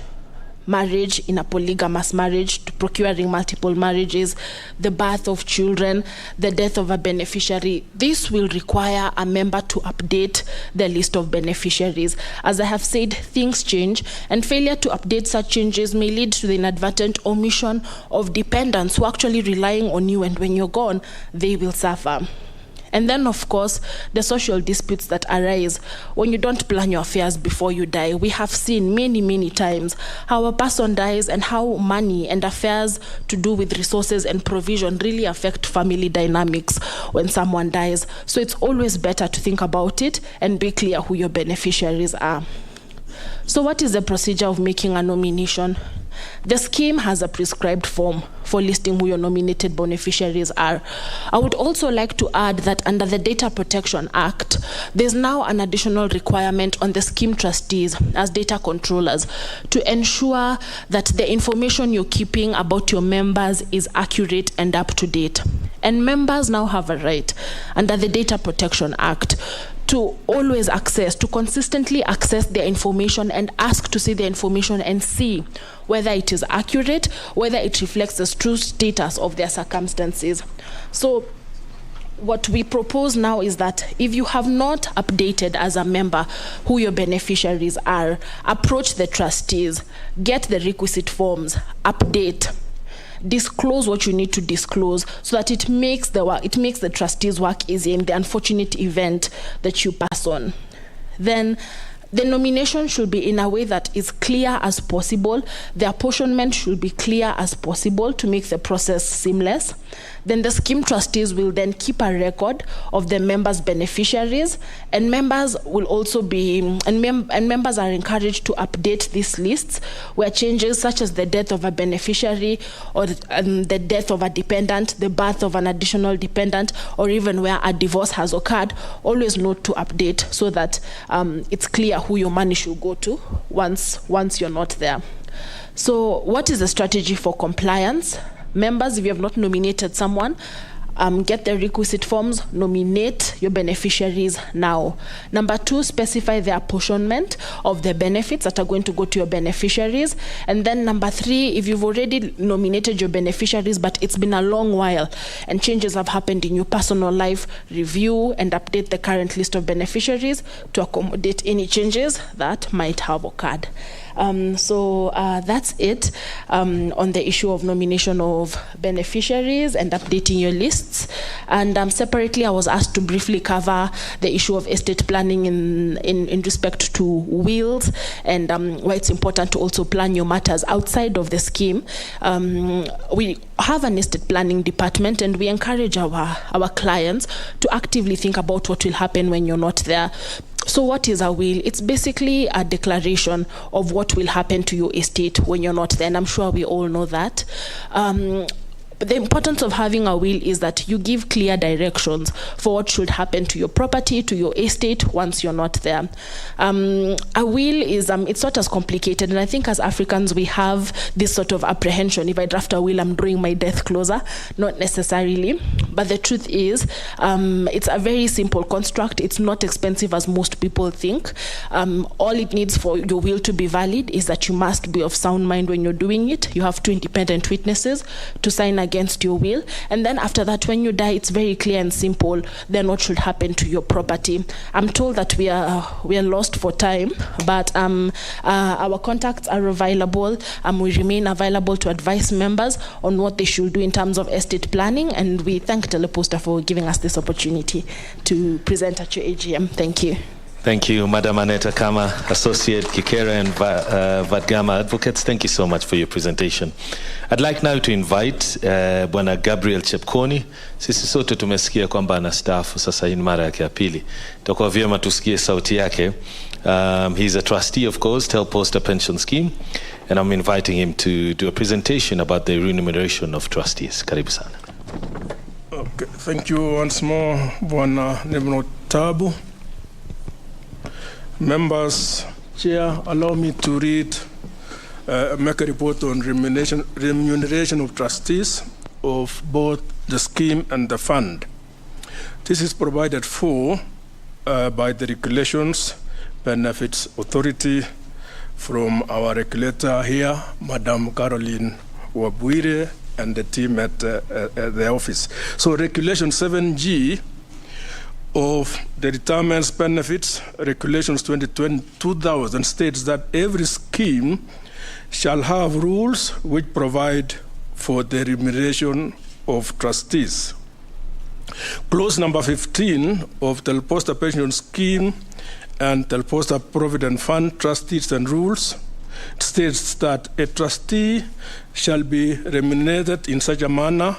marriage in a polygamous marriage, to procuring multiple marriages, the birth of children, the death of a beneficiary. This will require a member to update the list of beneficiaries. As I have said, things change, and failure to update such changes may lead to the inadvertent omission of dependents who are actually relying on you, and when you're gone, they will suffer. And then, of course, the social disputes that arise when you don't plan your affairs before you die. We have seen many, many times how a person dies and how money and affairs to do with resources and provision really affect family dynamics when someone dies. So it's always better to think about it and be clear who your beneficiaries are. So what is the procedure of making a nomination? The scheme has a prescribed form for listing who your nominated beneficiaries are. I would also like to add that under the Data Protection Act, there's now an additional requirement on the scheme trustees as data controllers to ensure that the information you're keeping about your members is accurate and up to date. And members now have a right under the Data Protection Act to always access, to consistently access their information and ask to see the information and see whether it is accurate, whether it reflects the true status of their circumstances. So what we propose now is that if you have not updated as a member who your beneficiaries are, approach the trustees, get the requisite forms, update, disclose what you need to disclose so that it makes the trustees' work easy in the unfortunate event that you pass on. Then the nomination should be in a way that is clear as possible. The apportionment should be clear as possible to make the process seamless. Then the scheme trustees will then keep a record of the members' beneficiaries, and members will also be members are encouraged to update these lists where changes such as the death of a beneficiary or the death of a dependent, the birth of an additional dependent, or even where a divorce has occurred, always note to update so that it's clear who your money should go to once you're not there. So what is the strategy for compliance? Members, if you have not nominated someone, get the requisite forms, nominate your beneficiaries now. Number 2, specify the apportionment of the benefits that are going to go to your beneficiaries. And then number 3, if you've already nominated your beneficiaries, but it's been a long while and changes have happened in your personal life, review and update the current list of beneficiaries to accommodate any changes that might have occurred. So that's it on the issue of nomination of beneficiaries and updating your lists. And separately, I was asked to briefly cover the issue of estate planning in respect to wills and why it's important to also plan your matters outside of the scheme. We have an estate planning department, and we encourage our clients to actively think about what will happen when you're not there. So what is a will? It's basically a declaration of what will happen to your estate when you're not there, and I'm sure we all know that. But the importance of having a will is that you give clear directions for what should happen to your property, to your estate once you're not there. A will is, it's not as complicated, and I think as Africans we have this sort of apprehension. If I draft a will, I'm drawing my death closer. Not necessarily, but the truth is it's a very simple construct. It's not expensive as most people think. All it needs for your will to be valid is that you must be of sound mind when you're doing it. You have 2 independent witnesses to sign against your will, and then after that, when you die, it's very clear and simple then what should happen to your property. I'm told that we are lost for time, but our contacts are available. We remain available to advise members on what they should do in terms of estate planning, and we thank Telposta for giving us this opportunity to present at your AGM. Thank you. Thank you, Madam Aneta Kama, Associate Kikera and Vadgama Advocates. Thank you so much for your presentation. I'd like now to invite Bwana Gabriel Chepkoni. Sisi sote tumesikia kwamba anastaafu sasa hii mara yake ya pili. Itakuwa vyema tusikie sauti yake. He's a trustee, of course, Telposta Pension Scheme, and I'm inviting him to do a presentation about the remuneration of trustees. Karibu sana. Okay, thank you once more, Bwana Nebno Tabu. Members, Chair, allow me to make a report on remuneration of trustees of both the scheme and the fund. This is provided for by the Regulations Benefits Authority from our regulator here, Madam Caroline Wabwire, and the team at the office. So Regulation 7G of the Retirement Benefits, Regulations 2000 states that every scheme shall have rules which provide for the remuneration of trustees. Clause number 15 of the Telposta Pension Scheme and Telposta Provident Fund Trustees and Rules states that a trustee shall be remunerated in such a manner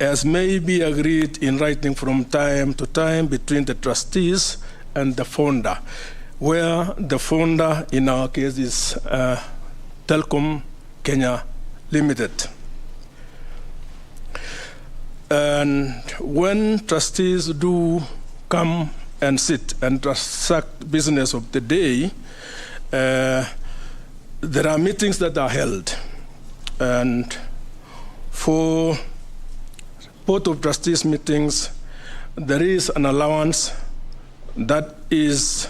as may be agreed in writing from time to time between the trustees and the founder, where the founder in our case is Telkom Kenya Limited. And when trustees do come and sit and transact business of the day, there are meetings that are held. And for Board of Trustees meetings, there is an allowance that is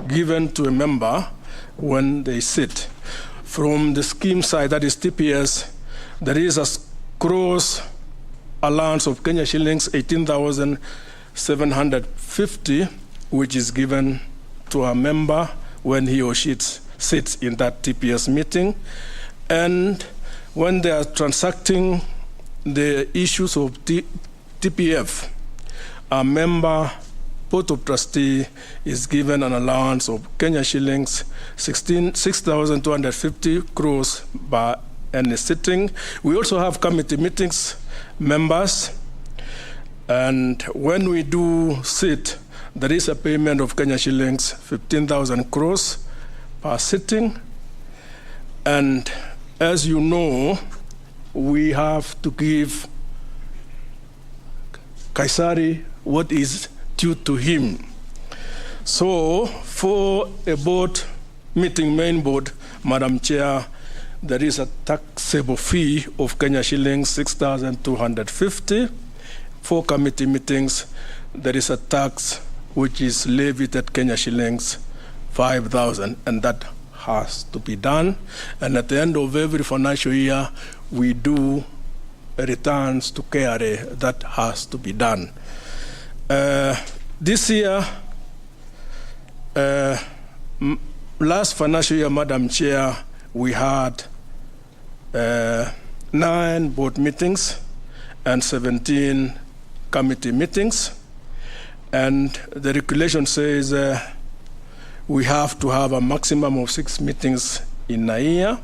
given to a member when they sit. From the scheme side, that is TPS, there is a gross allowance of Kenya shillings 18,750, which is given to a member when he or she sits in that TPS meeting. And when they are transacting the issues of TPF, a member Board of Trustee is given an allowance of Kenya shillings 6,250 gross by any sitting. We also have committee meetings members, and when we do sit, there is a payment of Kenya shillings 15,000 gross per sitting. And as you know, we have to give Kaisari what is due to him. So for a board meeting, main board, Madam Chair, there is a taxable fee of Kenya shillings 6,250. For committee meetings, there is a tax which is levied at Kenya shillings 5,000, and that has to be done. And at the end of every financial year, we do returns to KRA. That has to be done. This year, last financial year, Madam Chair, we had 9 board meetings and 17 committee meetings. And the regulation says we have to have a maximum of 6 meetings in a year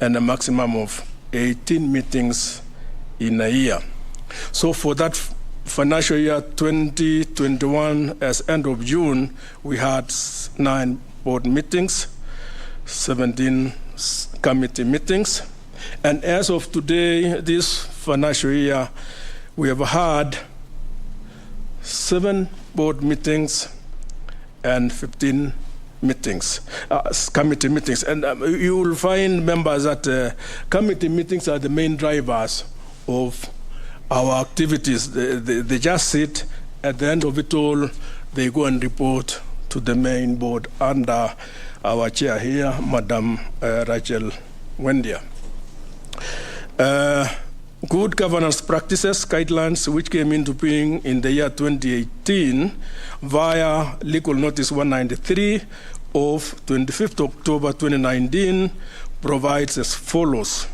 and a maximum of 18 meetings in a year. So for that financial year 2021, as end of June, we had 9 board meetings, 17 committee meetings. And as of today, this financial year, we have had 7 board meetings and 15 meetings, committee meetings. And you will find members that committee meetings are the main drivers of our activities. They just sit, at the end of it all, they go and report to the main board under our chair here, Madam Rachel Wendia. Good governance practices guidelines, which came into being in the year 2018 via Legal Notice 193 of 25th October 2019, provides as follows.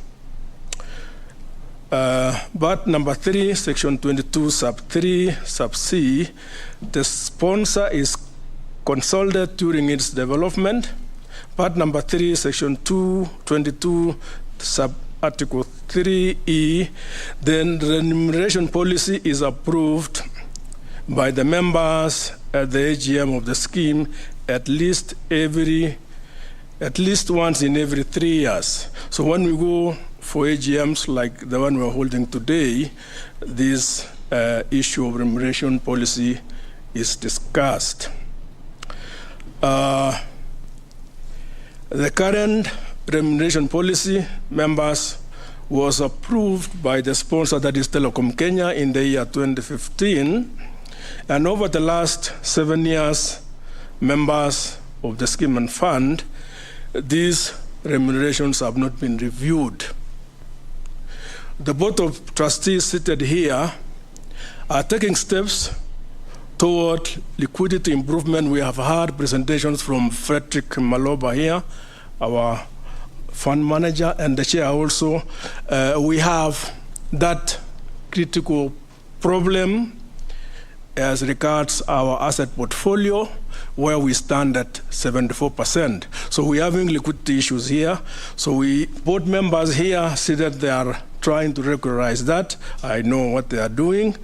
But number 3, section 22, sub 3, sub C, the sponsor is consulted during its development. But number 3, section 222, sub article 3E, then the remuneration policy is approved by the members at the AGM of the scheme at least once in every 3 years. So when we go for AGMs like the one we're holding today, this issue of remuneration policy is discussed. The current remuneration policy, members, was approved by the sponsor, that is Telecom Kenya, in the year 2015. And over the last 7 years, members of the scheme and fund, these remunerations have not been reviewed. The Board of Trustees seated here are taking steps toward liquidity improvement. We have heard presentations from Frederick Maloba here, our fund manager, and the chair also. We have that critical problem as regards our asset portfolio, where we stand at 74%. So we're having liquidity issues here. So board members here see that they are trying to regularize that. I know what they are doing.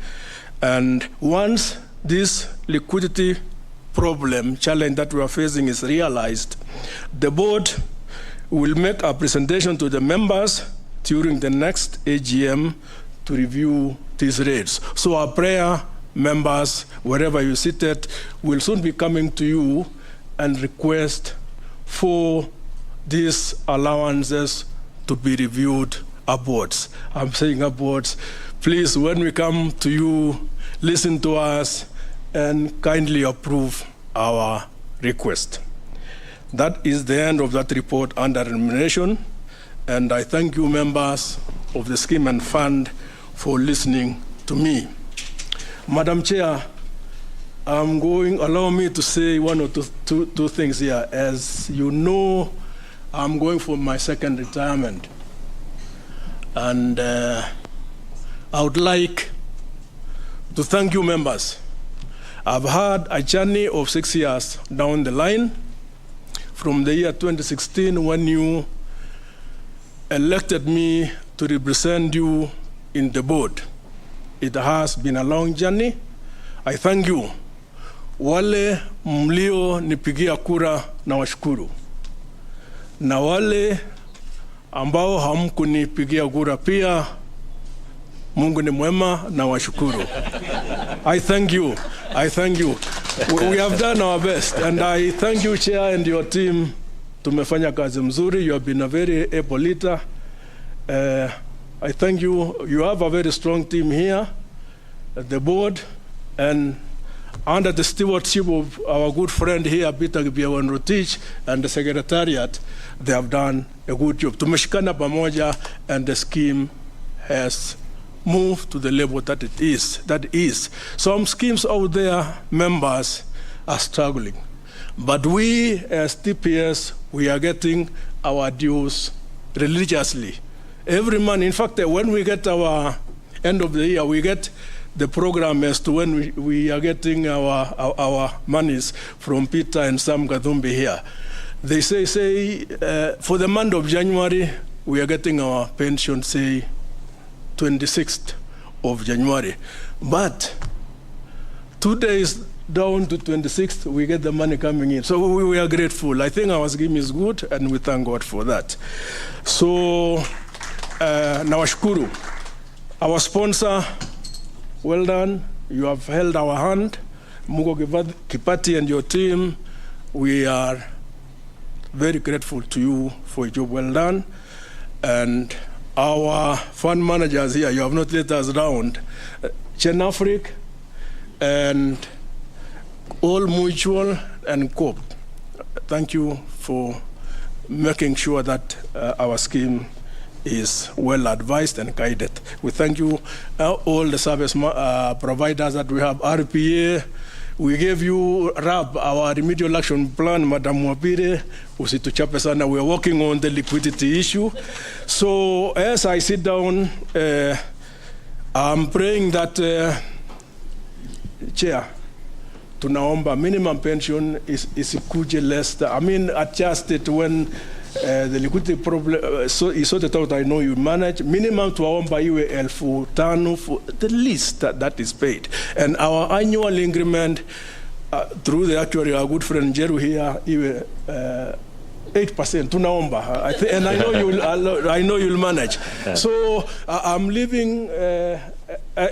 And once this liquidity challenge that we are facing is realized, the board will make a presentation to the members during the next AGM to review these rates. So our prayer, members, wherever you seated, will soon be coming to you and request for these allowances to be reviewed upwards. I'm saying upwards. Please, when we come to you, listen to us and kindly approve our request. That is the end of that report under remuneration, and I thank you, members of the scheme and fund, for listening to me. Madam Chair, allow me to say one or two things here. As you know, I'm going for my second retirement. And I would like to thank you, members. I've had a journey of 6 years down the line, from the year 2016 when you elected me to represent you in the board. It has been a long journey. I thank you. Wale mlio nipigia kura na washukuru. Na wale ambao hamkunipigia kura pia, Mungu ni mwema na washukuru. I thank you. I thank you. We have done our best, and I thank you, Chair, and your team. Tumefanya kazi mzuri. You have been a very able leader. I thank you. You have a very strong team here at the board, and under the stewardship of our good friend here, Peter Gibiawan-Rotich, and the Secretariat, they have done a good job. Tumeshikana pamoja, and the scheme has moved to the level that it is. That is. Some schemes out there, members are struggling. But we, as TPS, we are getting our dues religiously. Every month, in fact, when we get our end of the year, we get the program as to when we are getting our monies from Peter and Sam Gathumbi here. They say for the month of January, we are getting our pension, say, 26th of January. But 2 days down to 26th, we get the money coming in. So we are grateful. I think our scheme is good, and we thank God for that. So, nawashukuru. Our sponsor, well done. You have held our hand. Mungo Kipati and your team, we are very grateful to you for a job well done. And our fund managers here, you have not let us down. Chen Afric and All Mutual and COP. Thank you for making sure that our scheme is well advised and guided. We thank you, all the service providers that we have, RPA. We gave you RAB, our remedial action plan, Madam Wapire, usituchape sana. We are working on the liquidity issue. So as I sit down, I'm praying that, Chair, tunaomba minimum pension is ikuje less. I mean, adjusted when the liquidity problem so is sorted out. I know you manage. Minimum tuwaomba iwe 5,000 for the least that is paid. And our annual increment through the Actuarial, our good friend Jeru here, iwe 8%. Tunaomba. And I know you'll manage. So I'm leaving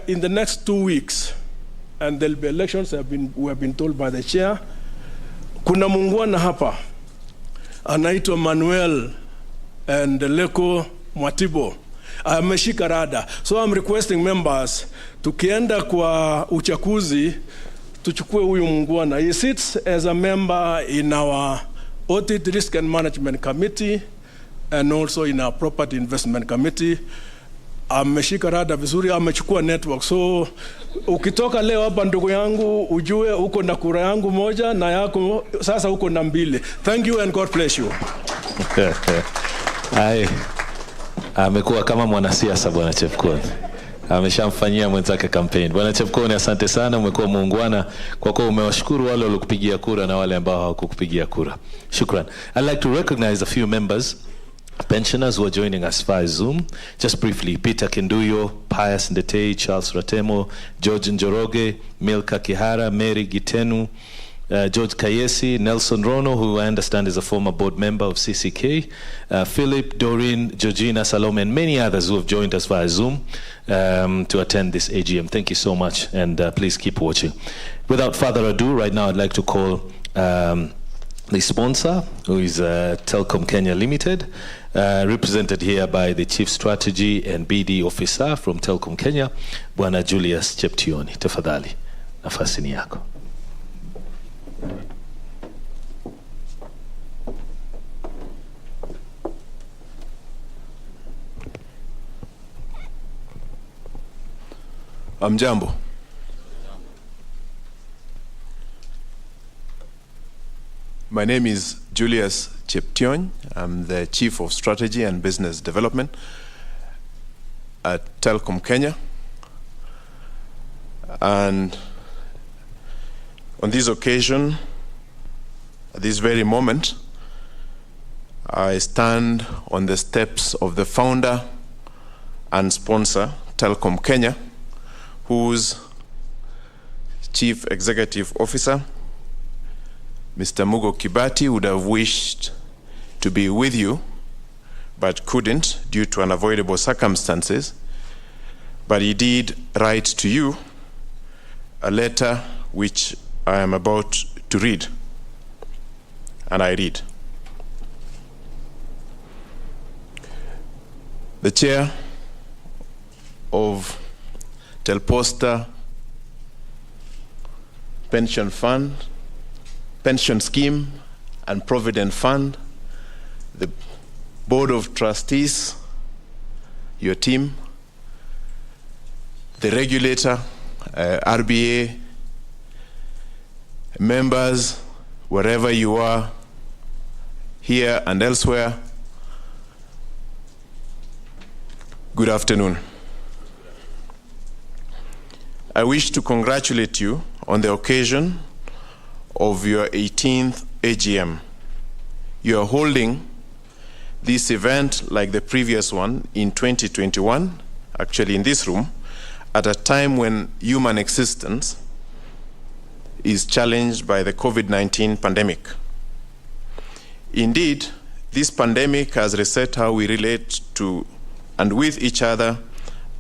in the next 2 weeks. And there'll be elections. We have been told by the chair. Kuna mungwana hapa anaitwa Manuel and Leko Mwatibo. Ameshika rada. So I'm requesting members, tukienda kwa uchaguzi, tuchukue huyu mungwana. He sits as a member in our Audit, Risk and Management Committee, and also in our Property Investment Committee. Ameshika rada vizuri, amechukua network. So ukitoka leo hapa ndugu yangu, ujue uko na kura yangu moja na yako sasa uko na mbili. Thank you and God bless you. Amekuwa kama mwanasiasa bwana Chepkoni. Ameshamfanyia mwenzake campaign. Bwana Chepkoni, asante sana, umekuwa muungwana kwa kuwa umewashukuru wale waliokupigia kura na wale ambao hawakukupigia kura. Shukran. I'd like to recognize a few members, pensioners who are joining us via Zoom. Just briefly, Peter Kinduyo, Pius Ndetei, Charles Ratemo, George Njoroge, Milka Kihara, Mary Gitenu, George Kayesi, Nelson Rono, who I understand is a former board member of CCK, Philip, Doreen, Georgina, Salome, and many others who have joined us via Zoom to attend this AGM. Thank you so much, and please keep watching. Without further ado, right now I'd like to call the sponsor, who is Telkom Kenya Limited, represented here by the Chief Strategy and BD Officer from Telkom Kenya, Bwana Julius Cheptioni. Tafadhali, nafasi ni yako. Amjambo. My name is Julius Cheptiony. I'm the Chief of Strategy and Business Development at Telkom Kenya. And on this occasion, at this very moment, I stand on the steps of the founder and sponsor, Telkom Kenya, whose Chief Executive Officer, Mr. Mugo Kibati, would have wished to be with you, but couldn't due to unavoidable circumstances. But he did write to you a letter which I am about to read. And I read. The chair of Telposta Pension Fund, Pension Scheme and Provident Fund, the Board of Trustees, your team, the regulator, RBA, members, wherever you are, here and elsewhere, good afternoon. I wish to congratulate you on the occasion of your 18th AGM. You are holding this event like the previous one in 2021, actually in this room, at a time when human existence is challenged by the COVID-19 pandemic. Indeed, this pandemic has reset how we relate to and with each other,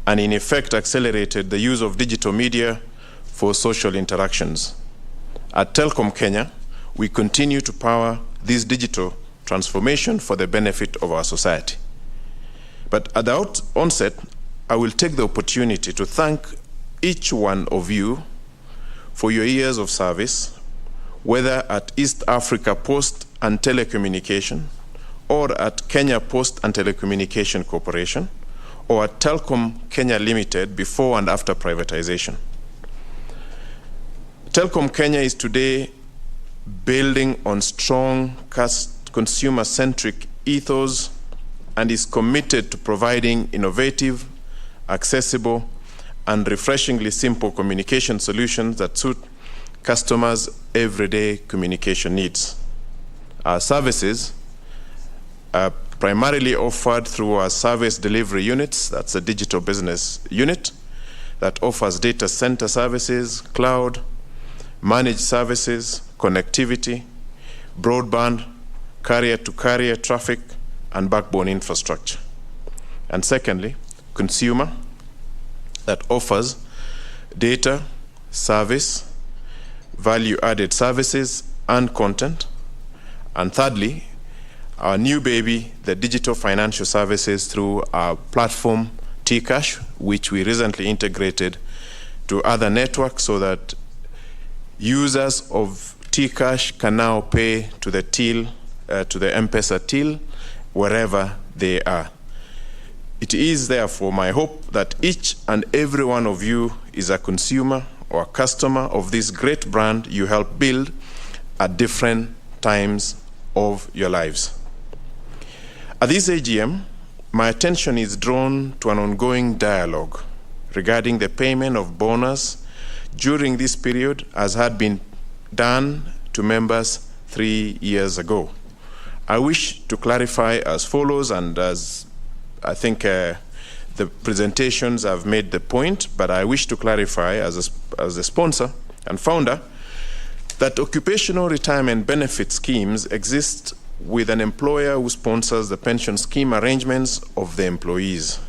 and in effect accelerated the use of digital media for social interactions. At Telkom Kenya, we continue to power this digital transformation for the benefit of our society. But at the onset, I will take the opportunity to thank each one of you for your years of service, whether at East Africa Post and Telecommunication, or at Kenya Post and Telecommunication Corporation, or at Telkom Kenya Limited before and after privatization. Telkom Kenya is today building on strong consumer-centric ethos and is committed to providing innovative, accessible, and refreshingly simple communication solutions that suit customers' everyday communication needs. Our services are primarily offered through our service delivery units, that's a digital business unit that offers data center services, cloud, managed services, connectivity, broadband, carrier-to-carrier traffic, and backbone infrastructure. And secondly, consumer that offers data, service, value-added services, and content. And thirdly, our new baby, the digital financial services through our platform, Tcash, which we recently integrated to other networks so that users of Tcash can now pay to the till to the M-Pesa till wherever they are. It is therefore my hope that each and every one of you is a consumer or a customer of this great brand you help build at different times of your lives. At this AGM, my attention is drawn to an ongoing dialogue regarding the payment of bonus during this period, as had been done to members 3 years ago. I wish to clarify as follows, and as I think the presentations have made the point, but I wish to clarify as a sponsor and founder that occupational retirement benefit schemes exist with an employer who sponsors the pension scheme arrangements of the employees.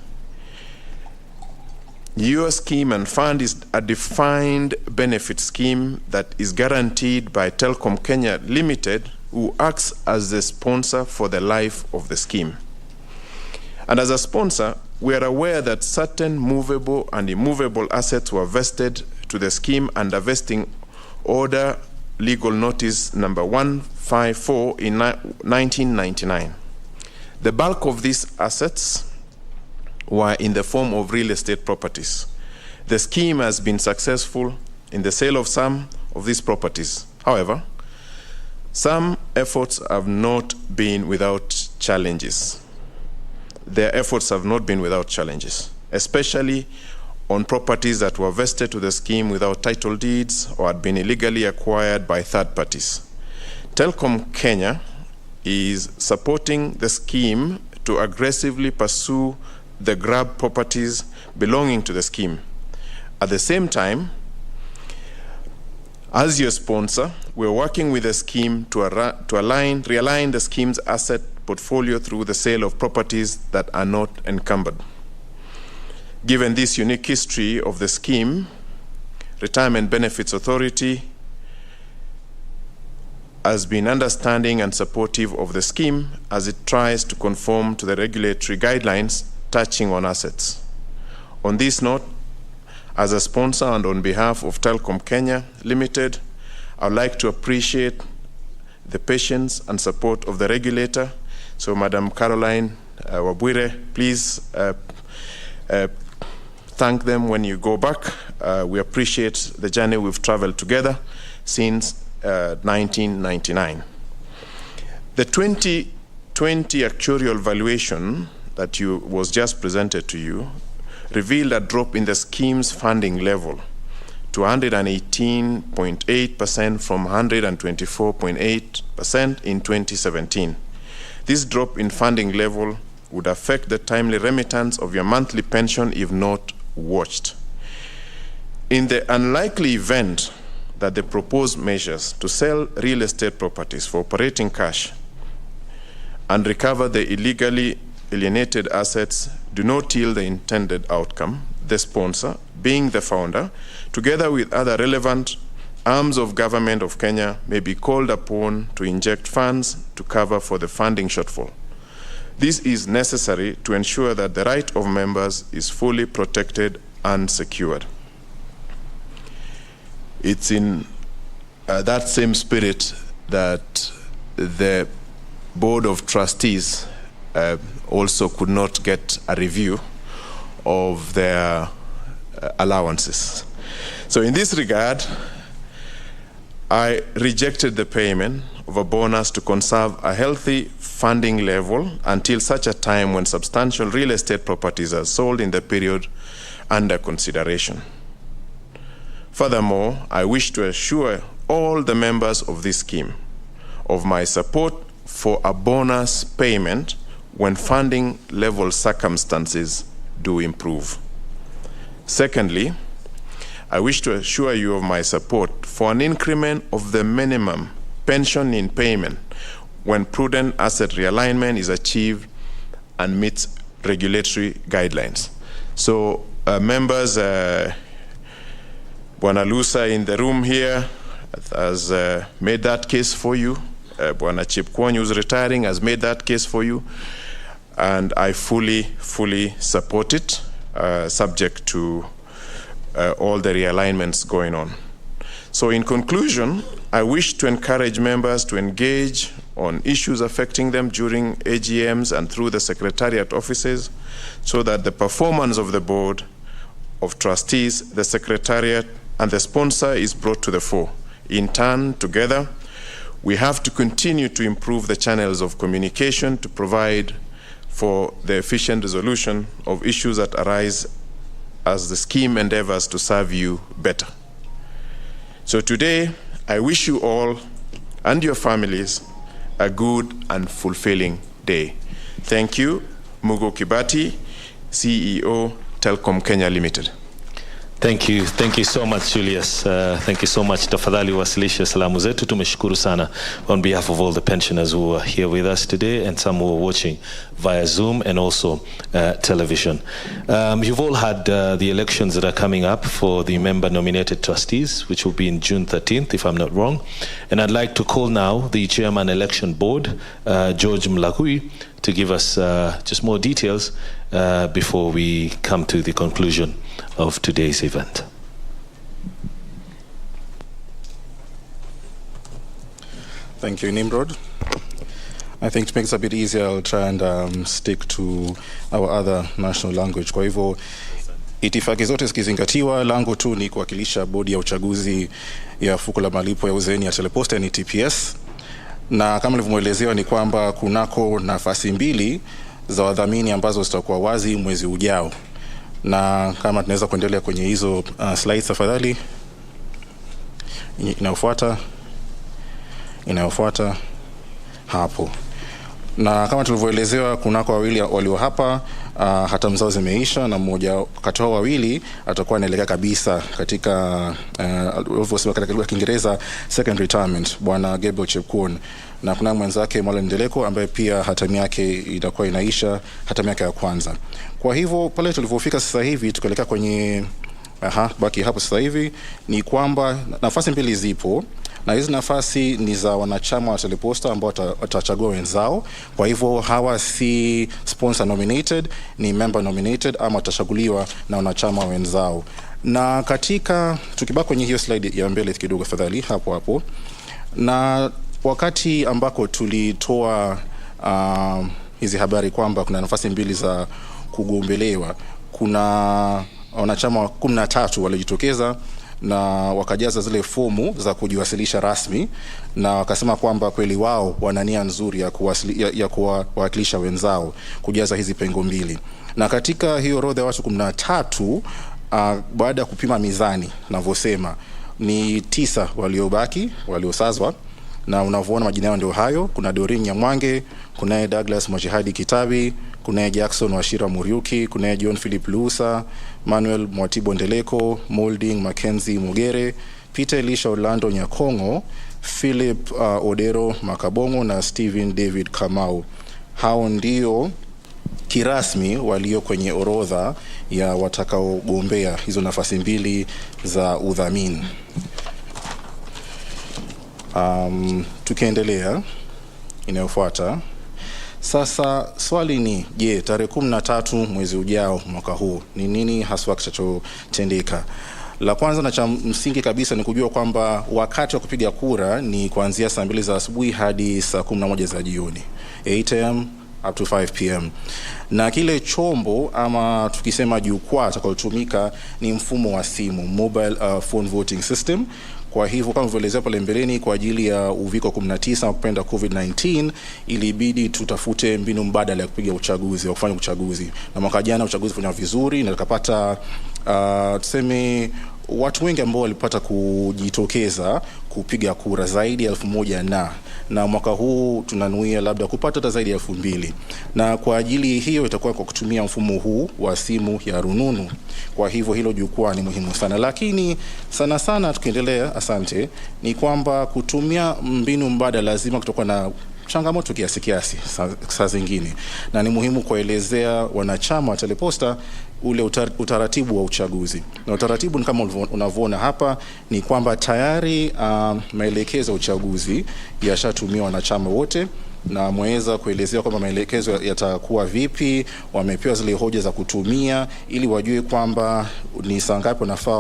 Your scheme and fund is a defined benefit scheme that is guaranteed by Telkom Kenya Limited, who acts as the sponsor for the life of the scheme. And as a sponsor, we are aware that certain movable and immovable assets were vested to the scheme under vesting order legal notice number 154 in 1999. The bulk of these assets were in the form of real estate properties. The scheme has been successful in the sale of some of these properties. However, some efforts have not been without challenges. Their efforts have not been without challenges, especially on properties that were vested to the scheme without title deeds or had been illegally acquired by third parties. Telkom Kenya is supporting the scheme to aggressively pursue the grab properties belonging to the scheme. At the same time, as your sponsor, we're working with the scheme to realign the scheme's asset portfolio through the sale of properties that are not encumbered. Given this unique history of the scheme, Retirement Benefits Authority has been understanding and supportive of the scheme as it tries to conform to the regulatory guidelines touching on assets. On this note, as a sponsor and on behalf of Telkom Kenya Limited, I would like to appreciate the patience and support of the regulator. So, Madam Caroline Wabwire, please thank them when you go back. We appreciate the journey we've traveled together since 1999. The 2020 actuarial valuation that was just presented to you revealed a drop in the scheme's funding level to 118.8% from 124.8% in 2017. This drop in funding level would affect the timely remittance of your monthly pension if not watched. In the unlikely event that the proposed measures to sell real estate properties for operating cash and recover the illegally alienated assets do not yield the intended outcome, the sponsor, being the founder, together with other relevant arms of government of Kenya, may be called upon to inject funds to cover for the funding shortfall. This is necessary to ensure that the right of members is fully protected and secured. It's in that same spirit that the Board of Trustees also could not get a review of their allowances. So in this regard, I rejected the payment of a bonus to conserve a healthy funding level until such a time when substantial real estate properties are sold in the period under consideration. Furthermore, I wish to assure all the members of this scheme of my support for a bonus payment when funding level circumstances do improve. Secondly, I wish to assure you of my support for an increment of the minimum pension in payment when prudent asset realignment is achieved and meets regulatory guidelines. So members, Bwana Lusa in the room here has made that case for you. Bwana Chipkwony, who's retiring, has made that case for you. And I fully support it, subject to all the realignments going on. So in conclusion, I wish to encourage members to engage on issues affecting them during AGMs and through the Secretariat offices, so that the performance of the Board of Trustees, the Secretariat, and the sponsor is brought to the fore. In turn, together, we have to continue to improve the channels of communication to provide for the efficient resolution of issues that arise as the scheme endeavors to serve you better. So today, I wish you all and your families a good and fulfilling day. Thank you. Mugo Kibati, CEO, Telkom Kenya Limited. Thank you so much, Julius. Thank you so much. Tafadhali wasilisha salamu zetu. Tumeshukuru sana on behalf of all the pensioners who are here with us today and some who are watching via Zoom and also television. You've all had the elections that are coming up for the member-nominated trustees, which will be in June 13th, if I'm not wrong. And I'd like to call now the Chairman Election Board, George Mlagui, to give us just more details before we come to the conclusion of today's event. Thank you, Nimrod. I think to make it a bit easier, I'll try and stick to our other national language. Kwa hivyo, itifaki zote zikizingatiwa, langu tu ni kuwakilisha bodi ya uchaguzi ya fuko la malipo ya uzeeni ya Telposta ni TPS. Na kama nilivyomuelezewa ni kwamba kunako nafasi mbili za wadhamini ambazo zitakuwa wazi mwezi ujao. Na kama tunaweza kuendelea kwenye hizo slides tafadhali. Inayofuata hapo. Na kama tulivyoelezewa kunako wawili walio hapa hata mzao zimeisha, na mmoja kati wa wawili atakuwa anaelekea kabisa katika ulivyosema katika Kiingereza second retirement, bwana Gabriel Chepkwony, na kuna mwenzake Mwala Ndeleko ambaye pia hatamu yake itakuwa inaisha hatamu yake ya kwanza. Kwa hivyo pale tulivyofika sasa hivi tukaelekea kwenye baki hapo sasa hivi ni kwamba nafasi mbili zipo, na hizi nafasi ni za wanachama wa Telposta ambao watachagua wenzao. Kwa hivyo hawa si sponsor nominated, ni member nominated ama watachaguliwa na wanachama wenzao. Na katika tukibaki kwenye hiyo slide ya mbele kidogo fadhali hapo. Na wakati ambako tulitoa hizi habari kwamba kuna nafasi mbili za kugombelewa, kuna wanachama 13 walijitokeza na wakajaza zile fomu za kujiwasilisha rasmi, na wakasema kwamba kweli wao wana nia nzuri ya kuwakilisha wenzao kujaza hizi pengo mbili. Na katika hiyo orodha ya watu 13 baada ya kupima mizani ninavyosema ni 9 waliobaki waliosazwa, na unavyoona majina yao ndio hayo. Kuna Doreen Nyamwange, kuna Douglas Mwajihadi Kitabi, kuna Jackson Washira Muriuki, kuna John Philip Lusa, Manuel Mwatibo Ndeleko, Molding Mackenzie Mugere, Peter Elisha Orlando Nyakongo, Philip Odero Makabongo na Steven David Kamau. Hao ndio kirasmi walio kwenye orodha ya watakaogombea hizo nafasi mbili za udhamini. Tukiendelea inayofuata. Sasa swali ni, je, tarehe 13 mwezi ujao mwaka huu ni nini haswa kitachotendeka? La kwanza na cha msingi kabisa ni kujua kwamba wakati wa kupiga kura ni kuanzia saa 2 za asubuhi hadi saa 11 za jioni, 8 am up to 5 pm. Na kile chombo ama tukisema jukwaa atakalotumika ni mfumo wa simu, mobile phone voting system. Kwa hivyo kama nilivyoelezea pale mbeleni, kwa ajili ya uviko 19 kupenda COVID-19 ilibidi tutafute mbinu mbadala ya kupiga uchaguzi, wa kufanya uchaguzi. Na mwaka jana uchaguzi ulifanya vizuri na tukapata tuseme watu wengi ambao walipata kujitokeza kupiga kura zaidi ya 1000 na mwaka huu tunanuia labda kupata hata zaidi ya 2000. Na kwa ajili hiyo itakuwa kwa kutumia mfumo huu wa simu ya rununu. Kwa hivyo hilo jukwaa ni muhimu sana, lakini sana tukiendelea, asante, ni kwamba kutumia mbinu mbadala lazima kutoka na changamoto kiasi saa zingine, na ni muhimu kuelezea wanachama wa Telposta ule utaratibu wa uchaguzi. Na utaratibu ni kama unavyoona hapa, ni kwamba tayari maelekezo ya uchaguzi yashatumiwa wanachama wote. na mweza kuelezea kwamba maelekezo yatakuwa vipi, wamepewa zile hoja za kutumia ili wajue kwamba ni saa ngapi wanafaa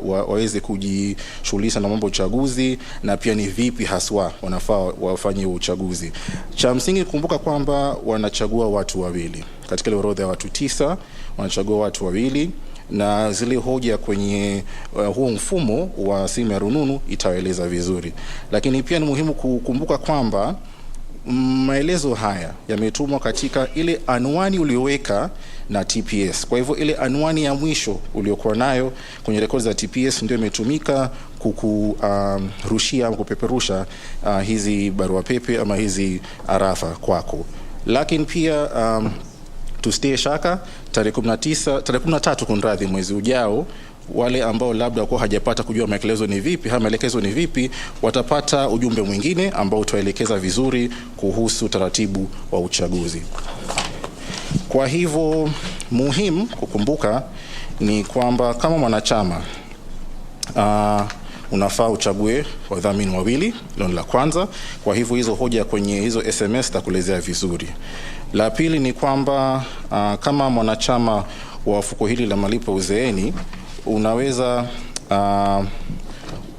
waweze kujishughulisha na mambo ya uchaguzi, na pia ni vipi haswa wanafaa wafanye uchaguzi. Cha msingi kumbuka kwamba wanachagua watu wawili. Katika ile orodha ya watu 9 wanachagua watu wawili, na zile hoja kwenye huo mfumo wa simu ya rununu itaeleza vizuri. Lakini pia ni muhimu kukumbuka kwamba maelezo haya yametumwa katika ile anwani ulioweka na TPS. Kwa hivyo ile anwani ya mwisho uliokuwa nayo kwenye rekodi za TPS ndio imetumika kukurushia au kupeperusha hizi barua pepe ama hizi arafa kwako. Lakini pia tusitie shaka, tarehe 13 kunradhi, mwezi ujao, wale ambao labda kwa hajapata kujua maelekezo ni vipi, watapata ujumbe mwingine ambao utaelekeza vizuri kuhusu taratibu wa uchaguzi. Kwa hivyo muhimu kukumbuka ni kwamba kama mwanachama unafaa uchague wadhamini wawili, hilo la kwanza. Kwa hivyo hizo hoja kwenye hizo SMS takuelezea vizuri. La pili ni kwamba kama mwanachama wa fuko hili la malipo uzeeni, unaweza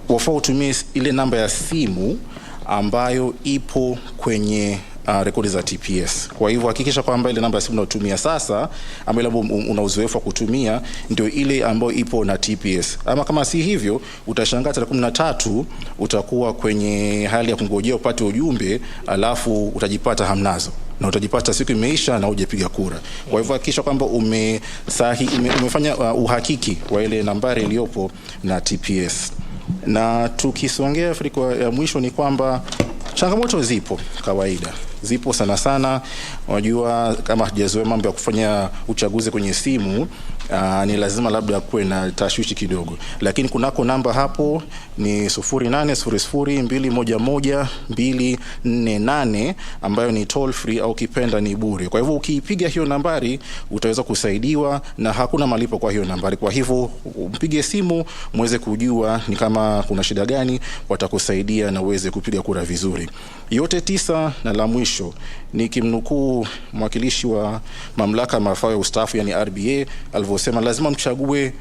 wafaa utumie ile namba ya simu ambayo ipo kwenye rekodi za TPS. Kwa hivyo hakikisha kwamba ile namba ya simu unayotumia sasa, ama ile una uzoefu wa kutumia, ndio ile ambayo ipo na TPS. Ama kama si hivyo, utashangaa tarehe 13 utakuwa kwenye hali ya kungojea upate ujumbe, alafu utajipata hamnazo, na utajipata siku imeisha na hujapiga kura. Kwa hivyo hakikisha kwamba umefanya uhakiki wa ile nambari iliyopo na TPS. Na tukisongea Afrika ya mwisho ni kwamba changamoto zipo kawaida. Zipo sana. Unajua kama hujazoea mambo ya kufanya uchaguzi kwenye simu, ni lazima labda kuwe na tashwishi kidogo. Lakini kunako namba hapo ni 0800211248 ambayo ni toll free au kipenda ni bure. Kwa hivyo ukipiga hiyo nambari utaweza kusaidiwa na hakuna malipo kwa hiyo nambari. Kwa hivyo mpige simu muweze kujua ni kama kuna shida gani, watakusaidia na uweze kupiga kura vizuri. Yote 9 na la mwisho ni kimnukuu mwakilishi wa mamlaka ya mafao ya ustaafu yani RBA alivyosema, lazima mchague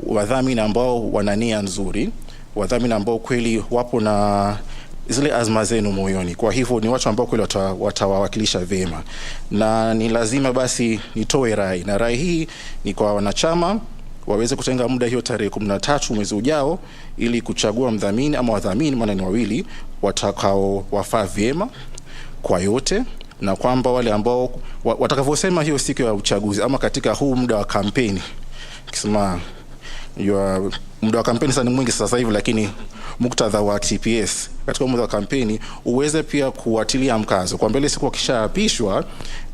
wadhamini ambao wana nia nzuri, wadhamini ambao kweli wapo na zile azma zenu moyoni. Kwa hivyo ni watu ambao kweli watawawakilisha vyema, na ni lazima basi nitoe rai, na rai hii ni kwa wanachama waweze kutenga muda hiyo tarehe 13 mwezi ujao ili kuchagua mdhamini ama wadhamini, maana ni wawili, watakao wafaa vyema kwa yote, na kwamba wale ambao watakavyosema hiyo siku ya uchaguzi ama katika huu muda wa kampeni, kisema muda wa kampeni sasa ni mwingi sasa hivi, lakini muktadha wa TPS katika muda wa kampeni uweze pia kuatilia mkazo kwa mbele siku wakishaapishwa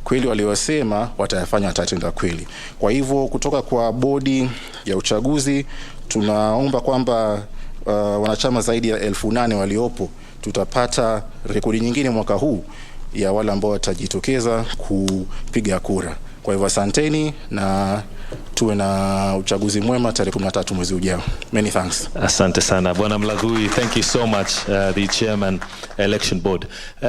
kweli waliosema watayafanya watatenda kweli. Kwa hivyo kutoka kwa bodi ya uchaguzi tunaomba kwamba wanachama zaidi ya 8,000 waliopo tutapata rekodi nyingine mwaka huu ya wale ambao watajitokeza kupiga kura. Kwa hivyo asanteni na tuwe na uchaguzi mwema tarehe 13 mwezi ujao. Many thanks. Asante sana Bwana Mlagui, thank you so much the chairman election board.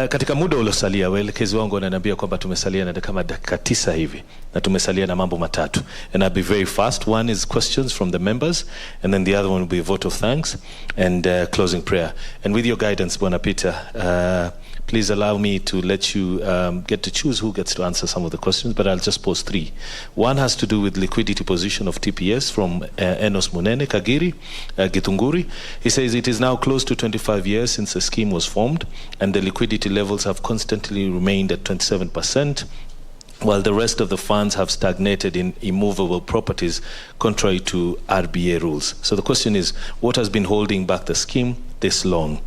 Katika muda uliosalia waelekezi wangu wananiambia kwamba tumesalia na kama dakika 9 hivi na tumesalia na mambo matatu, and I'll be very fast. One is questions from the members, and then the other one will be a vote of thanks and closing prayer. And with your guidance Bwana Peter, please allow me to let you get to choose who gets to answer some of the questions, but I'll just pose 3. One has to do with liquidity position of TPS from Enos Munene Kagiri Gitunguri. He says it is now close to 25 years since the scheme was formed, and the liquidity levels have constantly remained at 27%, while the rest of the funds have stagnated in immovable properties, contrary to RBA rules. So the question is, what has been holding back the scheme this long?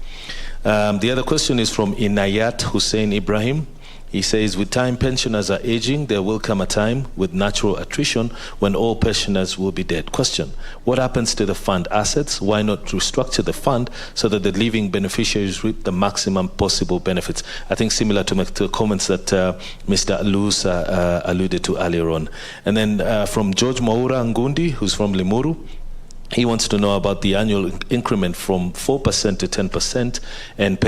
The other question is from Inayat Hussein Ibrahim. He says, with time pensioners are aging, there will come a time with natural attrition when all pensioners will be dead. Question, what happens to the fund assets? Why not restructure the fund so that the living beneficiaries reap the maximum possible benefits? I think similar to the comments that Mr. Alus alluded to earlier on. And then from George Maura Ngundi, who's from Limuru. He wants to know about the annual increment from 4% to 10% and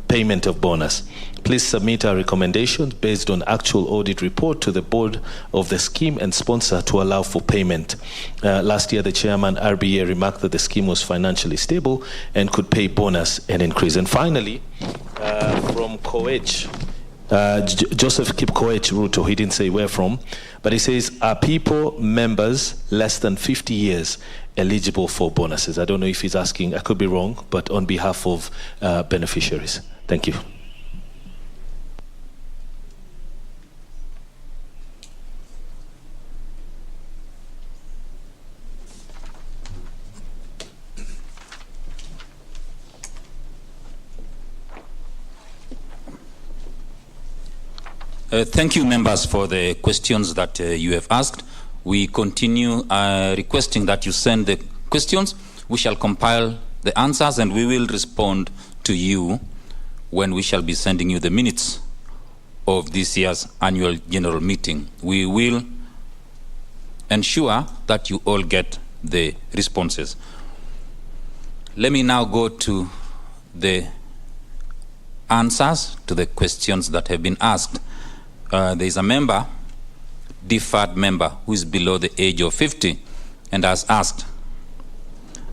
payment of bonus. Please submit our recommendations based on actual audit report to the board of the scheme and sponsor to allow for payment. Last year, the chairman RBA remarked that the scheme was financially stable and could pay bonus and increase. And finally, from Koech, Joseph Kipkoech Ruto, he didn't say where from, but he says, are people, members less than 50 years eligible for bonuses? I don't know if he's asking, I could be wrong, but on behalf of beneficiaries. Thank you. Thank you, members, for the questions that you have asked. We continue requesting that you send the questions. We shall compile the answers and we will respond to you when we shall be sending you the minutes of this year's annual general meeting. We will ensure that you all get the responses. Let me now go to the answers to the questions that have been asked. There is a member, deferred member, who is below the age of 50 and has asked,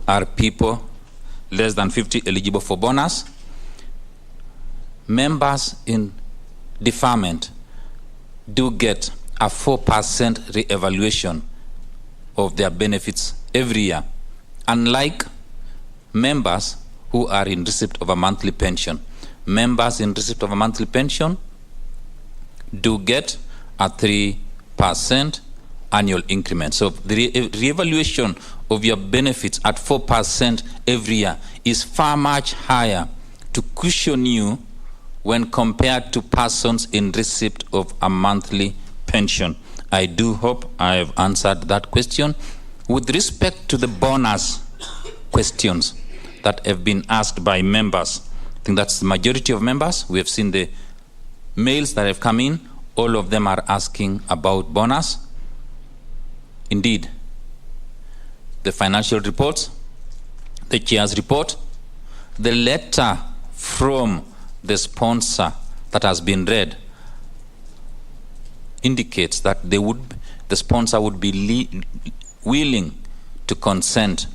are people less than 50 eligible for bonus? Members in deferment do get a 4% re-evaluation of their benefits every year, unlike members who are in receipt of a monthly pension. Members in receipt of a monthly pension do get a 3% annual increment. So the re-evaluation of your benefits at 4% every year is far much higher to cushion you when compared to persons in receipt of a monthly pension. I do hope I have answered that question. With respect to the bonus questions that have been asked by members, I think that's the majority of members. We have seen the mails that have come in. All of them are asking about bonus. Indeed, the financial reports, the chair's report, the letter from the sponsor that has been read indicates that the sponsor would be willing to consent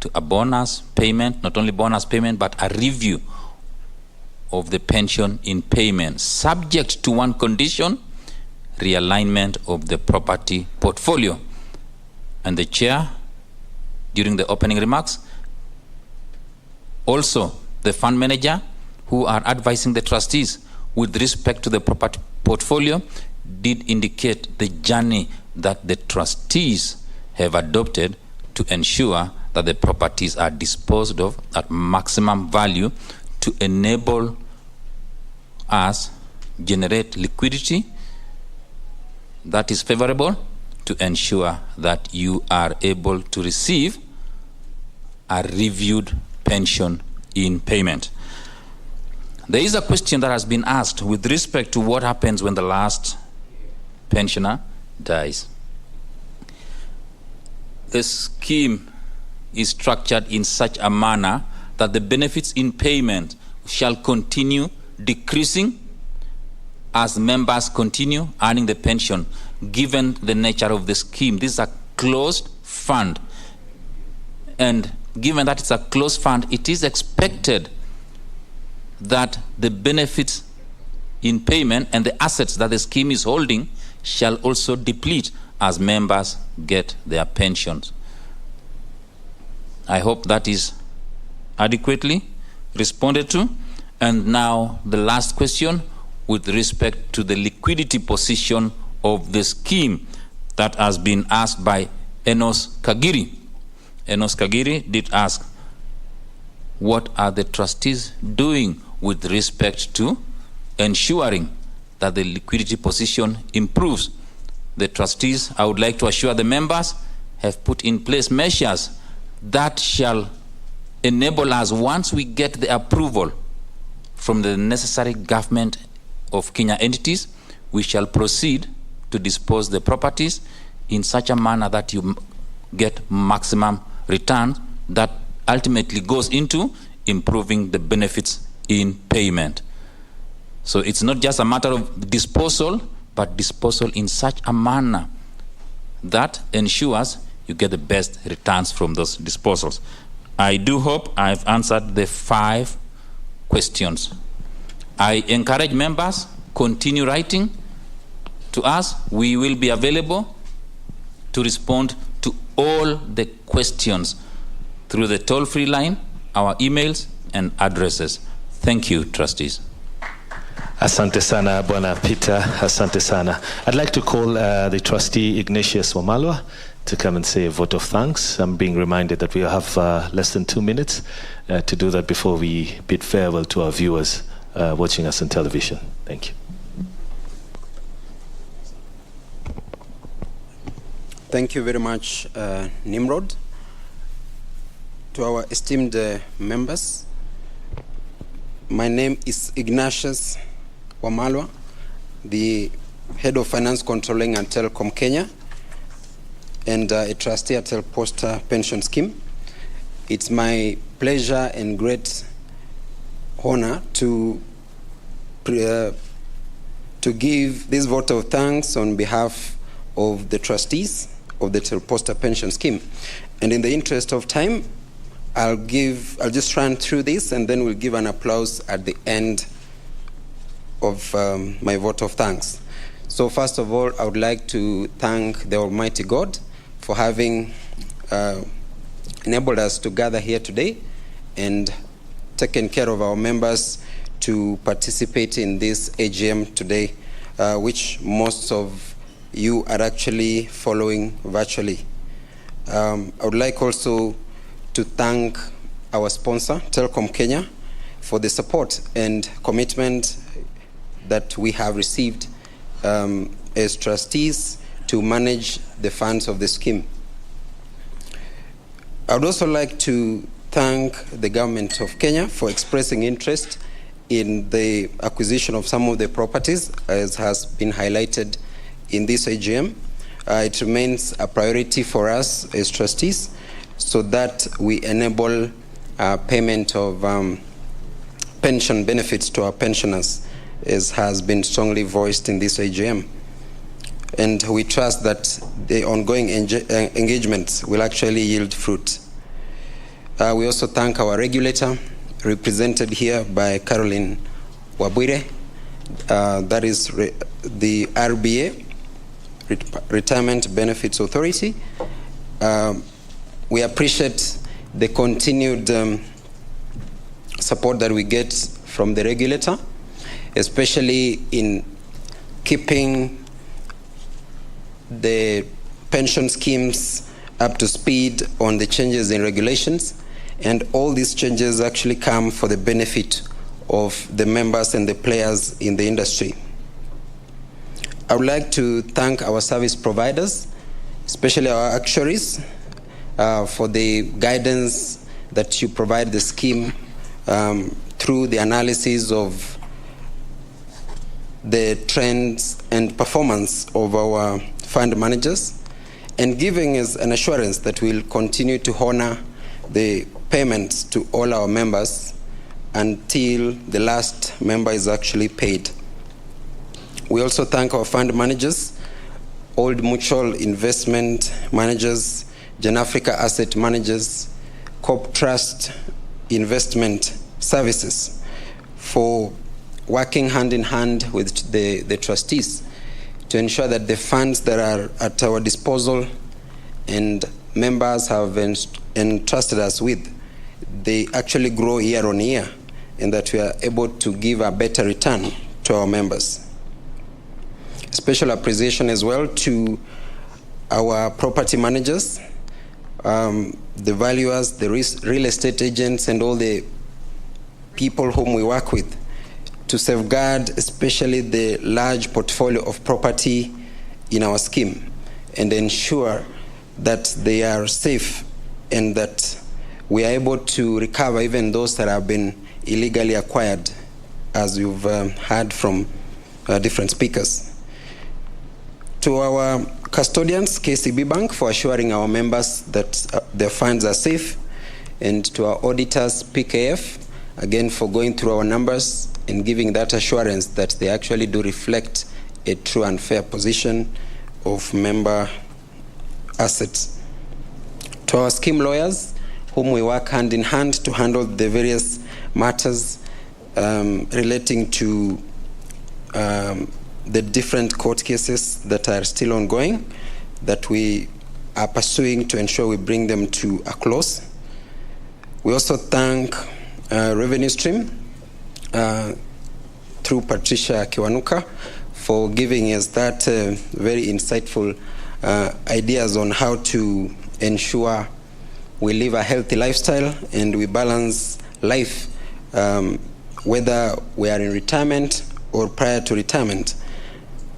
to a bonus payment, not only bonus payment, but a review of the pension in payment, subject to one condition: realignment of the property portfolio. And the chair, during the opening remarks, also the fund manager who are advising the trustees with respect to the property portfolio did indicate the journey that the trustees have adopted to ensure that the properties are disposed of at maximum value to enable us generate liquidity that is favorable to ensure that you are able to receive a reviewed pension in payment. There is a question that has been asked with respect to what happens when the last pensioner dies. The scheme is structured in such a manner that the benefits in payment shall continue decreasing as members continue earning the pension, given the nature of the scheme. This is a closed fund. And given that it's a closed fund, it is expected that the benefits in payment and the assets that the scheme is holding shall also deplete as members get their pensions. I hope that is adequately responded to. And now the last question with respect to the liquidity position of the scheme that has been asked by Enos Kagiri. Enos Kagiri did ask, what are the trustees doing with respect to ensuring that the liquidity position improves? The trustees, I would like to assure the members, have put in place measures that shall enable us, once we get the approval from the necessary government of Kenya entities, we shall proceed to dispose the properties in such a manner that you get maximum return that ultimately goes into improving the benefits in payment. So it's not just a matter of disposal, but disposal in such a manner that ensures you get the best returns from those disposals. I do hope I've answered the 5 questions. I encourage members, continue writing to us. We will be available to respond to all the questions through the toll-free line, our emails, and addresses. Thank you, trustees. Asante sana, Bwana Peter. Asante sana. I'd like to call the trustee Ignatius Wamalwa to come and say a vote of thanks. I'm being reminded that we have less than 2 minutes to do that before we bid farewell to our viewers watching us on television. Thank you. Thank you very much, Nimrod. To our esteemed members, my name is Ignatius Wamalwa, the Head of Finance Controlling at Telecom Kenya, and a trustee at Telposta Pension Scheme. It's my pleasure and great honor to give this vote of thanks on behalf of the trustees of the Telposta Pension Scheme. And in the interest of time, I'll just run through this, and then we'll give an applause at the end of my vote of thanks. So first of all, I would like to thank the Almighty God for having enabled us to gather here today and taken care of our members to participate in this AGM today, which most of you are actually following virtually. I would like also to thank our sponsor, Telecom Kenya, for the support and commitment that we have received as trustees to manage the funds of the scheme. I would also like to thank the government of Kenya for expressing interest in the acquisition of some of the properties, as has been highlighted in this AGM. It remains a priority for us as trustees, so that we enable payment of pension benefits to our pensioners, as has been strongly voiced in this AGM. And we trust that the ongoing engagements will actually yield fruit. We also thank our regulator, represented here by Caroline Wabwire, that is the RBA, Retirement Benefits Authority. We appreciate the continued support that we get from the regulator, especially in keeping the pension schemes up to speed on the changes in regulations. And all these changes actually come for the benefit of the members and the players in the industry. I would like to thank our service providers, especially our actuaries, for the guidance that you provide the scheme through the analysis of the trends and performance of our fund managers, and giving us an assurance that we'll continue to honor the payments to all our members until the last member is actually paid. We also thank our fund managers, Old Mutual Investment Managers, Gen Africa Asset Managers, Corp Trust Investment Services, for working hand in hand with the trustees to ensure that the funds that are at our disposal and members have entrusted us with, they actually grow year on year, and that we are able to give a better return to our members. Special appreciation as well to our property managers, the valuers, the real estate agents, and all the people whom we work with to safeguard especially the large portfolio of property in our scheme and ensure that they are safe and that we are able to recover even those that have been illegally acquired, as you've heard from different speakers. To our custodians, KCB Bank, for assuring our members that their funds are safe, and to our auditors, PKF, again for going through our numbers and giving that assurance that they actually do reflect a true and fair position of member assets. To our scheme lawyers, whom we work hand in hand to handle the various matters relating to the different court cases that are still ongoing, that we are pursuing to ensure we bring them to a close. We also thank Revenue Stream through Patricia Kiwanuka for giving us that very insightful ideas on how to ensure we live a healthy lifestyle and we balance life, whether we are in retirement or prior to retirement.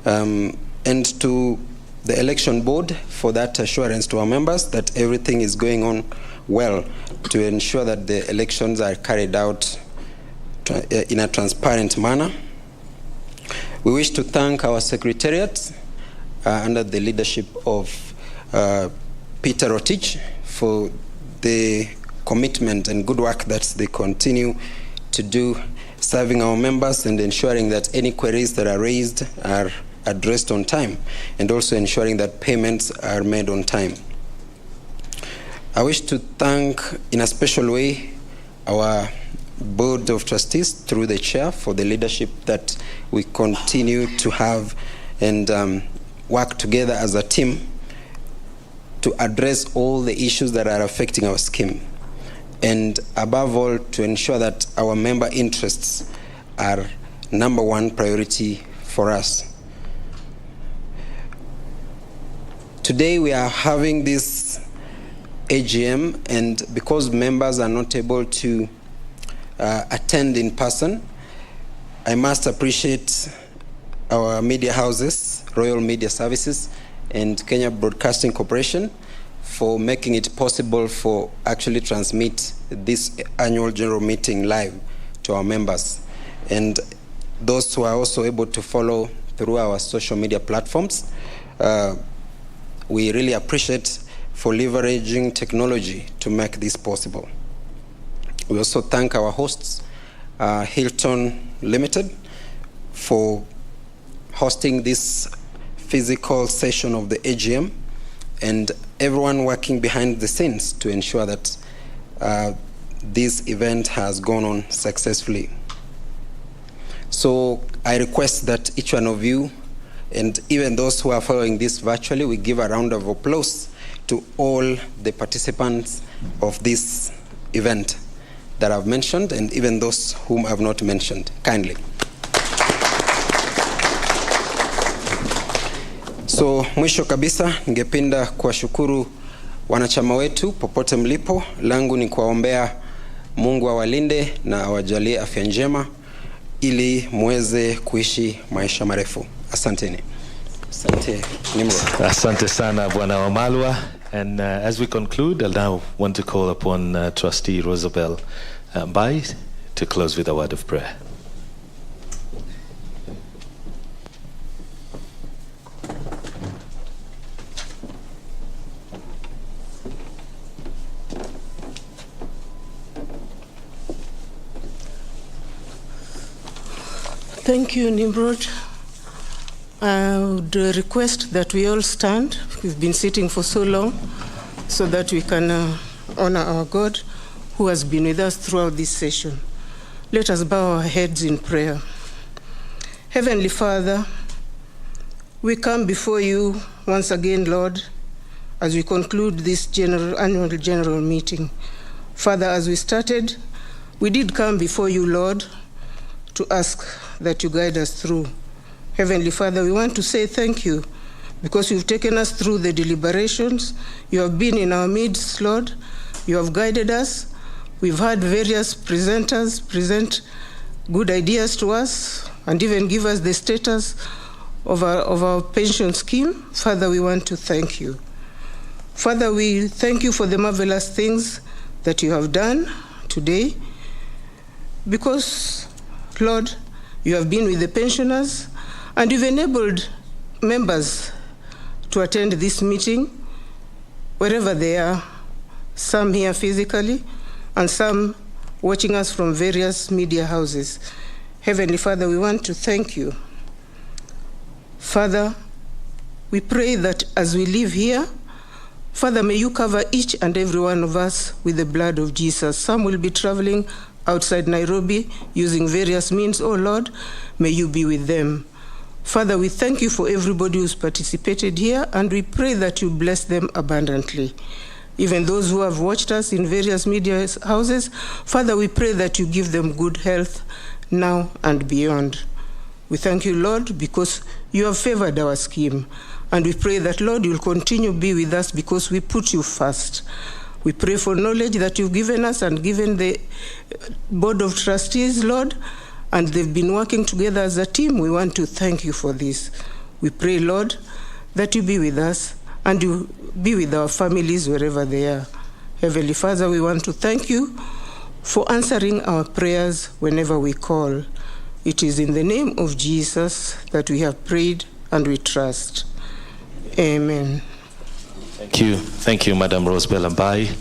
And to the election board for that assurance to our members that everything is going on well to ensure that the elections are carried out in a transparent manner. We wish to thank our secretariat under the leadership of Peter Rotich for the commitment and good work that they continue to do, serving our members and ensuring that any queries that are raised are addressed on time, and also ensuring that payments are made on time. I wish to thank in a special way our Board of Trustees through the chair for the leadership that we continue to have and work together as a team to address all the issues that are affecting our scheme, and above all to ensure that our member interests are number one priority for us. Today we are having this AGM, and because members are not able to attend in person, I must appreciate our media houses, Royal Media Services and Kenya Broadcasting Corporation, for making it possible for actually transmit this annual general meeting live to our members. And those who are also able to follow through our social media platforms, we really appreciate for leveraging technology to make this possible. We also thank our hosts, Hilton Limited, for hosting this physical session of the AGM, and everyone working behind the scenes to ensure that this event has gone on successfully. So I request that each one of you, and even those who are following this virtually, we give a round of applause to all the participants of this event that I've mentioned, and even those whom I've not mentioned, kindly. So mwisho kabisa, ningependa kuwashukuru wanachama wetu popote mlipo. Langu ni kuwaombea Mungu awalinde na awajalie afya njema ili muweze kuishi maisha marefu. Asanteni. Asante Nimrod. Asante sana Bwana Wamalwa. And as we conclude, I'll now want to call upon Trustee Rosabel Bai to close with a word of prayer. Thank you, Nimrod. I would request that we all stand. We've been sitting for so long, so that we can honor our God who has been with us throughout this session. Let us bow our heads in prayer. Heavenly Father, we come before you once again, Lord, as we conclude this annual general meeting. Father, as we started, we did come before you, Lord, to ask that you guide us through. Heavenly Father, we want to say thank you because you've taken us through the deliberations. You have been in our midst, Lord. You have guided us. We've had various presenters present good ideas to us and even give us the status of our pension scheme. Father, we want to thank you. Father, we thank you for the marvelous things that you have done today because, Lord, you have been with the pensioners and you've enabled members to attend this meeting, wherever they are, some here physically and some watching us from various media houses. Heavenly Father, we want to thank you. Father, we pray that as we live here, Father, may you cover each and every one of us with the blood of Jesus. Some will be traveling outside Nairobi using various means. Oh Lord, may you be with them. Father, we thank you for everybody who's participated here, and we pray that you bless them abundantly. Even those who have watched us in various media houses, Father, we pray that you give them good health now and beyond. We thank you, Lord, because you have favored our scheme. And we pray that, Lord, you'll continue to be with us because we put you first. We pray for knowledge that you've given us and given the Board of Trustees, Lord, and they've been working together as a team. We want to thank you for this. We pray, Lord, that you be with us and you be with our families wherever they are. Heavenly Father, we want to thank you for answering our prayers whenever we call. It is in the name of Jesus that we have prayed and we trust. Amen. Thank you, Madam Rose Belambai.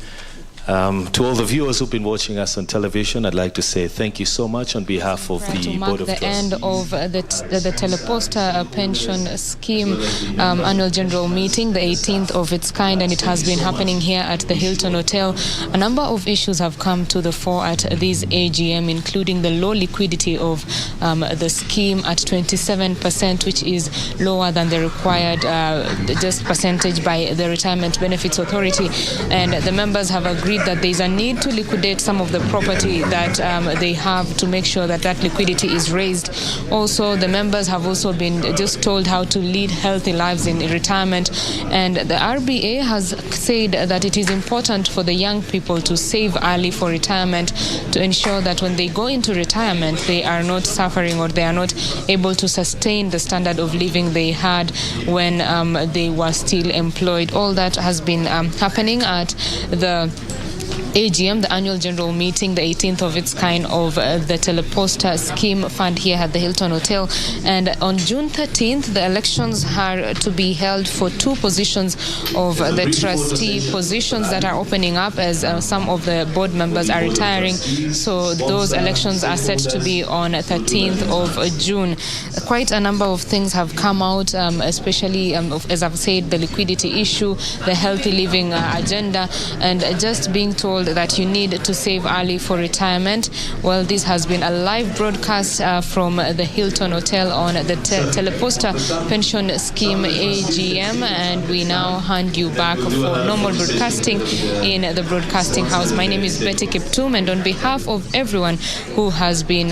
To all the viewers who've been watching us on television, I'd like to say thank you so much on behalf of the Board of Trustees. The end of the Telposta pension scheme annual general meeting, the 18th of its kind, and it has been happening here at the Hilton Hotel. A number of issues have come to the fore at this AGM, including the low liquidity of the scheme at 27%, which is lower than the required just percentage by the Retirement Benefits Authority. And the members have agreed that there is a need to liquidate some of the property that they have to make sure that that liquidity is raised. Also, the members have also been just told how to lead healthy lives in retirement. And the RBA has said that it is important for the young people to save early for retirement to ensure that when they go into retirement, they are not suffering or they are not able to sustain the standard of living they had when they were still employed. All that has been happening at the AGM, the annual general meeting, the 18th of its kind of the Telposta scheme fund here at the Hilton Hotel. And on June 13th, the elections are to be held for 2 positions of the trustee positions that are opening up as some of the board members are retiring. So those elections are set to be on 13th of June. Quite a number of things have come out, especially, as I've said, the liquidity issue, the healthy living agenda, and just being told that you need to save early for retirement. Well, this has been a live broadcast from the Hilton Hotel on the Telposta pension scheme AGM, and we now hand you back for normal broadcasting in the broadcasting house. My name is Betty Kiptum, and on behalf of everyone who has been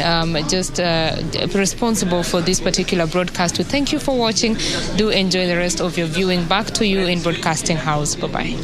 responsible for this particular broadcast, we thank you for watching. Do enjoy the rest of your viewing. Back to you in broadcasting house. Bye-bye.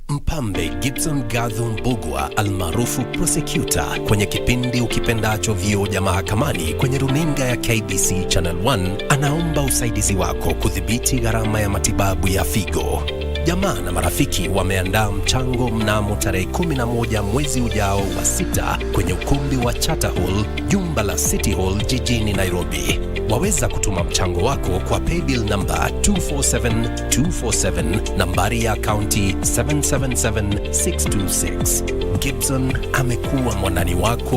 Mpambe Gibson Gadhu Mbugwa almaarufu prosecutor kwenye kipindi ukipendacho Vioja Mahakamani kwenye runinga ya KBC Channel 1 anaomba usaidizi wako kudhibiti gharama ya matibabu ya figo. Jamaa na marafiki wameandaa mchango mnamo tarehe 11 mwezi ujao wa 6 kwenye ukumbi wa Charter Hall, jumba la City Hall jijini Nairobi. Waweza kutuma mchango wako kwa paybill number 247247, nambari ya akaunti 777626. Gibson amekuwa mwanani wako